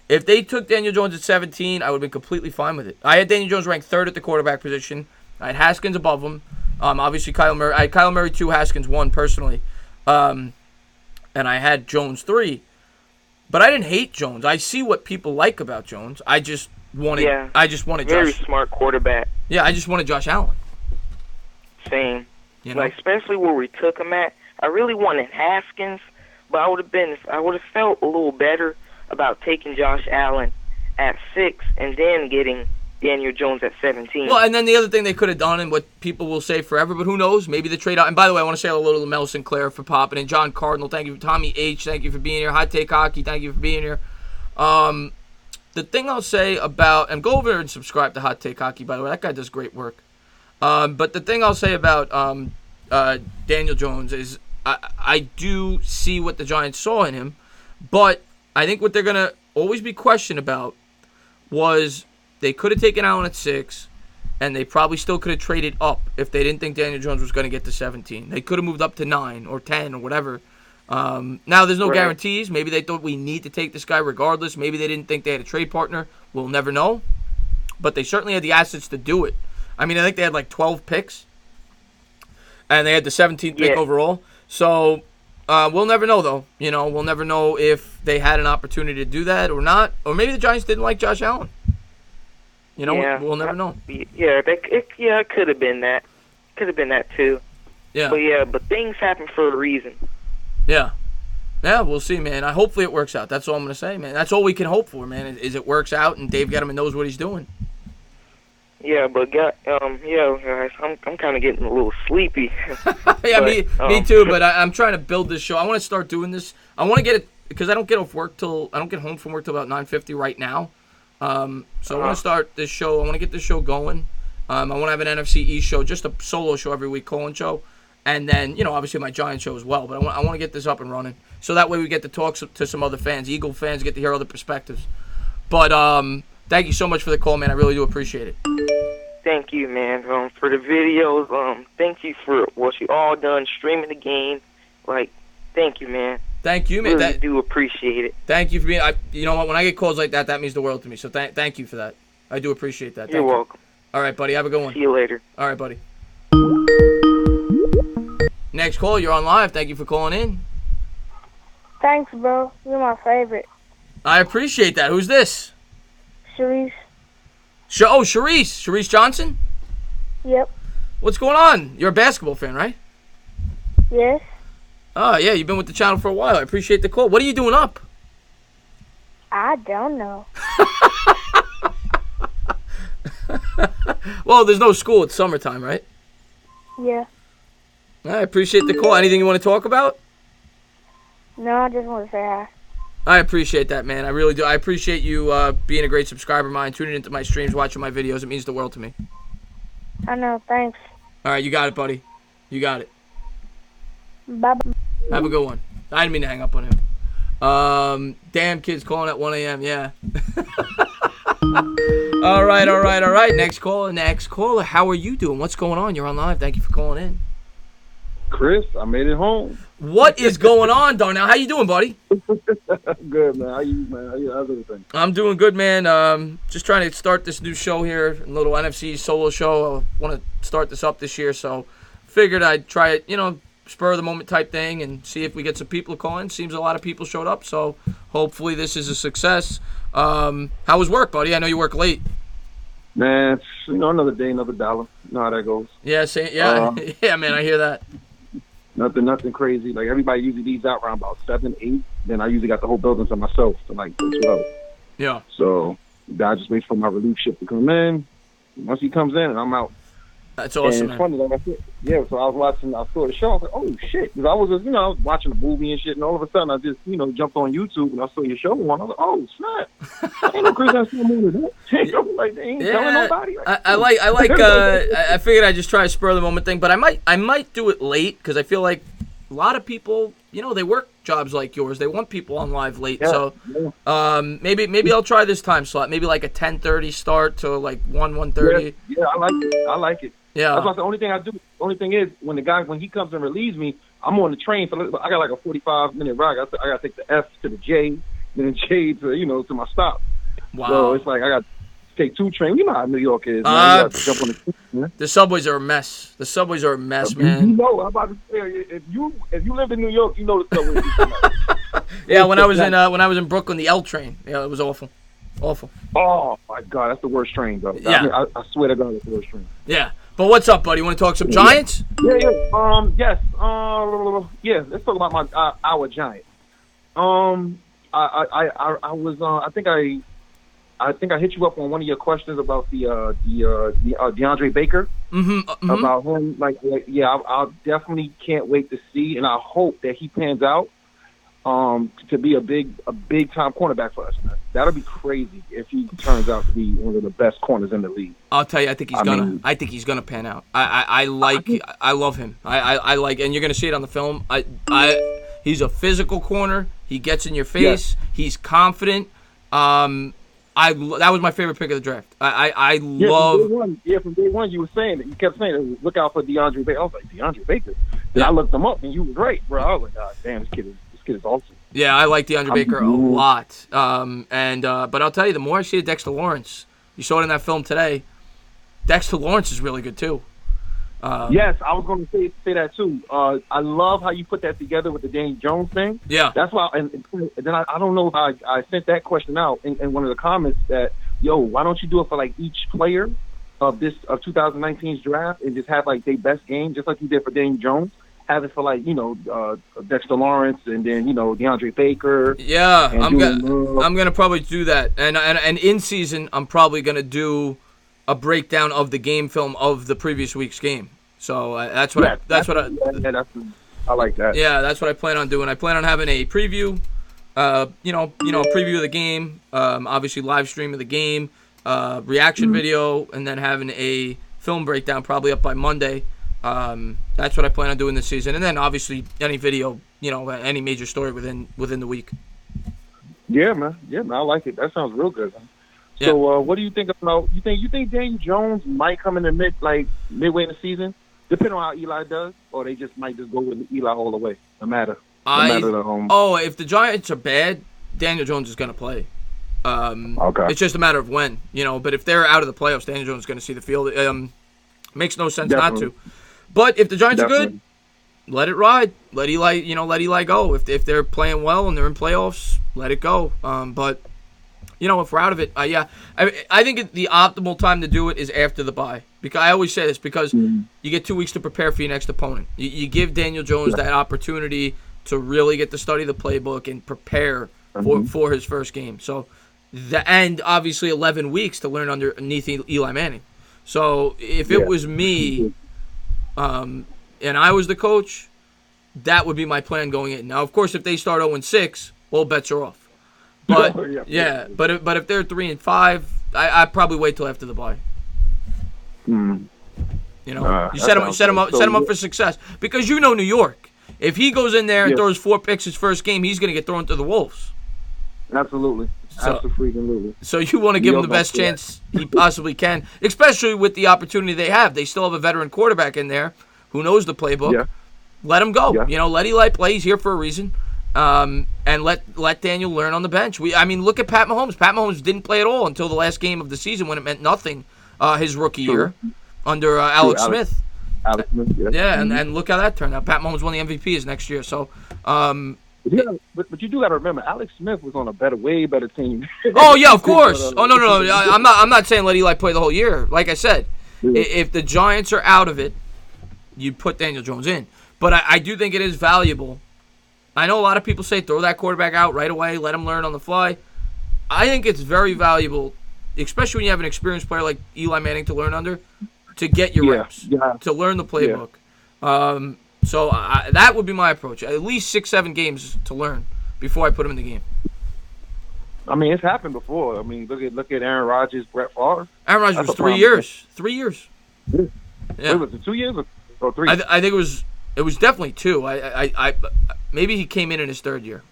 If they took Daniel Jones at 17, I would have been completely fine with it. I had Daniel Jones ranked 3rd at the quarterback position. I had Haskins above him. Obviously, Kyler Murray. I had Kyler Murray 2, Haskins 1 personally. And I had Jones 3. But I didn't hate Jones. I see what people like about Jones. I just wanted. Yeah, I just wanted very Josh. smart quarterback. Yeah, I just wanted Josh Allen. Same. You know? Like especially where we took him at. I really wanted Haskins, but I would have felt a little better about taking Josh Allen at 6 and then getting Daniel Jones at 17. Well, and then the other thing they could have done, and what people will say forever, but who knows? Maybe the trade out. And by the way, I want to say hello to Mel Sinclair for popping in. John Cardinal, thank you. Tommy H, thank you for being here. Hot Take Hockey, thank you for being here. The thing I'll say about, and go over and subscribe to Hot Take Hockey, by the way. That guy does great work. But the thing I'll say about Daniel Jones is I do see what the Giants saw in him, but I think what they're going to always be questioned about was they could have taken Allen at 6, and they probably still could have traded up if they didn't think Daniel Jones was going to get to 17. They could have moved up to 9 or 10 or whatever. Now, there's no guarantees. Maybe they thought we need to take this guy regardless. Maybe they didn't think they had a trade partner. We'll never know. But they certainly had the assets to do it. I mean, I think they had like 12 picks, and they had the 17th pick overall. So we'll never know, though. You know, we'll never know if they had an opportunity to do that or not. Or maybe the Giants didn't like Josh Allen. You know, we'll never know. Yeah, it could have been that. Could have been that, too. Yeah. But things happen for a reason. Yeah. Yeah, we'll see, man. Hopefully it works out. That's all I'm going to say, man. That's all we can hope for, man, is it works out and Dave Gettleman knows what he's doing. Yeah, but guys, I'm kind of getting a little sleepy. Yeah, me too. But I'm trying to build this show. I want to start doing this. I want to get it because I don't get home from work till about 9:50 right now. So I want to start this show. I want to get this show going. I want to have an NFC East show, just a solo show every week, call-in show, and then obviously my Giant show as well. But I want to get this up and running so that way we get to talk to some other fans, Eagle fans, get to hear other perspectives. But thank you so much for the call, man. I really do appreciate it. Thank you, man, for the videos. Thank you for what you all done, streaming the game. Like, thank you, man. Thank you, man. Really do appreciate it. Thank you for being. You know what? When I get calls like that means the world to me. So thank you for that. I do appreciate that. You're welcome. All right, buddy. Have a good one. See you later. All right, buddy. Next call. You're on live. Thank you for calling in. Thanks, bro. You're my favorite. I appreciate that. Who's this? Sharice. Sharice. Sharice Johnson? Yep. What's going on? You're a basketball fan, right? Yes. Oh, yeah. You've been with the channel for a while. I appreciate the call. What are you doing up? I don't know. Well, there's no school. It's summertime, right? Yeah. I appreciate the call. Anything you want to talk about? No, I just want to say hi. I appreciate that, man. I really do. I appreciate you being a great subscriber of mine, tuning into my streams, watching my videos. It means the world to me. I know. Thanks. All right, you got it, buddy. You got it. Bye-bye. Have a good one. I didn't mean to hang up on him. Damn kids calling at 1 a.m. Yeah. All right. Next caller. How are you doing? What's going on? You're on live. Thank you for calling in. Chris, I made it home. What is going on, Darnell? How you doing, buddy? Good, man. How you, man? How's everything? I'm doing good, man. Just trying to start this new show here, a little NFC solo show. I want to start this up this year, so figured I'd try it, spur of the moment type thing and see if we get some people to call in. Seems a lot of people showed up, so hopefully this is a success. How was work, buddy? I know you work late. Man, it's, another day, another dollar. You know how that goes. Yeah, yeah, man, I hear that. Nothing crazy. Like, everybody usually leaves out around about 7, 8. Then I usually got the whole building to myself to, 12. Yeah. So, I just wait for my relief ship to come in. Once he comes in, I'm out. That's awesome, And it's funny, like I said, yeah. So I saw the show. I was like, oh shit, because I was just, I was watching a movie and shit, and all of a sudden I just, jumped on YouTube and I saw your show on. I was like, oh snap, ain't no crazy ass movie that. Like they ain't telling nobody. I figured I'd just try a spur of the moment thing, but I might do it late because I feel like a lot of people, they work jobs like yours. They want people on live late. Yeah, so maybe I'll try this time slot. Maybe like a 10:30 start to like 1:30. Yeah, I like it. Yeah. That's why the only thing I do. The only thing is when he comes and relieves me, I'm on the train. I got like a 45-minute ride. I got to take the F to the J, then the J to to my stop. Wow. So it's like I got to take 2 trains. You know how New York is. Man. You got to jump on the. The subways are a mess. The subways are a mess, man. I'm about to say, if you live in New York, you know the subways. Yeah, when I was in Brooklyn, the L train. Yeah, it was awful. Awful. Oh my God, that's the worst train, though. Yeah. I swear to God, that's the worst train. Yeah. But what's up, buddy? You want to talk some Giants? Yeah. Yes. Yeah. Let's talk about our Giants. I was. I think I hit you up on one of your questions about the DeAndre Baker. Mm-hmm. About him. I definitely can't wait to see, and I hope that he pans out to be a big time cornerback for us. That'll be crazy if he turns out to be one of the best corners in the league. I'll tell you, I think he's gonna pan out. I love him. I like, and you're gonna see it on the film. He's a physical corner. He gets in your face. Yes. He's confident. That was my favorite pick of the draft. I love. From day one, you were saying that. You kept saying, "Look out for DeAndre Baker." I was like, DeAndre Baker. Then I looked him up, and you was right, bro. I was like, "God damn, this kid is awesome." Yeah, I like DeAndre Baker a lot. But I'll tell you, the more I see Dexter Lawrence, you saw it in that film today. Dexter Lawrence is really good too. Yes, I was going to say that too. I love how you put that together with the Daniel Jones thing. Yeah, that's why. And then I don't know if I sent that question out in one of the comments that, why don't you do it for like each player of 2019's draft and just have like their best game, just like you did for Daniel Jones. Have it for like Dexter Lawrence and then DeAndre Baker. Yeah, I'm gonna probably do that. And in season, I'm probably gonna do a breakdown of the game film of the previous week's game. So I like that. Yeah, that's what I plan on doing. I plan on having a preview, a preview of the game, obviously live stream of the game, reaction video, and then having a film breakdown probably up by Monday. That's what I plan on doing this season, and then obviously any video, any major story within the week. Yeah, man. I like it. That sounds real good, man. Yeah. So, what do you think about? You think Daniel Jones might come in the midway in the season, depending on how Eli does, or they might just go with Eli all the way, no matter if the Giants are bad, Daniel Jones is going to play. Okay. It's just a matter of when, But if they're out of the playoffs, Daniel Jones is going to see the field. Makes no sense not to. But if the Giants are good, let it ride. Let Eli go. If they're playing well and they're in playoffs, let it go. But if we're out of it, I think the optimal time to do it is after the bye. Because I always say this because you get 2 weeks to prepare for your next opponent. You give Daniel Jones that opportunity to really get to study the playbook and prepare for his first game. So, and obviously 11 weeks to learn underneath Eli Manning. So if it was me, and I was the coach, that would be my plan going in. Now, of course, if they start 0-6, all bets are off. But but if they're 3-5, I'd probably wait till after the bye. You set him up for success because New York. If he goes in there and throws 4 picks his first game, he's going to get thrown to the wolves. Absolutely. Absolutely. So you want to give him the best chance he possibly can, especially with the opportunity they have. They still have a veteran quarterback in there who knows the playbook. Yeah. Let him go. Let Eli play. He's here for a reason. And let Daniel learn on the bench. Look at Pat Mahomes. Pat Mahomes didn't play at all until the last game of the season when it meant nothing his rookie year under Alex Smith. Alex Smith, and look how that turned out. Pat Mahomes won the MVP his next year. So, but you do got to remember, Alex Smith was on a way better team. Oh yeah, of course. No. I'm not saying let Eli play the whole year. Like I said, if the Giants are out of it, you put Daniel Jones in. But I do think it is valuable. I know a lot of people say throw that quarterback out right away, let him learn on the fly. I think it's very valuable, especially when you have an experienced player like Eli Manning to learn under. to get your reps, to learn the playbook. So that would be my approach. At least 6-7 games to learn before I put him in the game. I mean, it's happened before. I mean, look at Aaron Rodgers, Brett Favre. Aaron Rodgers was 3 years. 3 years. Yeah. Wait, was it 2 years or 3? I think it was definitely 2. I maybe he came in his 3rd year.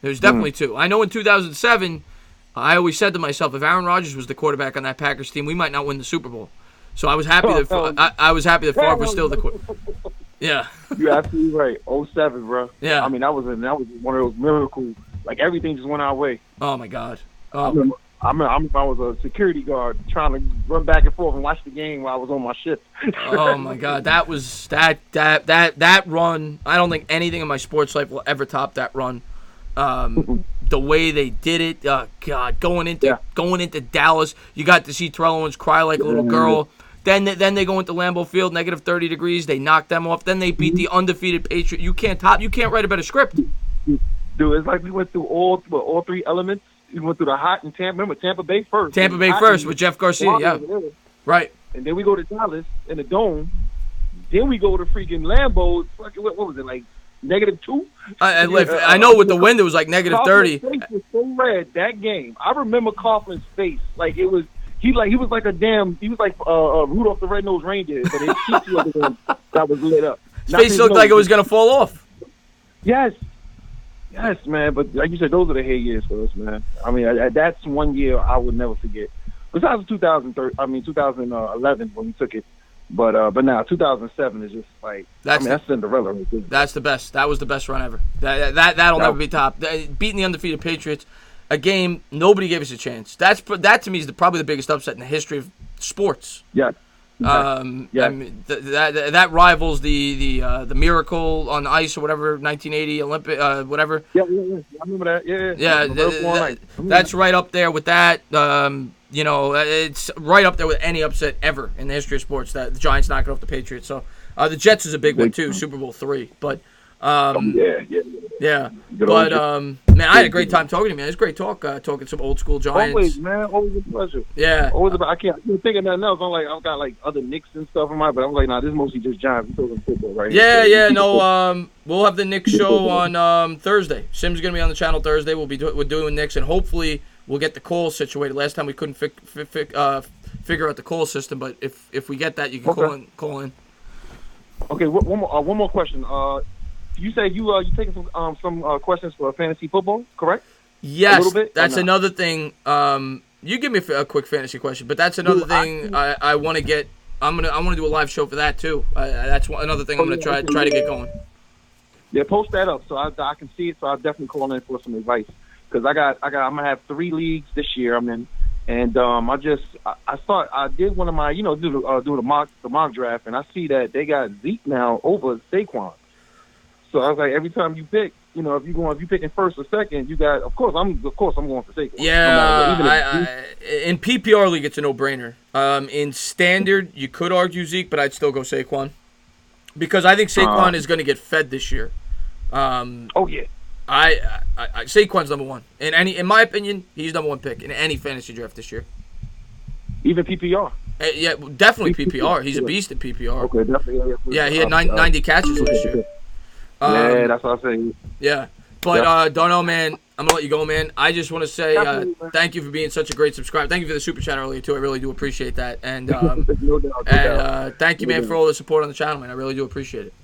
It was definitely 2. I know in 2007, I always said to myself, if Aaron Rodgers was the quarterback on that Packers team, we might not win the Super Bowl. So I was happy that I was happy that Favre was still the quarterback. Yeah. You're absolutely right. 07, bro. Yeah. I mean, that was one of those miracles. Like, everything just went our way. Oh, my God. I was a security guard trying to run back and forth and watch the game while I was on my shift. Oh, my God. That was that run. I don't think anything in my sports life will ever top that run. The way they did it. God, going into Dallas, you got to see Terrell Owens cry like a little girl. Then they go into Lambeau Field, negative 30 degrees. They knock them off. Then they beat the undefeated Patriots. You can't write a better script. Dude, it's like we went through all 3 elements. We went through the hot and Tampa. Remember, Tampa Bay first. Tampa Bay first with Jeff Garcia, yeah. Right. And then we go to Dallas in the Dome. Then we go to freaking Lambeau. What was it, like -2? I know with the wind it was like -30. Coughlин's face was so red that game. I remember Coughlin's face. Like, it was... He was like Rudolph the Red-Nosed Reindeer, but his cheeks was that was lit up. His face looked like it was going to fall off. Yes, man. But like you said, those are the hate years for us, man. I mean, that's one year I would never forget. Besides 2011 when we took it, but now 2007 is just like that's Cinderella. Right there. That's the best. That was the best run ever. That'll never be topped. Beating the undefeated Patriots. A game nobody gave us a chance. That to me is probably the biggest upset in the history of sports. Yeah. I mean, that rivals the miracle on the ice or whatever 1980 Olympic whatever. Yeah. I remember that. Yeah. That's right up there with that. It's right up there with any upset ever in the history of sports. That the Giants knocking off the Patriots. So the Jets is a big one too. Super Bowl III, but. Yeah. But man, I had a great time talking to you, man. It was great talking some old school Giants. Always, man. Always a pleasure. Yeah. Always I can't think of nothing else. I've got like other Knicks and stuff in mind, but I'm like, nah, this is mostly just Giants. We're talking football, right? Yeah. No. We'll have the Knicks show on Thursday. Sim's gonna be on the channel Thursday. We're doing Knicks, and hopefully we'll get the call situated. Last time we couldn't figure out the call system, but if we get that, you can call in. Okay. One more question. You say you taking some questions for fantasy football, correct? Yes, a little bit, that's another thing. You give me a quick fantasy question, but that's another thing I want to get. I want to do a live show for that too. That's another thing I'm going to try to get going. Yeah, post that up so I can see it. So I'll definitely call in for some advice because I'm gonna have 3 leagues this year I'm in, and I did one of my do the mock draft, and I see that they got Zeke now over Saquon. So I was like, every time you pick, if you picking first or second, you got. Of course, I'm going for Saquon. Yeah, in PPR league, it's a no-brainer. In standard, you could argue Zeke, but I'd still go Saquon because I think Saquon is going to get fed this year. Oh yeah, Saquon's number 1 in my opinion. He's number 1 pick in any fantasy draft this year. Even PPR. Yeah, definitely PPR. He's a beast in PPR. Okay, definitely. Yeah, he had 90 catches last year. Yeah, that's what I'm saying. Yeah, but Darnell, man, I'm gonna let you go, man. I just want to say thank you for being such a great subscriber. Thank you for the super chat earlier too. I really do appreciate that, and no doubt. Thank you, man, for all the support on the channel, man. I really do appreciate it.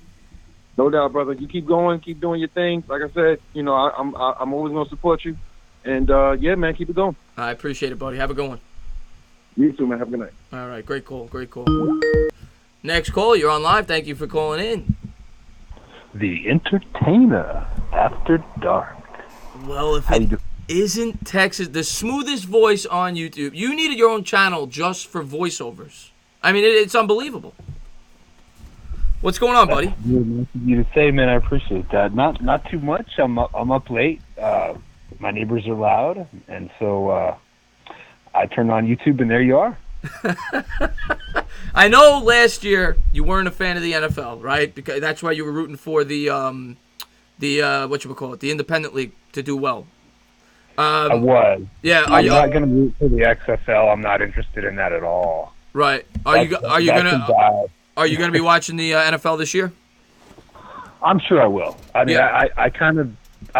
No doubt, brother. You keep going, keep doing your thing. Like I said, I'm always gonna support you, and yeah, man, keep it going. I appreciate it, buddy. Have a good one. You too, man. Have a good night. All right, great call. Next call, you're on live. Thank you for calling in. The Entertainer After Dark. Well, if it isn't Texas, the smoothest voice on YouTube, you needed your own channel just for voiceovers. I mean, it's unbelievable. What's going on, buddy? You to say, man. I appreciate that. Not too much. I'm up late. My neighbors are loud, and so I turned on YouTube, and there you are. I know last year you weren't a fan of the NFL, right? Because that's why you were rooting for the the independent league to do well. I was. Yeah, I'm not going to root for the XFL. I'm not interested in that at all. Right. Are you gonna be watching the NFL this year? I'm sure I will. I mean, I kind of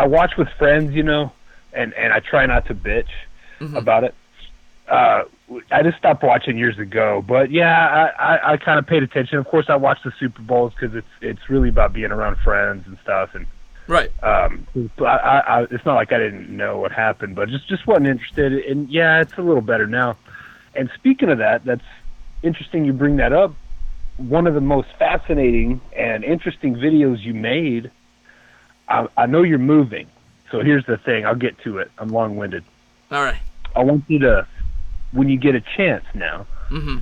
watch with friends, you know, and I try not to bitch about it. I just stopped watching years ago, but yeah, I kind of paid attention. Of course, I watch the Super Bowls because it's really about being around friends and stuff. And right. It's not like I didn't know what happened, but just wasn't interested. And yeah, it's a little better now. And speaking of that, that's interesting you bring that up. One of the most fascinating and interesting videos you made. I know you're moving, so here's the thing. I'll get to it. I'm long-winded. All right. I want you to, when you get a chance now,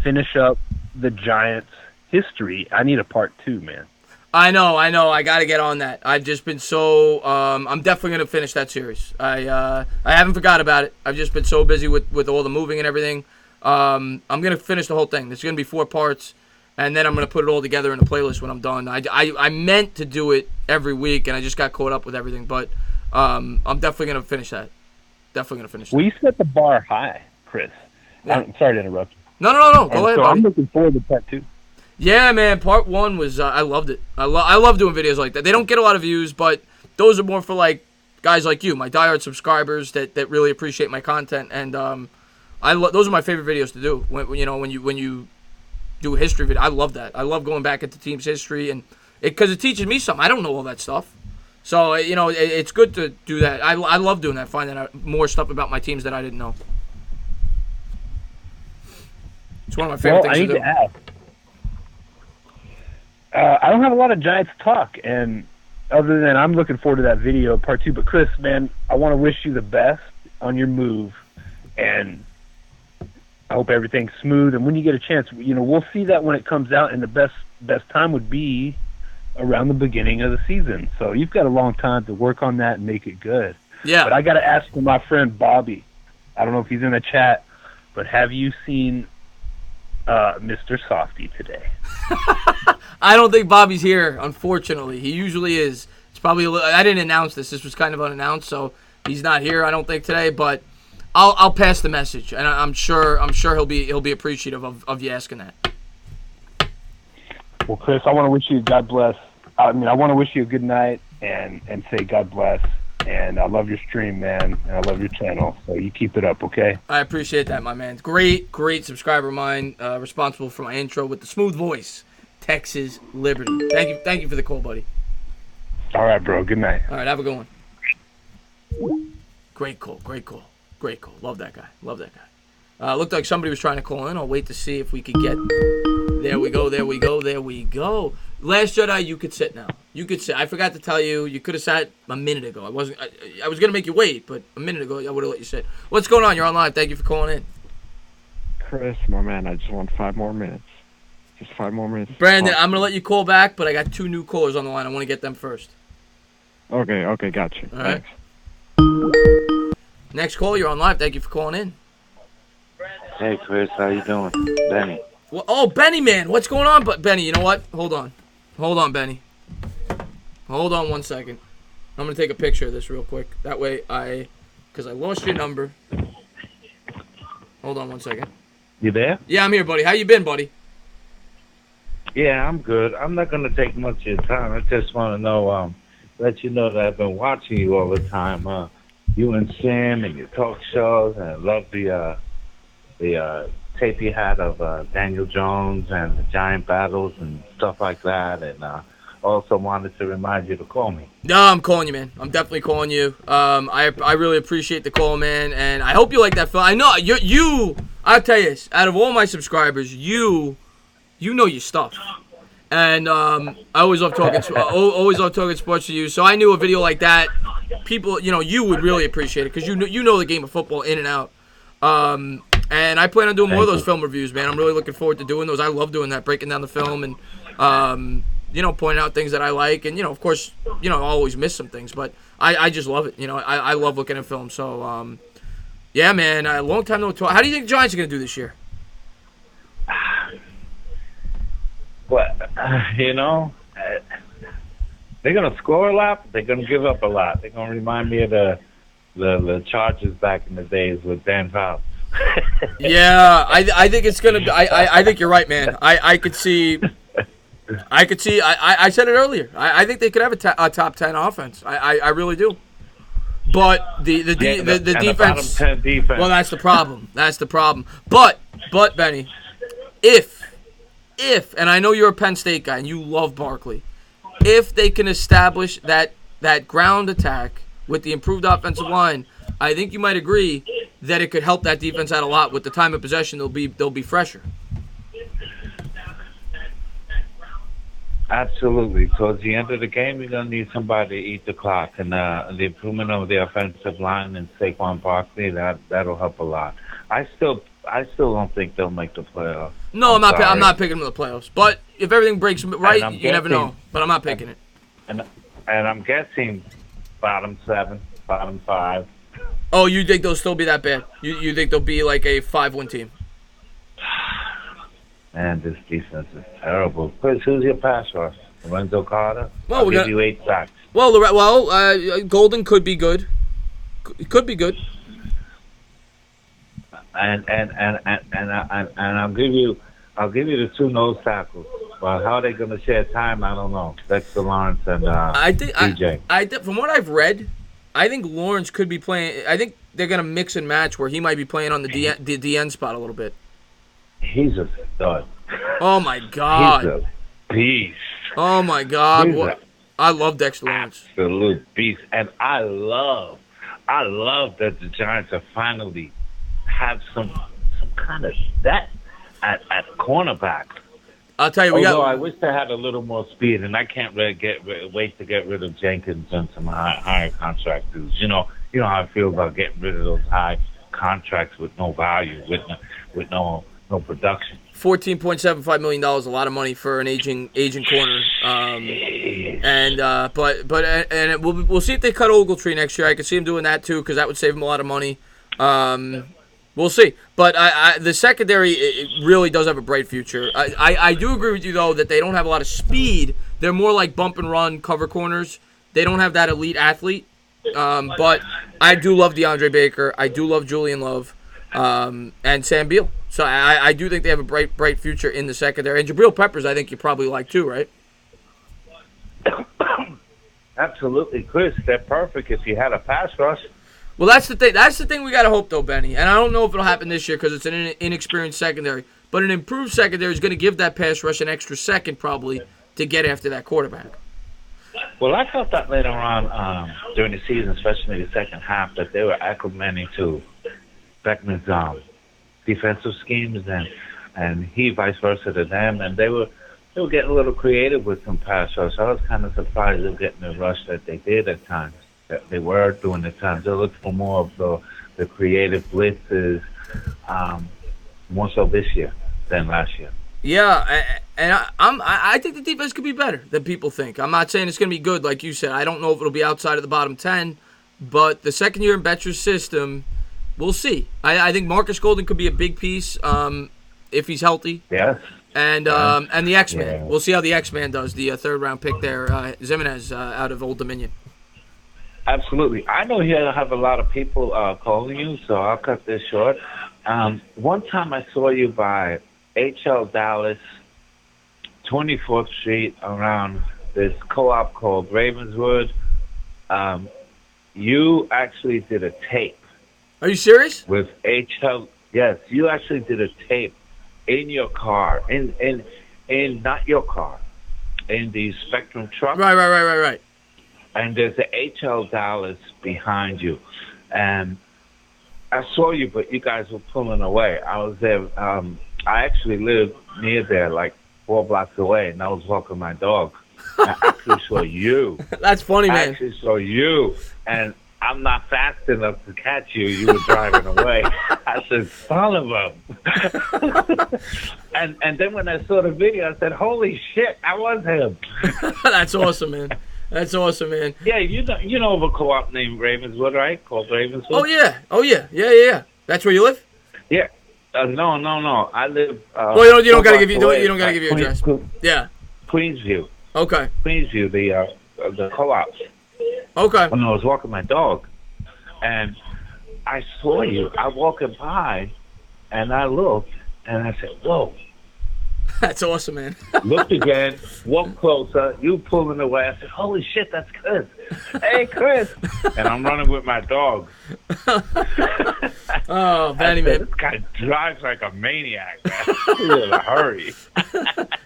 finish up the Giants' history. I need a part 2, man. I know. I got to get on that. I've just been so. I'm definitely gonna finish that series. I haven't forgot about it. I've just been so busy with all the moving and everything. I'm gonna finish the whole thing. There's gonna be 4 parts, and then I'm gonna put it all together in a playlist when I'm done. I meant to do it every week, and I just got caught up with everything. But I'm definitely gonna finish that. Definitely gonna finish that. We set the bar high, Chris. Yeah. I'm sorry to interrupt you. No. Go ahead, so buddy. I'm looking forward to part 2. Yeah, man. Part 1 was I loved it. I love doing videos like that. They don't get a lot of views, but those are more for like guys like you, my diehard subscribers that really appreciate my content. And those are my favorite videos to do. When you do a history video, I love that. I love going back into team's history and because it teaches me something. I don't know all that stuff, so it's good to do that. I love doing that, finding out more stuff about my teams that I didn't know. It's one of my favorite things to do. Ask. I don't have a lot of Giants talk, and other than I'm looking forward to that video, part 2. But Chris, man, I want to wish you the best on your move, and I hope everything's smooth. And when you get a chance, we'll see that when it comes out, and the best time would be around the beginning of the season. So you've got a long time to work on that and make it good. Yeah. But I got to ask for my friend Bobby. I don't know if he's in the chat, but have you seen Mr. Softy today? I don't think Bobby's here, unfortunately. He usually is. It's probably I didn't announce this. This was kind of unannounced, so he's not here. I don't think today, but I'll pass the message, and I'm sure he'll be appreciative of you asking that. Well, Chris, I want to wish you God bless. I want to wish you a good night and say God bless. And I love your stream, man, and I love your channel. So you keep it up, okay? I appreciate that, my man. Great subscriber of mine, responsible for my intro with the smooth voice, Texas Liberty. Thank you for the call, buddy. All right, bro. Good night. All right, have a good one. Great call. Love that guy. Looked like somebody was trying to call in. I'll wait to see if we can get. There we go. Last Jedi, you could sit now. You could sit. I forgot to tell you. You could have sat a minute ago. I was gonna make you wait, but a minute ago I would have let you sit. What's going on? You're on live. Thank you for calling in. Chris, my man, I just want 5 more minutes. Just 5 more minutes. Brandon, I'm gonna let you call back, but I got 2 new callers on the line. I want to get them first. Okay, gotcha. All right. Next call, you're on live. Thank you for calling in. Hey, Chris, how you doing? Benny. Well, Benny, man. What's going on? But Benny, you know what? Hold on, Benny. Hold on 1 second. I'm going to take a picture of this real quick. That way because I lost your number. Hold on 1 second. You there? Yeah, I'm here, buddy. How you been, buddy? Yeah, I'm good. I'm not going to take much of your time. I just want to know, let you know that I've been watching you all the time. You and Sam and your talk shows, and I love the tape you had of Daniel Jones and the Giant battles and stuff like that. And also wanted to remind you to call me. No, I'm calling you, man. I'm definitely calling you. I really appreciate the call, man, and I hope you like that film. I know you. I'll tell you this. Out of all my subscribers, you know your stuff. And I always love talking. Always love talking sports to you. So I knew a video like that, people, you would really appreciate it because you know the game of football in and out. And I plan on doing more of those film reviews, man. I'm really looking forward to doing those. I love doing that, breaking down the film and pointing out things that I like. And of course, I'll always miss some things, but I just love it. I love looking at film. So yeah, man. A long time no talk. How do you think the Giants are gonna do this year? Well, they're gonna score a lot. But they're gonna give up a lot. They're gonna remind me of the Chargers back in the days with Dan Fouts. Yeah, I think it's gonna be. I think you're right, man. I could see. I said it earlier. I think they could have a top 10 offense. I really do. But the defense. Bottom 10 defense. Well, that's the problem. That's the problem. But Benny, if and I know you're a Penn State guy and you love Barkley, if they can establish that ground attack with the improved offensive line, I think you might agree that it could help that defense out a lot. With the time of possession, they'll be fresher. Absolutely. Towards the end of the game, you're going to need somebody to eat the clock. And the improvement of the offensive line and Saquon Barkley, that'll help a lot. I still don't think they'll make the playoffs. No, I'm not picking them in the playoffs. But if everything breaks right, you never know. But I'm not picking it. And I'm guessing bottom 7, bottom 5. Oh, you think they'll still be that bad? You think they'll be like a 5-win team? Man, this defense is terrible. Chris, who's your pass rush? Lorenzo Carter? Well, I'll give you 8 sacks. Well, Golden could be good. It could be good. And I'll give you the 2 nose tackles. Well, how are they going to share time? I don't know. Dexter Lawrence and DJ. I think from what I've read, I think Lawrence could be playing. I think they're going to mix and match where he might be playing on the DN spot a little bit. He's a stud. Oh my God. He's a beast. Oh my God. I love Dexter Lawrence. Absolute beast. And I love that the Giants are finally have some kind of depth at cornerback. I'll tell you, I wish they had a little more speed, and I can't really wait to get rid of Jenkins and some higher contract dudes. You know how I feel about getting rid of those high contracts with no value, with no production. $14.75 million, a lot of money for an aging corner. We'll see if they cut Ogletree next year. I could see him doing that too because that would save him a lot of money. We'll see. But the secondary it really does have a bright future. I do agree with you though that they don't have a lot of speed. They're more like bump and run cover corners. They don't have that elite athlete. But I do love DeAndre Baker. I do love Julian Love. And Sam Beal. So I do think they have a bright future in the secondary. And Jabril Peppers, I think you probably like too, right? Absolutely, Chris. They're perfect if you had a pass rush. Well, that's the thing. That's the thing we got to hope, though, Benny. And I don't know if it'll happen this year because it's an inexperienced secondary. But an improved secondary is going to give that pass rush an extra second probably to get after that quarterback. Well, I felt that later on during the season, especially the second half, that they were acclimating to Beckman's defensive schemes and he vice versa to them, and they were getting a little creative with some pass rush. I was kind of surprised of getting the rush that they did at times. That they were doing at times. They looked for more of the creative blitzes, more so this year than last year. Yeah, and I think the defense could be better than people think. I'm not saying it's going to be good, like you said. I don't know if it'll be outside of the bottom 10, but the second year in Betcher's system, we'll see. I think Marcus Golden could be a big piece if he's healthy. Yes. And the X-Man. Yeah. We'll see how the X-Man does, the third-round pick there, Zimenez out of Old Dominion. Absolutely. I know you'll have a lot of people calling you, so I'll cut this short. One time I saw you by H.L. Dallas, 24th Street, around this co-op called Ravenswood. You actually did a tape. Are you serious? With H.L. Yes, you actually did a tape in your car, in not your car, in the Spectrum truck. Right. And there's the H.L. Dallas behind you. And I saw you, but you guys were pulling away. I was there. I actually lived near there, like 4 blocks away, and I was walking my dog. I actually saw you. That's funny, man. I actually saw you, and I'm not fast enough to catch you. You were driving away. I said, son of a... and then when I saw the video, I said, holy shit, that was him. That's awesome, man. That's awesome, man. Yeah, you know of a co-op named Ravenswood, right? Called Ravenswood? Oh, yeah. That's where you live? Yeah. No. I live... well, you don't got to give your address. Yeah. Queensview. Okay. Queensview, the co-ops. Okay. When I was walking my dog, and I saw you. I walking by, and I looked, and I said, "Whoa." That's awesome, man. Looked again, walked closer. You pulling away. I said, "Holy shit, that's Chris!" Hey, Chris! And I'm running with my dog. Oh, Benny, man. This guy drives like a maniac, man. He's in a hurry.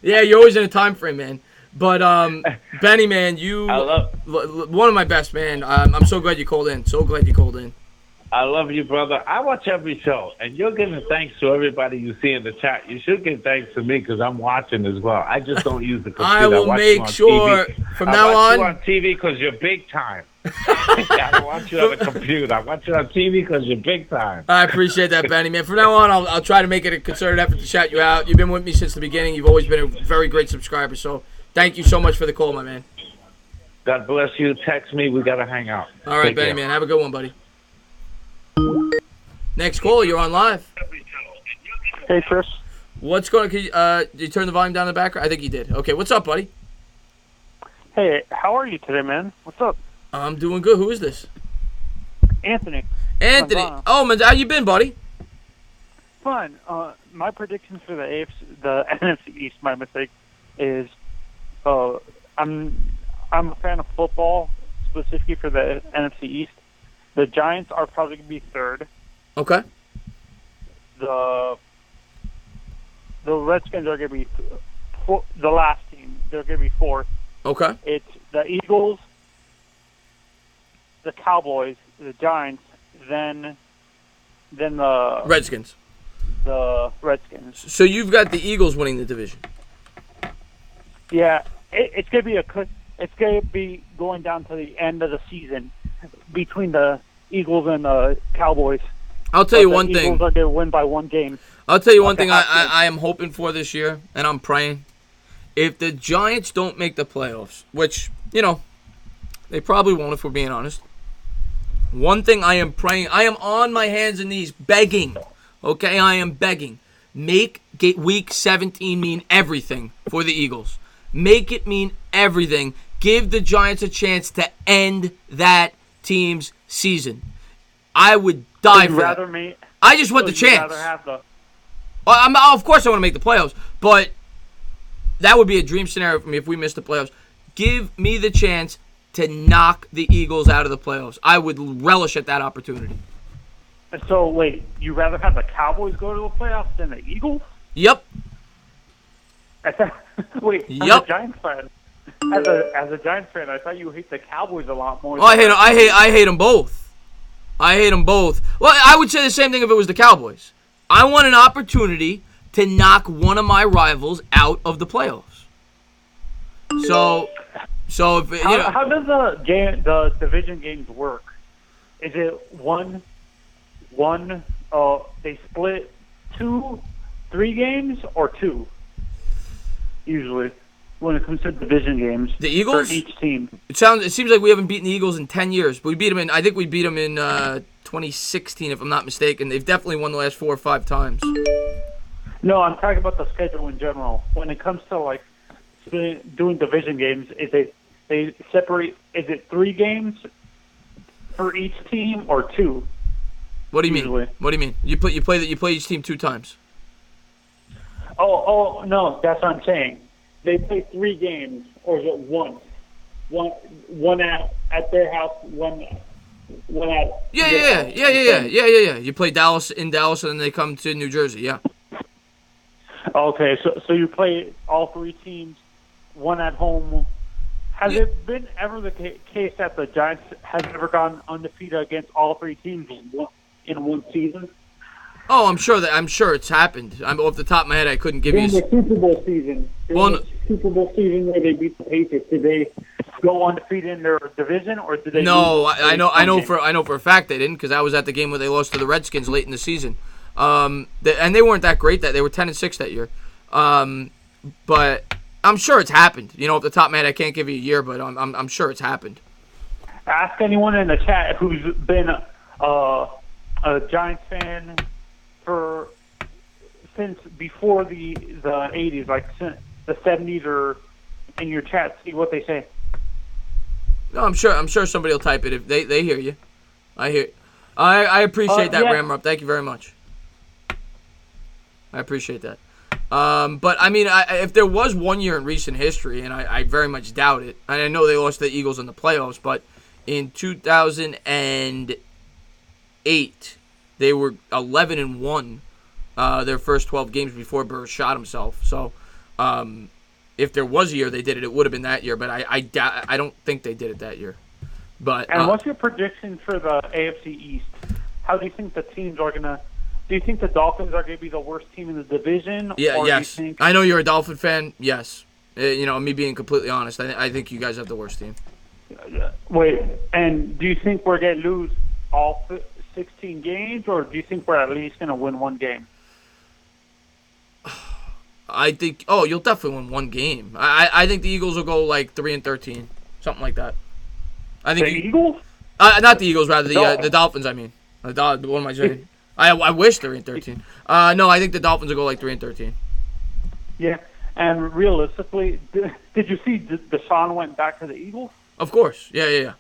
Yeah, you're always in a time frame, man. But Benny, man, you one of my best, man. I'm so glad you called in. So glad you called in. I love you, brother. I watch every show, and you're giving thanks to everybody you see in the chat. You should give thanks to me because I'm watching as well. I just don't use the computer. I will make sure TV. from now I on. watch you on TV because you're big time. I don't want you on the computer. I want you on TV because you're big time. I appreciate that, Benny, man. From now on, I'll try to make it a concerted effort to shout you out. You've been with me since the beginning. You've always been a very great subscriber. So thank you so much for the call, my man. God bless you. Text me. We got to hang out. All right, Take Benny, care. man. Have a good one, buddy. Next call, you're on live. Hey, Chris. What's going on? Did you turn the volume down in the background? I think you did. Okay, what's up, buddy? Hey, how are you today, man? What's up? I'm doing good. Who is this? Anthony. Anthony. Manzano. Oh, man, how you been, buddy? Fine. My predictions for the NFC East, my mistake, is I'm a fan of football, specifically for the NFC East. The Giants are probably going to be third. Okay. The Redskins are going to be the last team. They're going to be fourth. Okay. It's the Eagles, the Cowboys, the Giants, then the Redskins. The Redskins. So you've got the Eagles winning the division. Yeah, it's going to be going down to the end of the season between the Eagles and the Cowboys. I'll tell you But one the thing. Eagles are going to win by one game. I'll tell you one thing Okay, I am hoping for this year, and I'm praying. If the Giants don't make the playoffs, which, they probably won't if we're being honest. One thing I am praying, I am on my hands and knees begging, okay? I am begging. Make Week 17 mean everything for the Eagles. Make it mean everything. Give the Giants a chance to end that team's season. I would die for that. I just want the chance. Of course I want to make the playoffs, but that would be a dream scenario for me if we missed the playoffs. Give me the chance to knock the Eagles out of the playoffs. I would relish at that opportunity. So, wait, you rather have the Cowboys go to the playoffs than the Eagles? Yep. Wait, Yep. as a Giants fan, as a Giants fan, I thought you hate the Cowboys a lot more. Oh, I hate them both. I hate them both. Well, I would say the same thing if it was the Cowboys. I want an opportunity to knock one of my rivals out of the playoffs. So if How does the division games work? Is it one? They split 3 games, or 2? Usually, when it comes to division games, the Eagles for each team. It seems like we haven't beaten the Eagles in 10 years, but we beat them in. I think we beat them in 2016, if I'm not mistaken. They've definitely won the last 4 or 5 times. No, I'm talking about the schedule in general. When it comes to doing division games, they separate? Is it 3 games for each team or 2? What do you Usually. mean? What do you mean? You play each team 2 times. Oh no, that's what I'm saying. They play 3 games, or is it one? One at their house, one at Yeah. You play Dallas in Dallas, and then they come to New Jersey. Yeah. Okay, so you play all 3 teams, one at home. Has it been ever the case that the Giants have ever gone undefeated against all 3 teams in one season? Oh, I'm sure it's happened. I'm off the top of my head. I couldn't give you. In the Super Bowl season, Super Bowl season where they beat the Patriots, did they go undefeated in their division, or did they? No, I know for a fact they didn't, because I was at the game where they lost to the Redskins late in the season. And they weren't that great. They were 10-6 that year. But I'm sure it's happened. Off the top of my head, I can't give you a year, but I'm sure it's happened. Ask anyone in the chat who's been a Giants fan since before the 80s, like since the 70s, or in your chat, see what they say. No, I'm sure somebody will type it if they hear you. I hear. I appreciate that, yeah. Ramrup. Thank you very much. I appreciate that. But, I mean, if there was one year in recent history, and I very much doubt it, and I know they lost to the Eagles in the playoffs, but in 2008, they were 11-1 their first 12 games before Burr shot himself. So, if there was a year they did it, it would have been that year, but I don't think they did it that year. But And what's your prediction for the AFC East? How do you think the teams are going to... Do you think the Dolphins are going to be the worst team in the division? Yeah, or yes. Do you think... I know you're a Dolphin fan. Yes. Me being completely honest, I think you guys have the worst team. Wait, and do you think we're going to lose all 16 games, or do you think we're at least going to win one game? I think... Oh, you'll definitely win one game. I think the Eagles will go like 3-13. Something like that. I think The Eagles? Not the Eagles, rather. The Dolphins, I mean. What am I saying? I wish 3-13. No, I think the Dolphins will go like 3-13. Yeah, and realistically, did you see Deshaun went back to the Eagles? Of course. Yeah.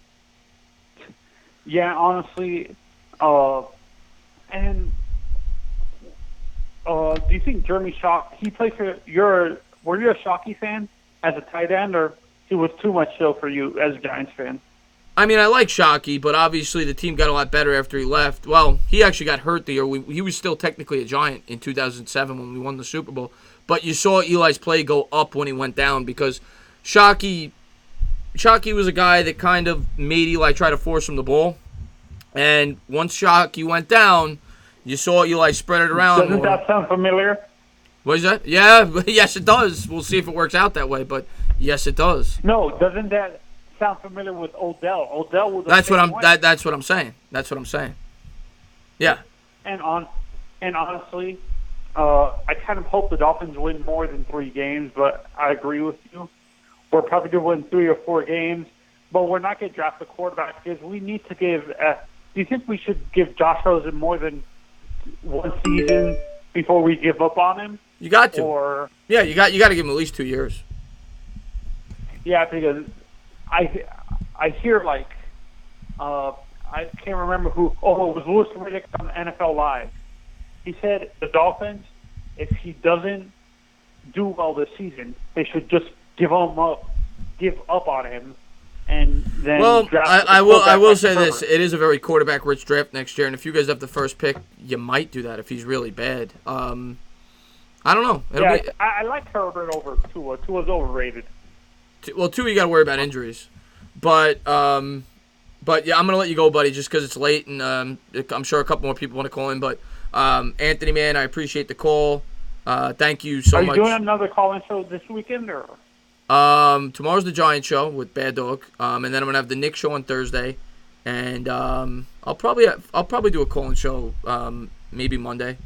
Yeah, honestly, and do you think Jeremy Shock, he plays for were you a Shockey fan as a tight end, or he was too much show for you as a Giants fan? I mean, I like Shockey, but obviously the team got a lot better after he left. Well, he actually got hurt the year. He was still technically a Giant in 2007 when we won the Super Bowl. But you saw Eli's play go up when he went down because Shockey was a guy that kind of made Eli try to force him the ball. And once Shockey went down, you saw Eli spread it around. Doesn't that sound familiar? What is that? Yeah, yes, it does. We'll see if it works out that way, but yes, it does. No, doesn't that sound familiar with Odell? Odell was That's what I'm saying. That's what I'm saying. Yeah. And honestly, I kind of hope the Dolphins win more than 3 games, but I agree with you. We're probably going to win 3 or 4 games, but we're not going to draft a quarterback because we need to give. Do you think we should give Josh Rosen more than 1 season before we give up on him? You got to. Or yeah, you got to give him at least 2 years. Yeah, because I hear like I can't remember who. Oh, it was Louis Riddick on NFL Live. He said the Dolphins, if he doesn't do well this season, they should just give up on him, and then. Well, draft I will say Herbert. this: it is a very quarterback-rich draft next year, and if you guys have the first pick, you might do that if he's really bad. I don't know. I like Herbert over Tua. Tua's overrated. Well, Tua, you got to worry about injuries, but yeah, I'm gonna let you go, buddy, just because it's late, and I'm sure a couple more people want to call in. But Anthony, man, I appreciate the call. Thank you so much. Are you doing another call-in show this weekend, or? Tomorrow's the Giant show with Bad Dog, and then I'm gonna have the Knicks show on Thursday, and I'll probably do a call-in show maybe Monday.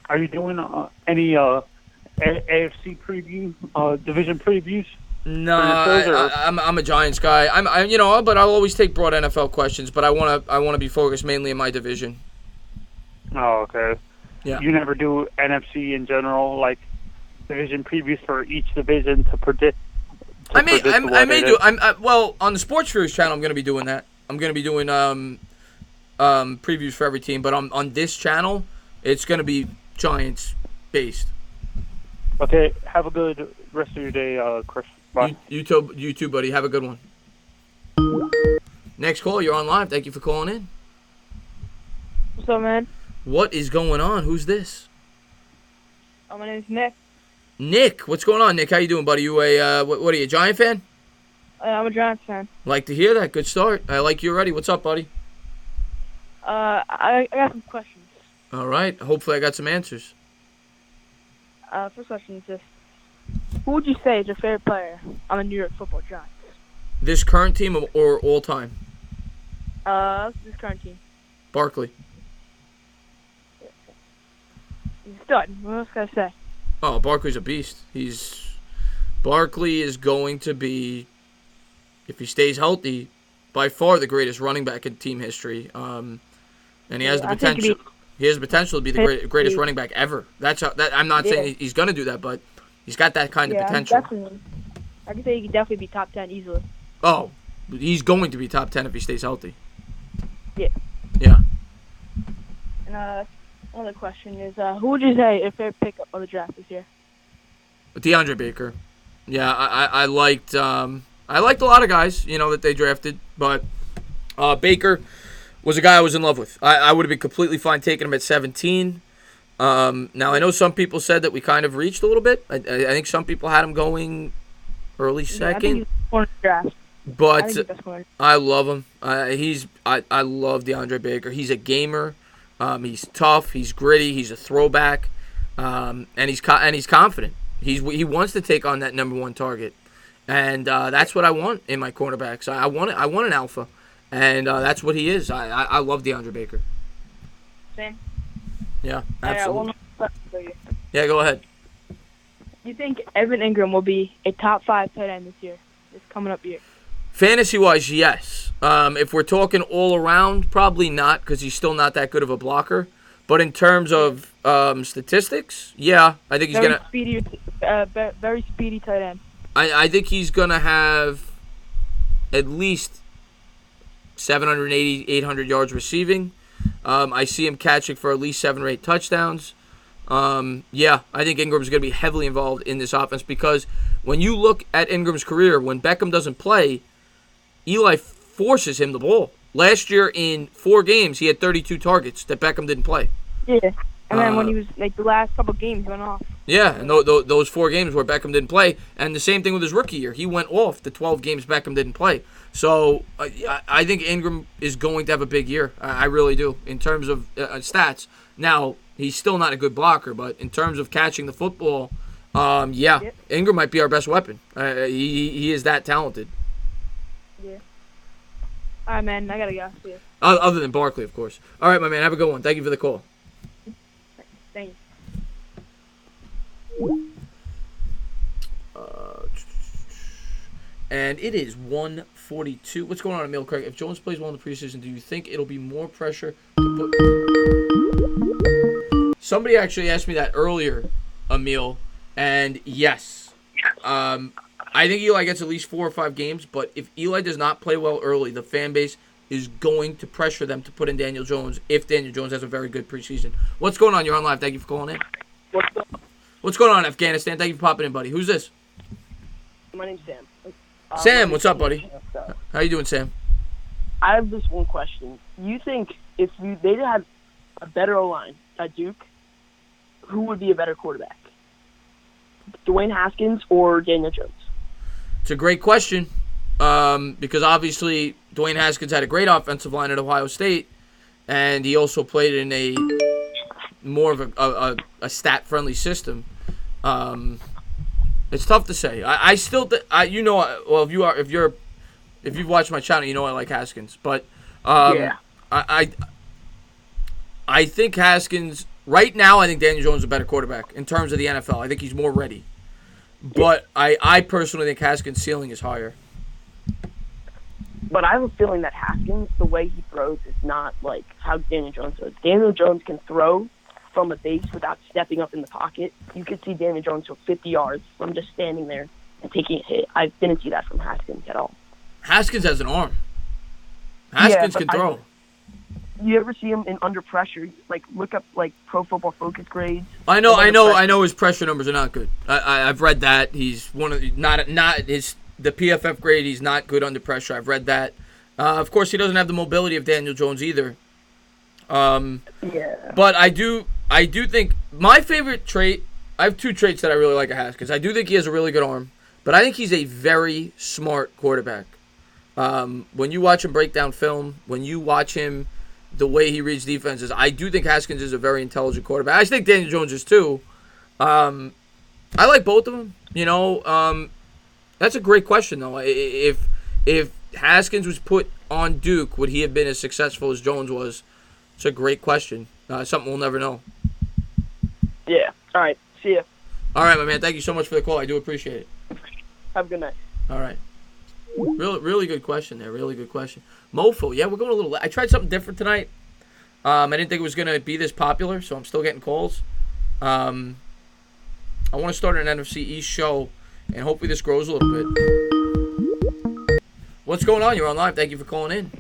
Are you doing any AFC preview, division previews? No, I'm a Giants guy. But I'll always take broad NFL questions. But I wanna be focused mainly in my division. Oh, okay. Yeah. You never do NFC in general, like division previews for each division to predict. I may do. Well, on the Sports Furies channel, I'm gonna be doing that. I'm gonna be doing previews for every team. But on this channel, it's gonna be Giants based. Okay. Have a good rest of your day, Chris. Bye. You too, buddy. Have a good one. Next call, you're on live. Thank you for calling in. What's up, man? What is going on? Who's this? Oh, my name's Nick. Nick, what's going on, Nick? How you doing, buddy? You what are you, a Giant fan? I'm a Giants fan. Like to hear that. Good start. I like you already. What's up, buddy? I got some questions. All right. Hopefully I got some answers. First question is this. Who would you say is your favorite player on the New York Football Giants? This current team or all time? This current team. Barkley. He's a stud. What else can I say? Oh, Barkley's a beast. Barkley is going to be, if he stays healthy, by far the greatest running back in team history. And he has the potential. He has the potential to be the greatest running back ever. I'm not saying he's going to do that, but he's got that kind of potential. Definitely. I can say he can definitely be top 10 easily. Oh, he's going to be top 10 if he stays healthy. Yeah. Yeah. another question is, who would you say your favorite pick of the draft this year? DeAndre Baker. Yeah, I liked a lot of guys, that they drafted, but Baker was a guy I was in love with. I would have been completely fine taking him at 17. Now, I know some people said that we kind of reached a little bit. I think some people had him going early second. But I love him. I love DeAndre Baker. He's a gamer. He's tough. He's gritty. He's a throwback. And he's confident. He wants to take on that number one target, and that's what I want in my cornerbacks. I want an alpha, and that's what he is. I love DeAndre Baker. Same. Yeah, absolutely. One more question for you. Yeah, go ahead. You think Evan Ingram will be a top 5 tight end this year, this coming up year? Fantasy-wise, yes. If we're talking all around, probably not, because he's still not that good of a blocker. But in terms of statistics, yeah, I think he's very speedy tight end. I think he's gonna have at least 780, 800 yards receiving. I see him catching for at least 7 or 8 touchdowns. Yeah, I think Ingram's gonna be heavily involved in this offense because when you look at Ingram's career, when Beckham doesn't play, Eli forces him the ball. Last year in 4 games, he had 32 targets that Beckham didn't play. Yeah, and then when he was the last couple games, he went off. Yeah, and those 4 games where Beckham didn't play, and the same thing with his rookie year, he went off the 12 games Beckham didn't play. So I think Ingram is going to have a big year. I really do in terms of stats. Now he's still not a good blocker, but in terms of catching the football, Ingram might be our best weapon. He is that talented. Yeah. All right, man. I gotta go. See you. Other than Barkley, of course. All right, my man. Have a good one. Thank you for the call. Thank you. And it is 1:42. What's going on, Emil Craig? If Jones plays well in the preseason, do you think it'll be more pressure to put... Somebody actually asked me that earlier, Emil, and yes. I think Eli gets at least 4 or 5 games, but if Eli does not play well early, the fan base is going to pressure them to put in Daniel Jones if Daniel Jones has a very good preseason. What's going on? You're on live. Thank you for calling in. What's going on, Afghanistan? Thank you for popping in, buddy. Who's this? My name's Sam. Sam, what's up, buddy? How you doing, Sam? I have this one question. You think if they had a better O-line at Duke, who would be a better quarterback? Dwayne Haskins or Daniel Jones? It's a great question because obviously Dwayne Haskins had a great offensive line at Ohio State, and he also played in a more of a stat-friendly system. It's tough to say. I still, well, if you've watched my channel, you know I like Haskins, but I think Haskins right now. I think Daniel Jones is a better quarterback in terms of the NFL. I think he's more ready, but I personally think Haskins' ceiling is higher. But I have a feeling that Haskins, the way he throws, is not like how Daniel Jones does. Daniel Jones can throw from a base without stepping up in the pocket. You could see Daniel Jones go 50 yards from just standing there and taking a hit. I didn't see that from Haskins at all. Haskins has an arm. Haskins can throw. You ever see him in under pressure? Like look up like Pro Football Focus grades. I know his pressure numbers are not good. I've read that. He's one of the, the PFF grade. He's not good under pressure. I've read that. Of course, he doesn't have the mobility of Daniel Jones either. But I do think my favorite trait. I have 2 traits that I really like at Haskins. I do think he has a really good arm, but I think he's a very smart quarterback. When you watch him break down film, when you watch him, the way he reads defenses, I do think Haskins is a very intelligent quarterback. I think Daniel Jones is too. I like both of them. That's a great question though. If Haskins was put on Duke, would he have been as successful as Jones was? It's a great question. Something we'll never know. Yeah. All right. See ya. All right, my man. Thank you so much for the call. I do appreciate it. Have a good night. All right. Really good question there. Really good question. Mofo. Yeah, we're going a little. I tried something different tonight. I didn't think it was going to be this popular, so I'm still getting calls. I want to start an NFC East show, and hopefully this grows a little bit. What's going on? You're on live. Thank you for calling in.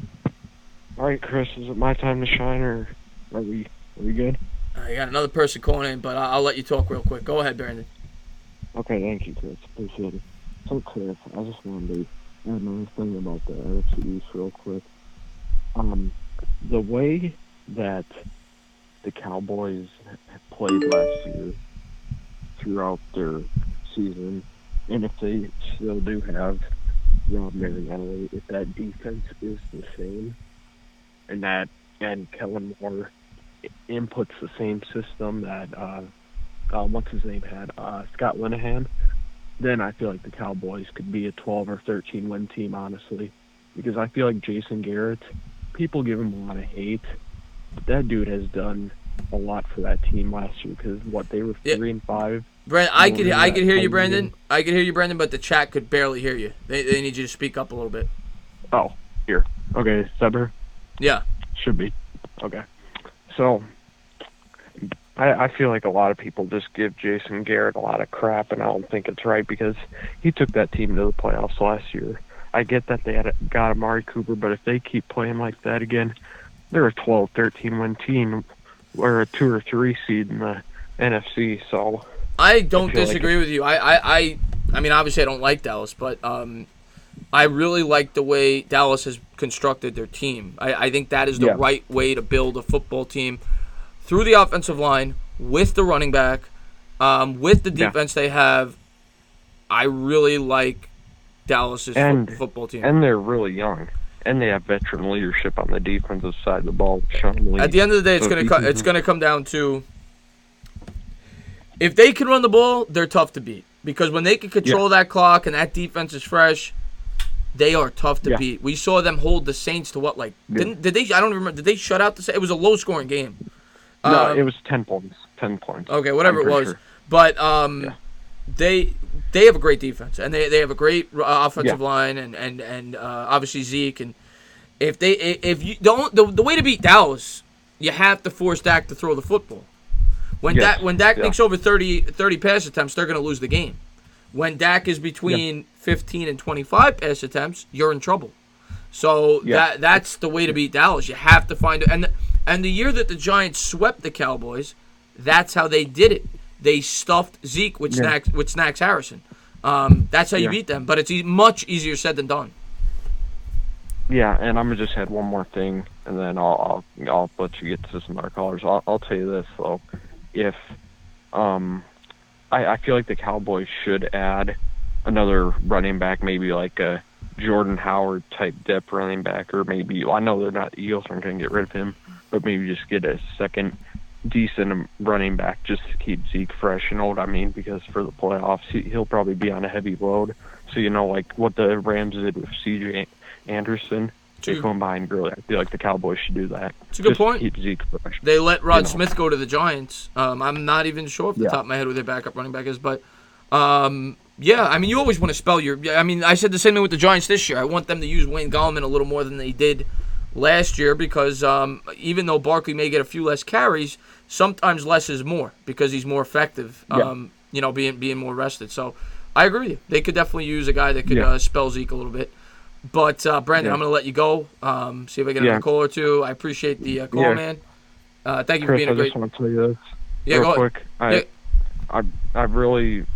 All right, Chris, is it my time to shine, or are we we good? I got another person calling in, but I'll let you talk real quick. Go ahead, Brandon. Okay, thank you, Chris. Appreciate it. So, Chris, I just wanted to add another thing about the NFC East real quick. The way that the Cowboys played last year throughout their season, and if they still do have Rob Mariano, if that defense is the same, and Kellen Moore inputs the same system that what's his name had, Scott Linehan, then I feel like the Cowboys could be a 12 or 13 win team, honestly, because I feel like Jason Garrett, people give him a lot of hate, but that dude has done a lot for that team last year because they were 3-5. Brandon, I could hear you, Brandon. I could hear you, Brandon, but the chat could barely hear you. They need you to speak up a little bit. Oh, here. Okay, is that better? Yeah. Should be. Okay. So, I feel like a lot of people just give Jason Garrett a lot of crap, and I don't think it's right because he took that team to the playoffs last year. I get that they got Amari Cooper, but if they keep playing like that again, they're a 12, 13 win team. We're a 2 or 3 seed in the NFC, so I don't disagree with you. I mean, obviously I don't like Dallas, but I really like the way Dallas has constructed their team. I think that is the right way to build a football team through the offensive line, with the running back, with the defense they have. I really like Dallas's football team. And they're really young. And they have veteran leadership on the defensive side of the ball. Sean Lee. At the end of the day, it's gonna come down to if they can run the ball, they're tough to beat. Because when they can control that clock and that defense is fresh, they are tough to beat. We saw them hold the Saints to what, did they? I don't remember. Did they shut out the Saints? It was a low scoring game. No, it was 10 points. 10 points. Okay, whatever it was. Sure. But they have a great defense and they have a great offensive line and obviously Zeke, and if you don't, the way to beat Dallas, you have to force Dak to throw the football. When Dak makes over 30 pass attempts, they're going to lose the game. When Dak is between 15 and 25 pass attempts, you're in trouble. So that's the way to beat Dallas. You have to find it. And the year that the Giants swept the Cowboys, that's how they did it. They stuffed Zeke with Snacks Harrison. That's how you beat them. But it's much easier said than done. Yeah, and I'm gonna just add one more thing, and then I'll let you get to some other callers. I'll tell you this though, if I feel like the Cowboys should add another running back, maybe like a Jordan Howard type depth running back, or maybe I know the Eagles aren't gonna get rid of him, but maybe just get a second decent running back just to keep Zeke fresh. You know what I mean? Because for the playoffs, he'll probably be on a heavy load. So like what the Rams did with C.J. Anderson, they come behind Gurley. I feel like the Cowboys should do that. It's a good point. Keep Zeke fresh. They let Rod Smith go to the Giants. I'm not even sure off the top of my head who their backup running back is, but I mean, you always want to spell your. I mean, I said the same thing with the Giants this year. I want them to use Wayne Gallman a little more than they did last year because even though Barkley may get a few less carries, sometimes less is more because he's more effective. Being more rested. So I agree with you. They could definitely use a guy that could spell Zeke a little bit. But, Brandon, I'm going to let you go. See if I get another call or two. I appreciate the call, man. Thank you for being a great... I just want to tell you this real quick. I really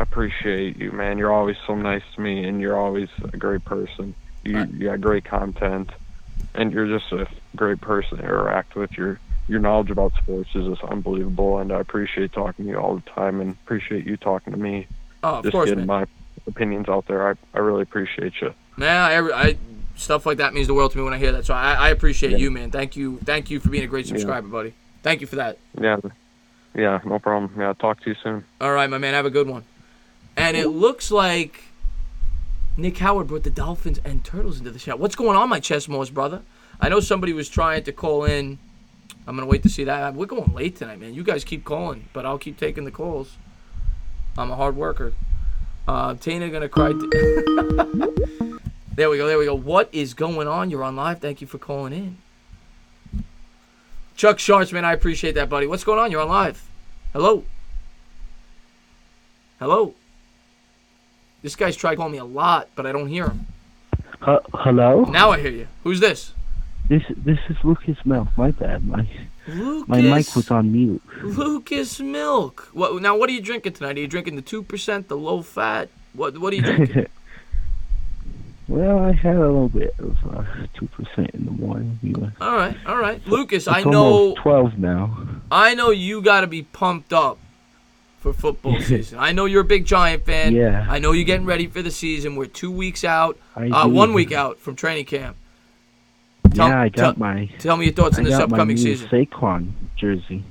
appreciate you, man. You're always so nice to me, and you're always a great person. You got great content, and you're just a great person to interact with. Your knowledge about sports is just unbelievable, and I appreciate talking to you all the time and appreciate you talking to me. Oh, of just course, getting man. My opinions out there. I really appreciate you. Yeah, stuff like that means the world to me when I hear that. So I appreciate you, man. Thank you for being a great subscriber, buddy. Thank you for that. Yeah, no problem. Yeah, I'll talk to you soon. All right, my man. Have a good one. And it looks like Nick Howard brought the Dolphins and Turtles into the show. What's going on, my chess moss brother? I know somebody was trying to call in. I'm going to wait to see that. We're going late tonight, man. You guys keep calling, but I'll keep taking the calls. I'm a hard worker. Tina going to cry. There we go. What is going on? You're on live. Thank you for calling in. Chuck Sharps, man, I appreciate that, buddy. What's going on? You're on live. Hello? This guy's tried calling me a lot, but I don't hear him. Hello? Now I hear you. Who's this? This is Lucas Mel. My bad, Mike. My mic was on mute. Lucas Milk. What are you drinking tonight? Are you drinking the 2%, the low fat? What are you drinking? Well, I had a little bit of 2% in the morning. All right. Lucas, It's I know. almost 12 now. I know you got to be pumped up for football season. I know you're a big Giant fan. Yeah. I know you're getting ready for the season. We're 2 weeks out, I do. 1 week out from training camp. Tell me your thoughts on this upcoming season. I got my new Saquon jersey.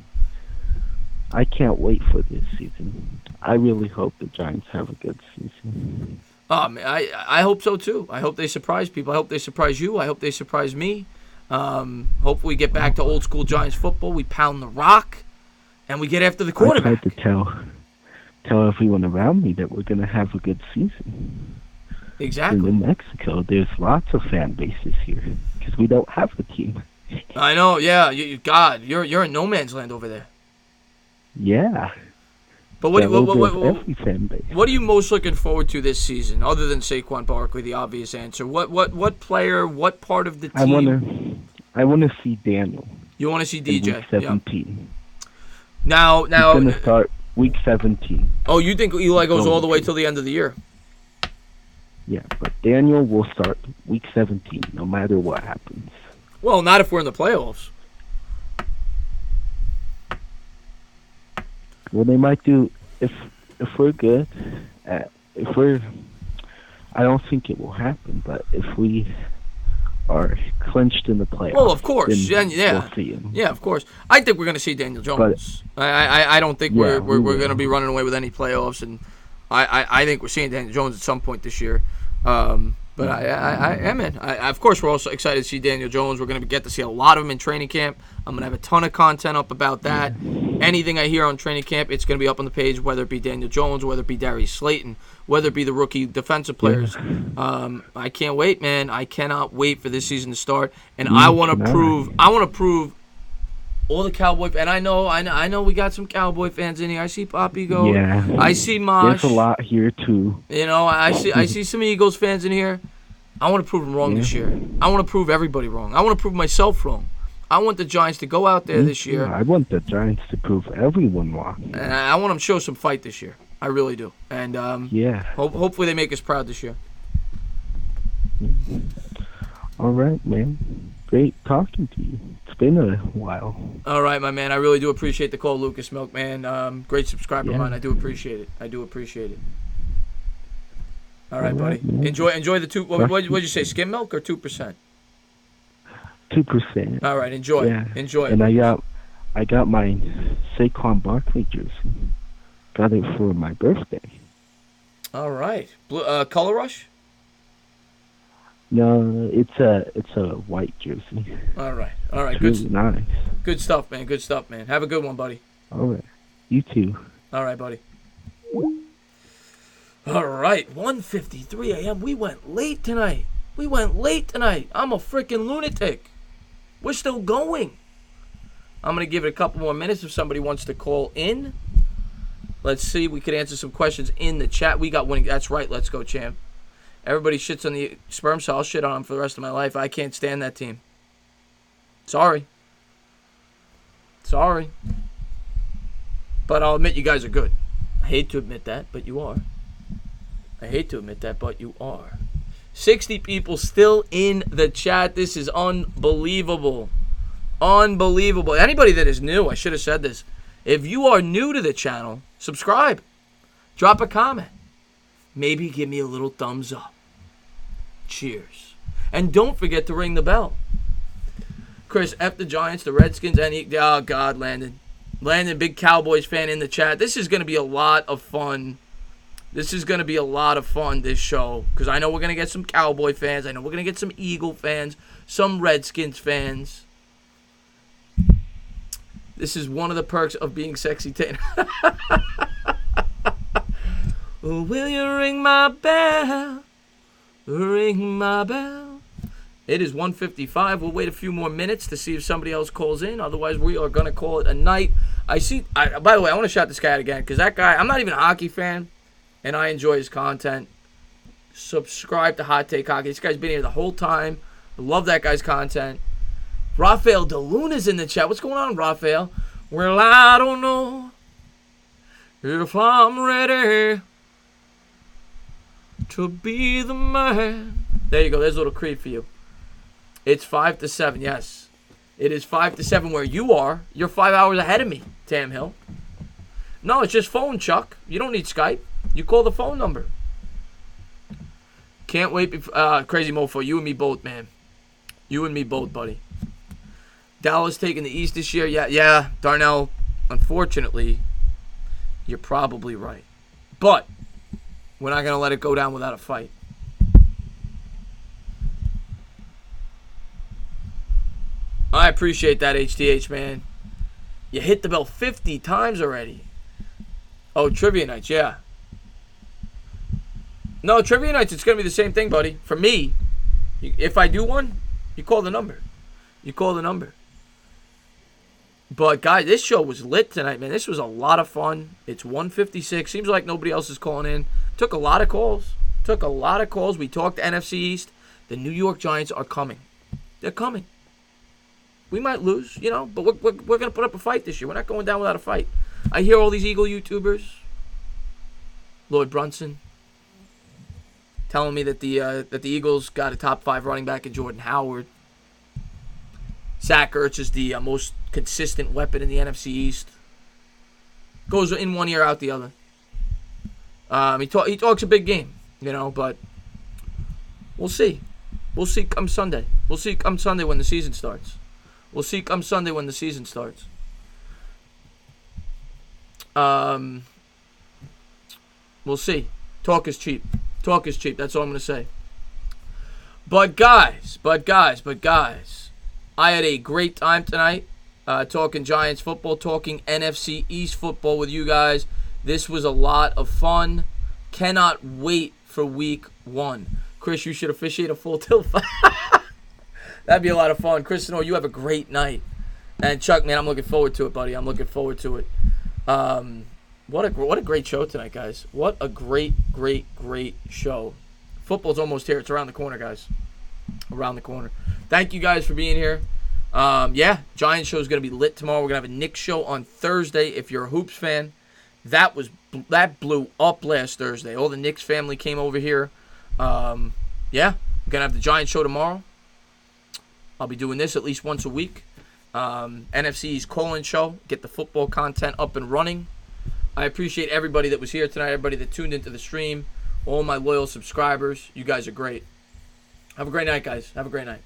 I can't wait for this season. I really hope the Giants have a good season. Man, I hope so too. I hope they surprise people. I hope they surprise you. I hope they surprise me. Hopefully we get back to old school Giants football. We pound the rock, and we get after the quarterback. I tried to tell everyone around me that we're going to have a good season. Exactly. In New Mexico, there's lots of fan bases here because we don't have a team. I know. Yeah. You're in no man's land over there. Yeah. But what every fan base. What are you most looking forward to this season, other than Saquon Barkley, the obvious answer? What player, what part of the team? I want to see Daniel. You want to see DJ? Week 17. Now, he's going to start week 17. Oh, you think Eli goes all the way till the end of the year? Yeah, but Daniel will start week 17, no matter what happens. Well, not if we're in the playoffs. Well, they might do if we're good. I don't think it will happen, but if we are clinched in the playoffs, well, of course, then yeah, we'll see him. Yeah, of course. I think we're going to see Daniel Jones. But, I don't think we're going to be running away with any playoffs, and I think we're seeing Daniel Jones at some point this year. But I am in. Of course, we're also excited to see Daniel Jones. We're going to get to see a lot of him in training camp. I'm going to have a ton of content up about that. Anything I hear on training camp, it's going to be up on the page, whether it be Daniel Jones, whether it be Darius Slayton, whether it be the rookie defensive players. I can't wait, man. I cannot wait for this season to start. And I want to prove all the Cowboy, and I know we got some Cowboy fans in here. I see Poppy go. Yeah. I see Mosh. There's a lot here too. You know, I see some Eagles fans in here. I want to prove them wrong this year. I want to prove everybody wrong. I want to prove myself wrong. I want the Giants to go out there this year. I want the Giants to prove everyone wrong. And I want them to show some fight this year. I really do. And hopefully they make us proud this year. All right, man. Great talking to you. It's been a while. All right, my man. I really do appreciate the call, Lucas Milk, man. Great subscriber of mine. I do appreciate it. All right, buddy. Man. Enjoy the two. What did you say? Skim milk or 2%? 2%. All right, enjoy. Yeah. Enjoy. And I got my Saquon Barkley jersey. Got it for my birthday. All right. Color Rush? No, it's a white jersey. All right. It's really nice. Good stuff, man. Have a good one, buddy. All right. You too. All right, buddy. All right. 1:53 a.m. We went late tonight. I'm a freaking lunatic. We're still going. I'm going to give it a couple more minutes if somebody wants to call in. Let's see. We could answer some questions in the chat. We got winning. That's right. Let's go, champ. Everybody shits on the sperm cell. I'll shit on them for the rest of my life. I can't stand that team. Sorry. But I'll admit you guys are good. I hate to admit that, but you are. 60 people still in the chat. This is unbelievable. Anybody that is new, I should have said this. If you are new to the channel, subscribe. Drop a comment. Maybe give me a little thumbs up. Cheers. And don't forget to ring the bell. Chris, F the Giants, the Redskins, oh, God, Landon. Landon, big Cowboys fan in the chat. This is going to be a lot of fun. This show. Because I know we're going to get some Cowboy fans. I know we're going to get some Eagle fans. Some Redskins fans. This is one of the perks of being sexy. Will you ring my bell? Ring my bell. It is 1:55. We'll wait a few more minutes to see if somebody else calls in. Otherwise, we are going to call it a night. By the way, I want to shout this guy out again because that guy, I'm not even a hockey fan, and I enjoy his content. Subscribe to Hot Take Hockey. This guy's been here the whole time. I love that guy's content. Rafael DeLuna's in the chat. What's going on, Rafael? Well, I don't know if I'm ready to be the man. There you go. There's a little Creed for you. It's 5 to 7. Yes. It is 5 to 7 where you are. You're 5 hours ahead of me, Tam Hill. No, it's just phone, Chuck. You don't need Skype. You call the phone number. Can't wait. Crazy Mofo, you and me both, man. You and me both, buddy. Dallas taking the East this year. Yeah, Darnell, unfortunately, you're probably right. But we're not going to let it go down without a fight. I appreciate that, HTH, man. You hit the bell 50 times already. Oh, Trivia Nights, yeah. No, Trivia Nights, it's going to be the same thing, buddy. For me, if I do one, you call the number. You call the number. But, guys, this show was lit tonight, man. This was a lot of fun. It's 1:56. Seems like nobody else is calling in. Took a lot of calls. We talked NFC East. The New York Giants are coming. They're coming. We might lose, but we're going to put up a fight this year. We're not going down without a fight. I hear all these Eagle YouTubers, Lloyd Brunson, telling me that the Eagles got a top 5 running back in Jordan Howard. Zach Ertz is the most consistent weapon in the NFC East. Goes in one ear, out the other. He talks a big game, but we'll see. We'll see come Sunday. We'll see come Sunday when the season starts. We'll see. Talk is cheap. That's all I'm going to say. But guys, I had a great time tonight talking Giants football, talking NFC East football with you guys. This was a lot of fun. Cannot wait for week 1. Chris, you should officiate a full tilt fight. That'd be a lot of fun. Chris, you have a great night. And Chuck, man, I'm looking forward to it, buddy. I'm looking forward to it. What a great show tonight, guys. What a great show. Football's almost here. It's around the corner, guys. Around the corner. Thank you guys for being here. Giants show is going to be lit tomorrow. We're going to have a Knicks show on Thursday. If you're a Hoops fan, that blew up last Thursday. All the Knicks family came over here. We're going to have the Giants show tomorrow. I'll be doing this at least once a week. NFC's call-in show. Get the football content up and running. I appreciate everybody that was here tonight, everybody that tuned into the stream, all my loyal subscribers. You guys are great. Have a great night, guys. Have a great night.